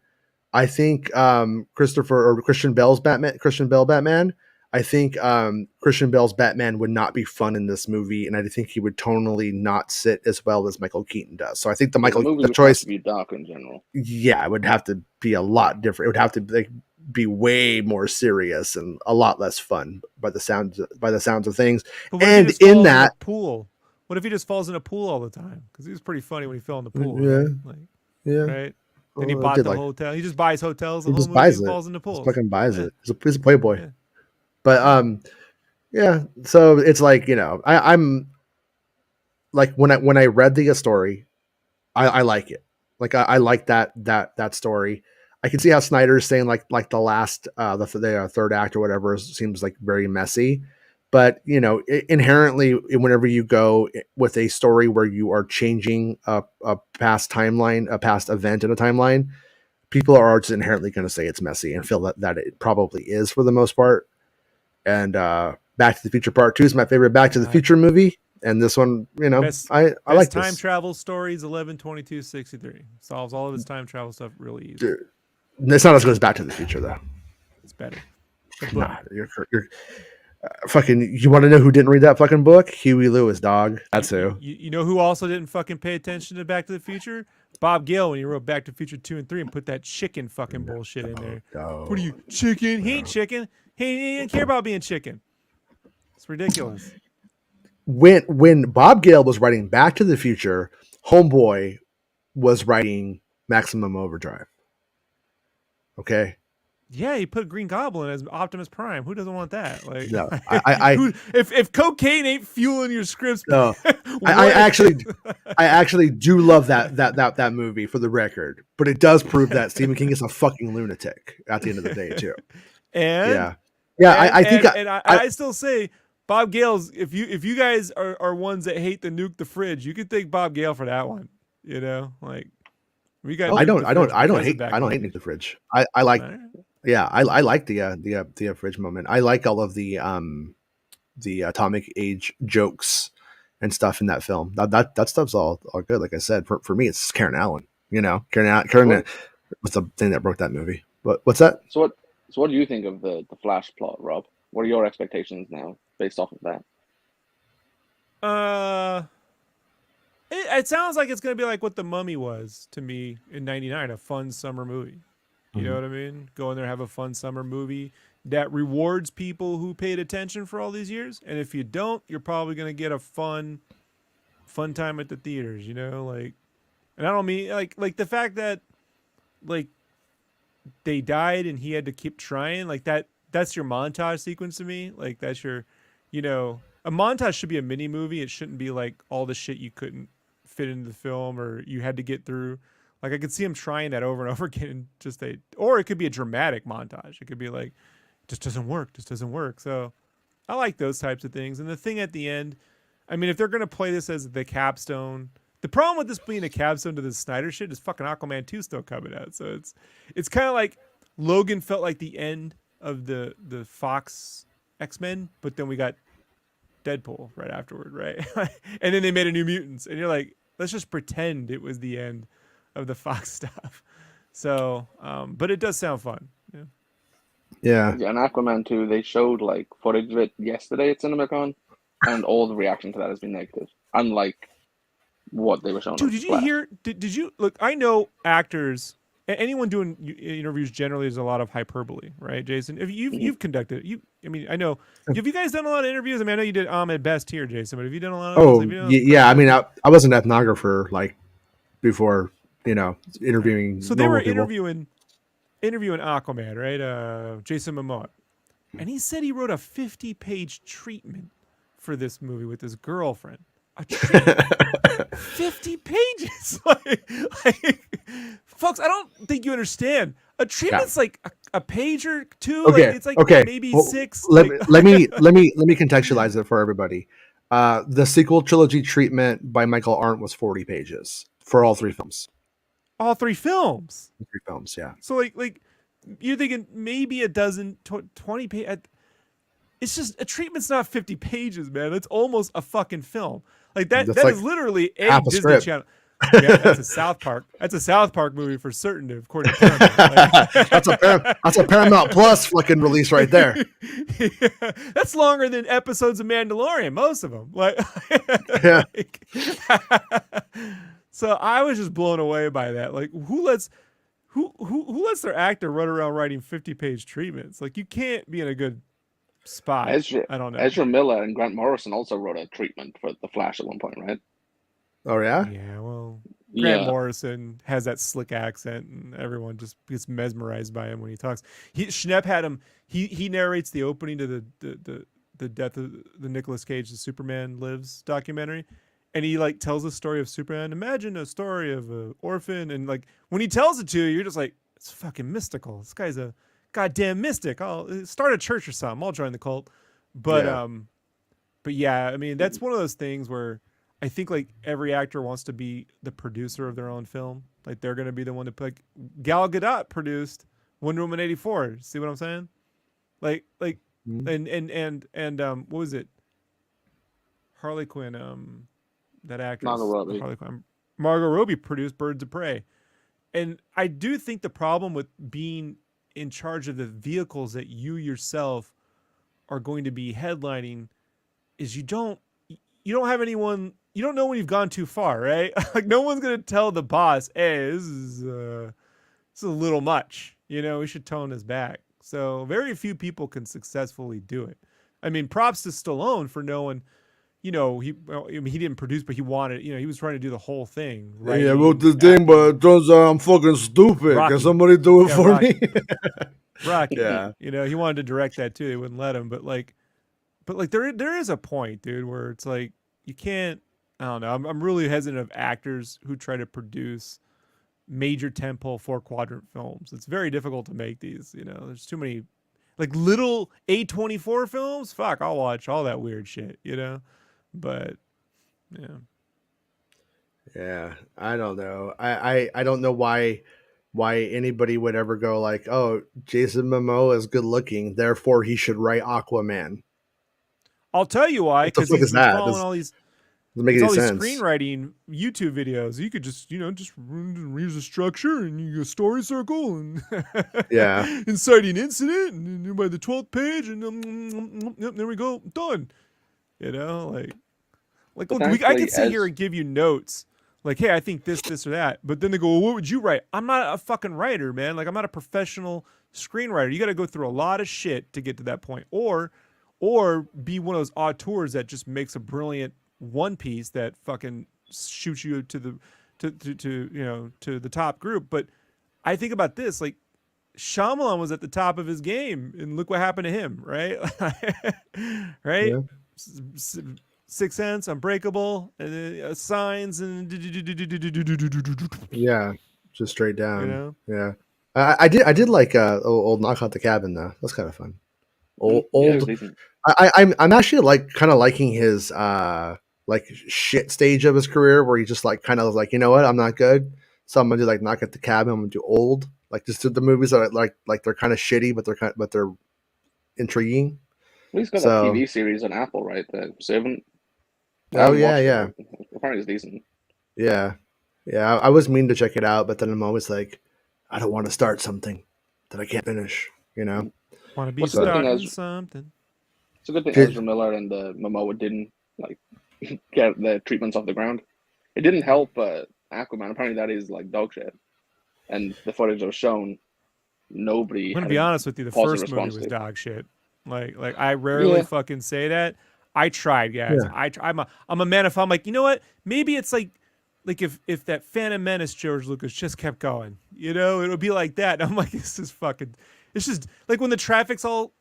I think Christian Bale Batman. I think Christian Bale's Batman would not be fun in this movie, and I think he would tonally not sit as well as Michael Keaton does. So I think the movie would choice have to be dark in general. Yeah, it would have to be a lot different. It would have to be way more serious and a lot less fun by the sounds of things. And in that pool, what if he just falls in a pool all the time? Because he was pretty funny when he fell in the pool. Yeah, right. Right. Then he bought the hotel. He just buys hotels. He just buys it. Falls in the pool. Just fucking buys it. He's a playboy. Yeah. But yeah. So it's like, you know, I'm like when I read the story, I like it. Like I like that story. I can see how Snyder's saying like the last the third act or whatever seems like very messy. But, you know, inherently, whenever you go with a story where you are changing a past timeline, a past event in a timeline, people are just inherently going to say it's messy and feel that it probably is for the most part. And Back to the Future Part 2 is my favorite Back to the Future movie. And this one, you know, I like time this. Travel Stories 11/22/63 solves all of his time travel stuff really easy. Dude, it's not as good as Back to the Future though. It's better. Nah, you're fucking. You want to know who didn't read that fucking book? Huey Lewis, dog. That's who. You know who also didn't fucking pay attention to Back to the Future? Bob Gale, when he wrote Back to the Future 2 and 3 and put that chicken fucking bullshit in there. No. What are you, chicken? He ain't chicken. He didn't care about being chicken. It's ridiculous. When Bob Gale was writing Back to the Future, Homeboy was writing Maximum Overdrive. Okay. Yeah, he put Green Goblin as Optimus Prime. Who doesn't want that? Like, no, if cocaine ain't fueling your scripts, no, I actually do love that movie for the record, but it does prove that Stephen King is a fucking lunatic at the end of the day too. And I still say Bob Gale's. If you guys are ones that hate the nuke the fridge, you could thank Bob Gale for that one. You know, like we got. I don't hate Nuke the Fridge. I like. Yeah, I like the fridge moment. I like all of the atomic age jokes and stuff in that film. That stuff's all good. Like I said, for me, it's Karen Allen. You know, Karen was the thing that broke that movie. What's that? So what do you think of the Flash plot, Rob? What are your expectations now based off of that? It sounds like it's gonna be like what The Mummy was to me in '99, a fun summer movie. You know what I mean? Go in there, have a fun summer movie that rewards people who paid attention for all these years. And if you don't, you're probably going to get a fun time at the theaters, you know? Like, and I don't mean like the fact that like they died and he had to keep trying, like that's your montage sequence to me. Like that's your, you know, a montage should be a mini movie. It shouldn't be like all the shit you couldn't fit into the film or you had to get through. Like I could see him trying that over and over again, or it could be a dramatic montage. It could be like, just doesn't work. So I like those types of things. And the thing at the end, I mean, if they're gonna play this as the capstone, the problem with this being a capstone to the Snyder shit is fucking Aquaman 2 still coming out. So it's kind of like Logan felt like the end of the Fox X-Men, but then we got Deadpool right afterward, right? And then they made a New Mutants, and you're like, let's just pretend it was the end of the Fox stuff. So, but it does sound fun. Yeah. Yeah. Yeah, and Aquaman 2, they showed like footage of it yesterday at CinemaCon, and all the reaction to that has been negative. Unlike what they were showing Dude, of did you Flash. hear? Did you look? I know actors. Anyone doing interviews generally is a lot of hyperbole, right, Jason? If you've conducted, I mean, I know. Have you guys done a lot of interviews? I mean, I know you did Ahmed Best here, Jason, but have you done a lot of those? Oh, Have you done those yeah. I mean, presses? I was an ethnographer like before, interviewing So they were normal people. interviewing Aquaman, right? Jason Momoa, and he said he wrote a 50-page treatment for this movie with his girlfriend. A treatment. 50 pages. Folks, I don't think you understand. A treatment's like a page or two. Okay. Like it's like Okay. maybe Well, six. let Like, let me contextualize it for everybody. The sequel trilogy treatment by Michael Arndt was 40 pages for all three films. all three films. Three films, yeah. So like you're thinking maybe a dozen, 20 pages. It's just a treatment's not 50 pages, man. It's almost a fucking film. Like that. That's That like is literally a half a Disney script. Channel. Yeah, that's a South Park. That's a South Park movie for certain, according to Paramount. That's a Paramount Plus fucking release right there. Yeah, that's longer than episodes of Mandalorian, most of them. Like, Yeah. so I was just blown away by that. Like, who lets their actor run around writing 50-page treatments? Like, you can't be in a good spot. I don't know. Ezra Miller and Grant Morrison also wrote a treatment for The Flash at one point, right? Oh yeah. Yeah, well, Grant Yeah. Morrison has that slick accent, and everyone just gets mesmerized by him when he talks. Schnepp had him. He narrates the opening to the death of the Nicolas Cage, the Superman Lives documentary, and he like tells the story of Superman. Imagine a story of an orphan, and like when he tells it to you, you're just like, it's fucking mystical. This guy's a goddamn mystic. I'll start a church or something. I'll join the cult. But Yeah. but yeah, I mean that's one of those things where I think like every actor wants to be the producer of their own film. Like they're gonna be the one to pick. Gal Gadot produced Wonder Woman 84. See what I'm saying? Like and what was it? Harley Quinn. That actress. Margot Robbie. Harley Quinn. Margot Robbie produced Birds of Prey. And I do think the problem with being in charge of the vehicles that you yourself are going to be headlining is you don't have anyone. You don't know when you've gone too far, right? Like no one's gonna tell the boss, "Hey, this is a little much. We should tone this back." So very few people can successfully do it. I mean, props to Stallone for knowing. He didn't produce, but he wanted. He was trying to do the whole thing. Right? Yeah, I wrote this thing, but it turns out I'm fucking stupid. Rocky. Can somebody do it Yeah, for Rocky. me? Rocky. Yeah. He wanted to direct that too. They wouldn't let him, but there is a point, dude, where it's like you can't. I don't know. I'm really hesitant of actors who try to produce major tentpole 4-quadrant films. It's very difficult to make these. There's too many like little A24 films. Fuck, I'll watch all that weird shit. But yeah. Yeah. I don't know. I don't know why anybody would ever go like, oh, Jason Momoa is good looking, therefore he should write Aquaman. I'll tell you why, What the because fuck he's is been that? following all these. Doesn't make It's any all these sense. screenwriting YouTube videos. You could just use a structure and you go story circle and Yeah. inciting incident and by the 12th page and yep, there we go, done. Like look, I could sit here and give you notes like, hey, I think this or that, but then they go, well, what would you write? I'm not a fucking writer, man. Like I'm not a professional screenwriter. You got to go through a lot of shit to get to that point, or be one of those auteurs that just makes a brilliant one piece that fucking shoots you to the top group. But I think about this, like Shyamalan was at the top of his game, and look what happened to him, right? Right? Yeah. Sixth Sense, Unbreakable, and Signs, and Yeah. Just straight down. you know. Yeah. I did like old Knock Out the Cabin though. That's kind of fun. Old. Yeah, it was decent. I'm actually like kind of liking his like shit stage of his career where he's just like kind of like, you know what, I'm not good, so I'm gonna do like Knock at the Cabin. I'm gonna do Old, like just do the movies that are like they're kind of shitty, but they're intriguing. Well, he's got that So, TV series on Apple, right? The Servant. I oh haven't yeah, watched it, yeah, but apparently it's decent. yeah, yeah. I was mean to check it out, but then I'm always like, I don't want to start something that I can't finish. You know. Want to be What's a good So, thing, starting Ezra? something. It's a good thing did, Ezra Miller and Momoa didn't like get the treatments off the ground. It didn't help Aquaman. Apparently, that is like dog shit. And the footage that was shown, I'm nobody gonna had be a honest with you. The positive first movie response was to. dog shit. Like I rarely Yeah, fucking say that. I tried, guys. yeah, I'm a man. If I'm like, you know what? Maybe it's like if that Phantom Menace George Lucas just kept going, you know, it would be like that. And I'm like, this is fucking. It's just like when the traffic's all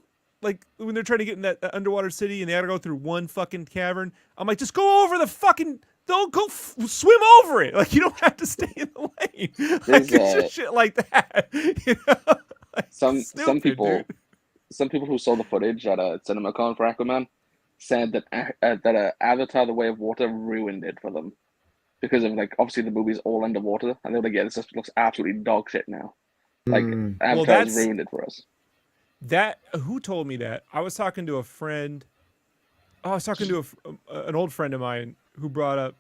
like when they're trying to get in that underwater city and they got to go through one fucking cavern. I'm like, just go over the fucking. Don't go swim over it. Like you don't have to stay in the lane. there's Like it's just shit like that. You know? Like, some stupid, dude. people who saw the footage at a CinemaCon for Aquaman said that Avatar: The Way of Water ruined it for them because of like obviously the movie's all underwater, and they're like, yeah, this just looks absolutely dog shit now. Like mm, Well, Avatar has ruined it for us. that. Who told me that? I was talking to a friend. Oh, I was talking to an old friend of mine who brought up.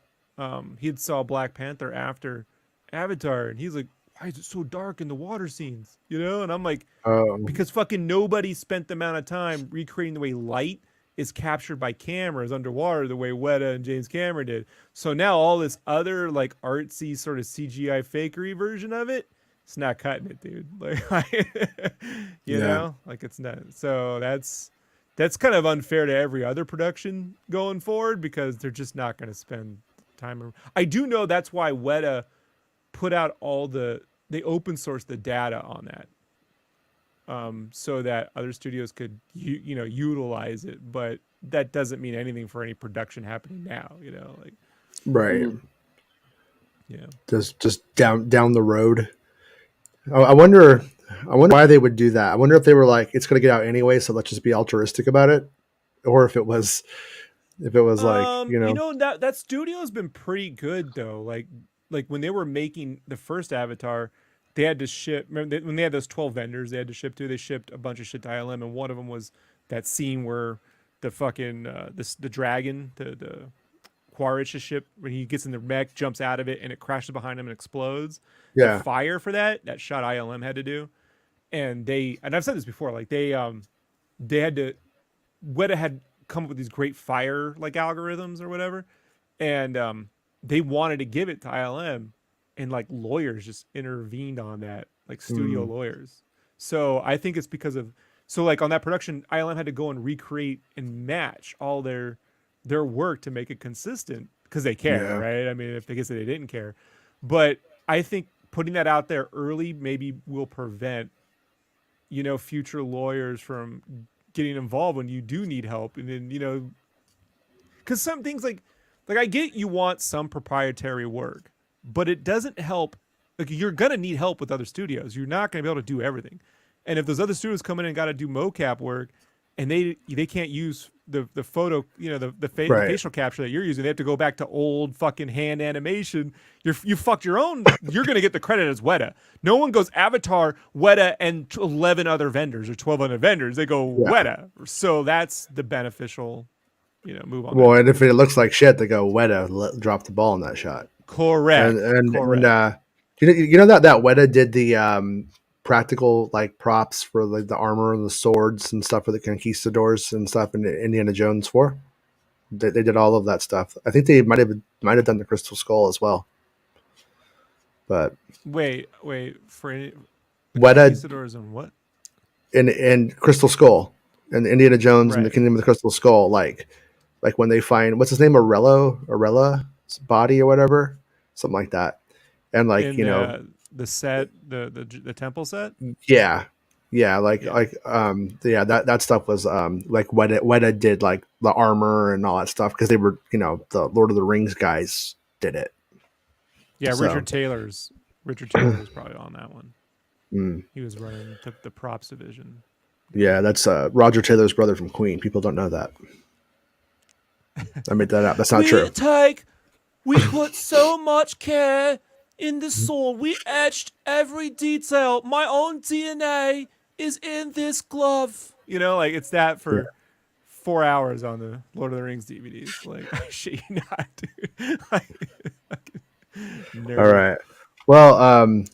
He had saw Black Panther after Avatar, and he's like, "Why is it so dark in the water scenes?" You know, and I'm like, oh, because fucking nobody spent the amount of time recreating the way light is captured by cameras underwater the way Weta and James Cameron did. So now all this other like artsy sort of CGI fakery version of it, it's not cutting it, dude. Like, you yeah, know, like it's not. So that's kind of unfair to every other production going forward because they're just not going to spend time. I do know that's why Weta put out they open source the data on that so that other studios could utilize it, but that doesn't mean anything for any production happening now. You know, like right. Mm. yeah, Just down the road. I wonder. I wonder why they would do that. I wonder if they were like, it's going to get out anyway, so let's just be altruistic about it, or if it was like, that studio's been pretty good though. Like when they were making the first Avatar, they had to ship. Remember when they had those 12 vendors they had to ship to? They shipped a bunch of shit to ILM, and one of them was that scene where the fucking the dragon, the Quaritch's ship, when he gets in the mech, jumps out of it, and it crashes behind him and explodes. The yeah, fire for that shot ILM had to do, and I've said this before, like they had to Weta had come up with these great fire like algorithms or whatever, and they wanted to give it to ILM, and like lawyers just intervened on that, like studio mm, lawyers. So I think it's because of like on that production, ILM had to go and recreate and match all their work to make it consistent because they care, yeah, right? I mean, if they guess they didn't care, but I think putting that out there early maybe will prevent future lawyers from getting involved when you do need help, and then because some things like I get you want some proprietary work, but it doesn't help. Like you're gonna need help with other studios. You're not gonna be able to do everything, and if those other studios come in and got to do mocap work, and they can't use the photo, the right. facial capture that you're using, they have to go back to old fucking hand animation. You fucked your own. You're gonna get the credit as Weta. No one goes Avatar, Weta, and 11 other vendors or 12 other vendors. They go Yeah. Weta. So that's the beneficial, move on Well, that. and if it looks like shit, they go Weta drop the ball in that shot. And Correct. and Correct. you know that Weta did the practical like props for like the armor and the swords and stuff for the conquistadors and stuff in Indiana Jones 4. They did all of that stuff. I think they might have done the Crystal Skull as well. But Wait. For the Weta Conquistadors and what? in Crystal Skull and Indiana Jones and the Right. Kingdom of the Crystal Skull, like when they find what's his name, Arella's body or whatever, something like that. And like, In the set, the temple set. yeah, yeah, Yeah. yeah, that stuff was like Weta did like the armor and all that stuff because they were, the Lord of the Rings guys did it. Yeah. So Richard Taylor was probably on that one. mm, He was running the props division. yeah, that's Roger Taylor's brother from Queen. People don't know that. I made that up. That's not true. We put so much care in the sword. We etched every detail. My own DNA is in this glove. Like it's that Yeah. 4 hours on the Lord of the Rings DVDs. Like, I shit you not, dude. All right. Well,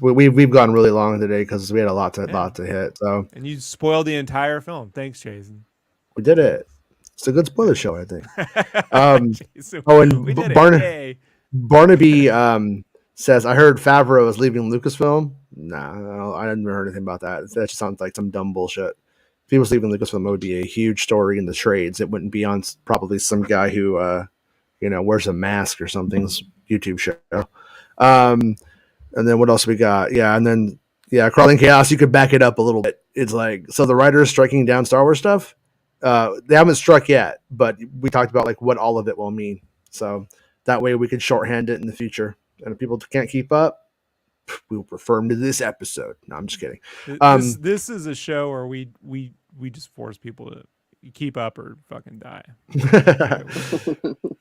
we've gone really long today because we had a lot to hit. So, and you spoiled the entire film. Thanks, Jason. We did it. It's a good spoiler show, I think. Jason, and Barnaby says, I heard Favreau is leaving Lucasfilm. Nah, I didn't hear anything about that. That just sounds like some dumb bullshit. If he was leaving Lucasfilm, it would be a huge story in the trades. It wouldn't be on probably some guy who, wears a mask or something's YouTube show. And then what else we got? Crawling Chaos, you could back it up a little bit. It's like, so the writers striking down Star Wars stuff, they haven't struck yet, but we talked about like what all of it will mean. So that way we could shorthand it in the future. And if people can't keep up, we will refer them to this episode. No, I'm just kidding. This is a show where we just force people to keep up or fucking die.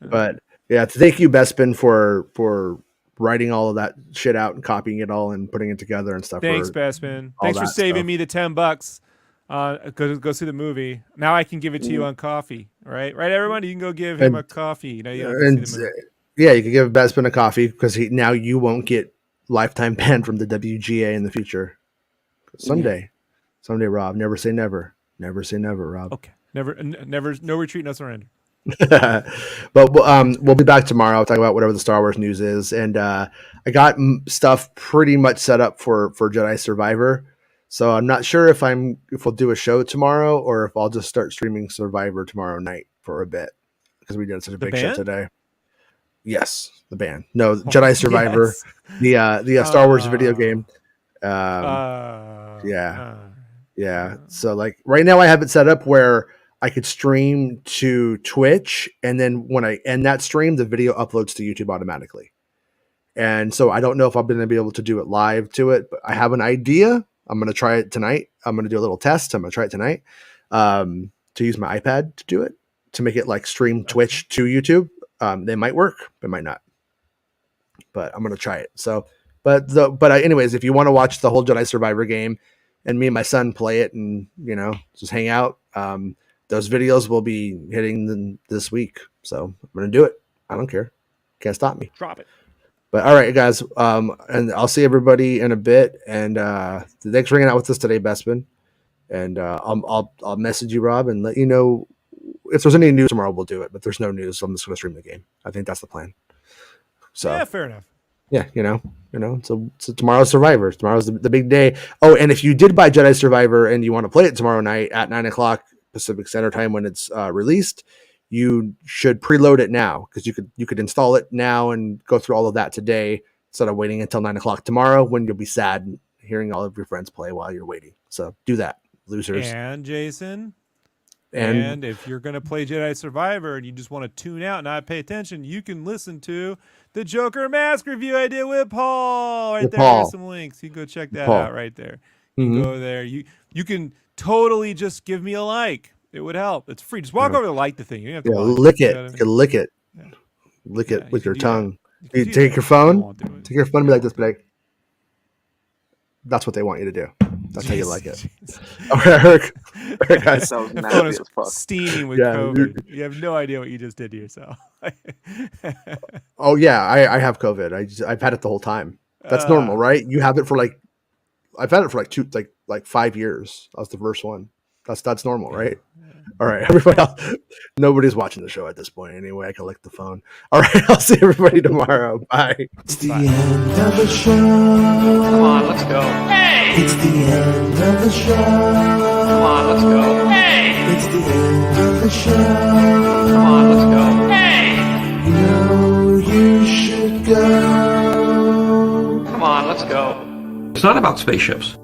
But yeah, thank you, Bespin, for writing all of that shit out and copying it all and putting it together and stuff. Thanks, Bespin. Thanks for saving me the $10. Go see the movie. Now I can give it to you on coffee. Right, everyone. You can go give him a coffee. You can see the movie. Yeah, you can give Bespin a coffee because now you won't get lifetime ban from the WGA in the future. Someday, Rob. Never say never. Never say never, Rob. Okay. Never. No retreat, no surrender. But we'll be back tomorrow. I'll talk about whatever the Star Wars news is, and I got stuff pretty much set up for Jedi Survivor. So I'm not sure if we'll do a show tomorrow or if I'll just start streaming Survivor tomorrow night for a bit because we did such a big show today. Yes, the band. No, Jedi Survivor, yes. the Star Wars video game. Yeah. So like right now I have it set up where I could stream to Twitch, and then when I end that stream, the video uploads to YouTube automatically. And so I don't know if I'm going to be able to do it live to it, but I have an idea. I'm going to try it tonight. I'm going to do a little test. I'm going to try it tonight to use my iPad to do it, to make it like stream Twitch to YouTube. They might work, it might not, but I'm going to try it. So, anyways, if you want to watch the whole Jedi Survivor game and me and my son play it and, just hang out, those videos will be hitting this week. So I'm going to do it. I don't care. Can't stop me. Drop it. But all right, guys. And I'll see everybody in a bit. And thanks for hanging out with us today, Bespin. And I'll message you, Rob, and let you know if there's any news tomorrow. We'll do it. But if there's no news, so I'm just going to stream the game. I think that's the plan. So yeah, fair enough. Yeah, So tomorrow's Survivor. Tomorrow's the big day. Oh, and if you did buy Jedi Survivor and you want to play it tomorrow night at 9:00 Pacific Standard Time when it's released, you should preload it now because you could install it now and go through all of that today instead of waiting until 9:00 tomorrow when you'll be sad hearing all of your friends play while you're waiting. So do that, losers. And Jason, and if you're going to play Jedi Survivor and you just want to tune out and not pay attention, you can listen to the Joker Mask review I did with Paul. Right there, there's some links. You can go check that out right there. You can go there. You can totally just give me a like. It would help. It's free. Just walk over to like the thing. You don't have to lick it. You can lick it. Yeah. Lick it with your tongue. You take your phone. Take your phone and be like this, but that's what they want you to do. That's how you like it. All right, guys. That was the nasty phone as fuck. Steaming with COVID. You have no idea what you just did to yourself. Oh yeah, I have COVID. I've had it the whole time. That's normal, right? You have it for I've had it for like 5 years. I was the first one. That's normal, right? Yeah. All right, everybody else. Nobody's watching the show at this point anyway. I can lick the phone. All right, I'll see everybody tomorrow. Bye. It's the end of the show. Come on, let's go. Hey! It's the end of the show. Come on, let's go. Hey! It's the end of the show. Come on, let's go. Hey! You know you should go. Come on, let's go. It's not about spaceships.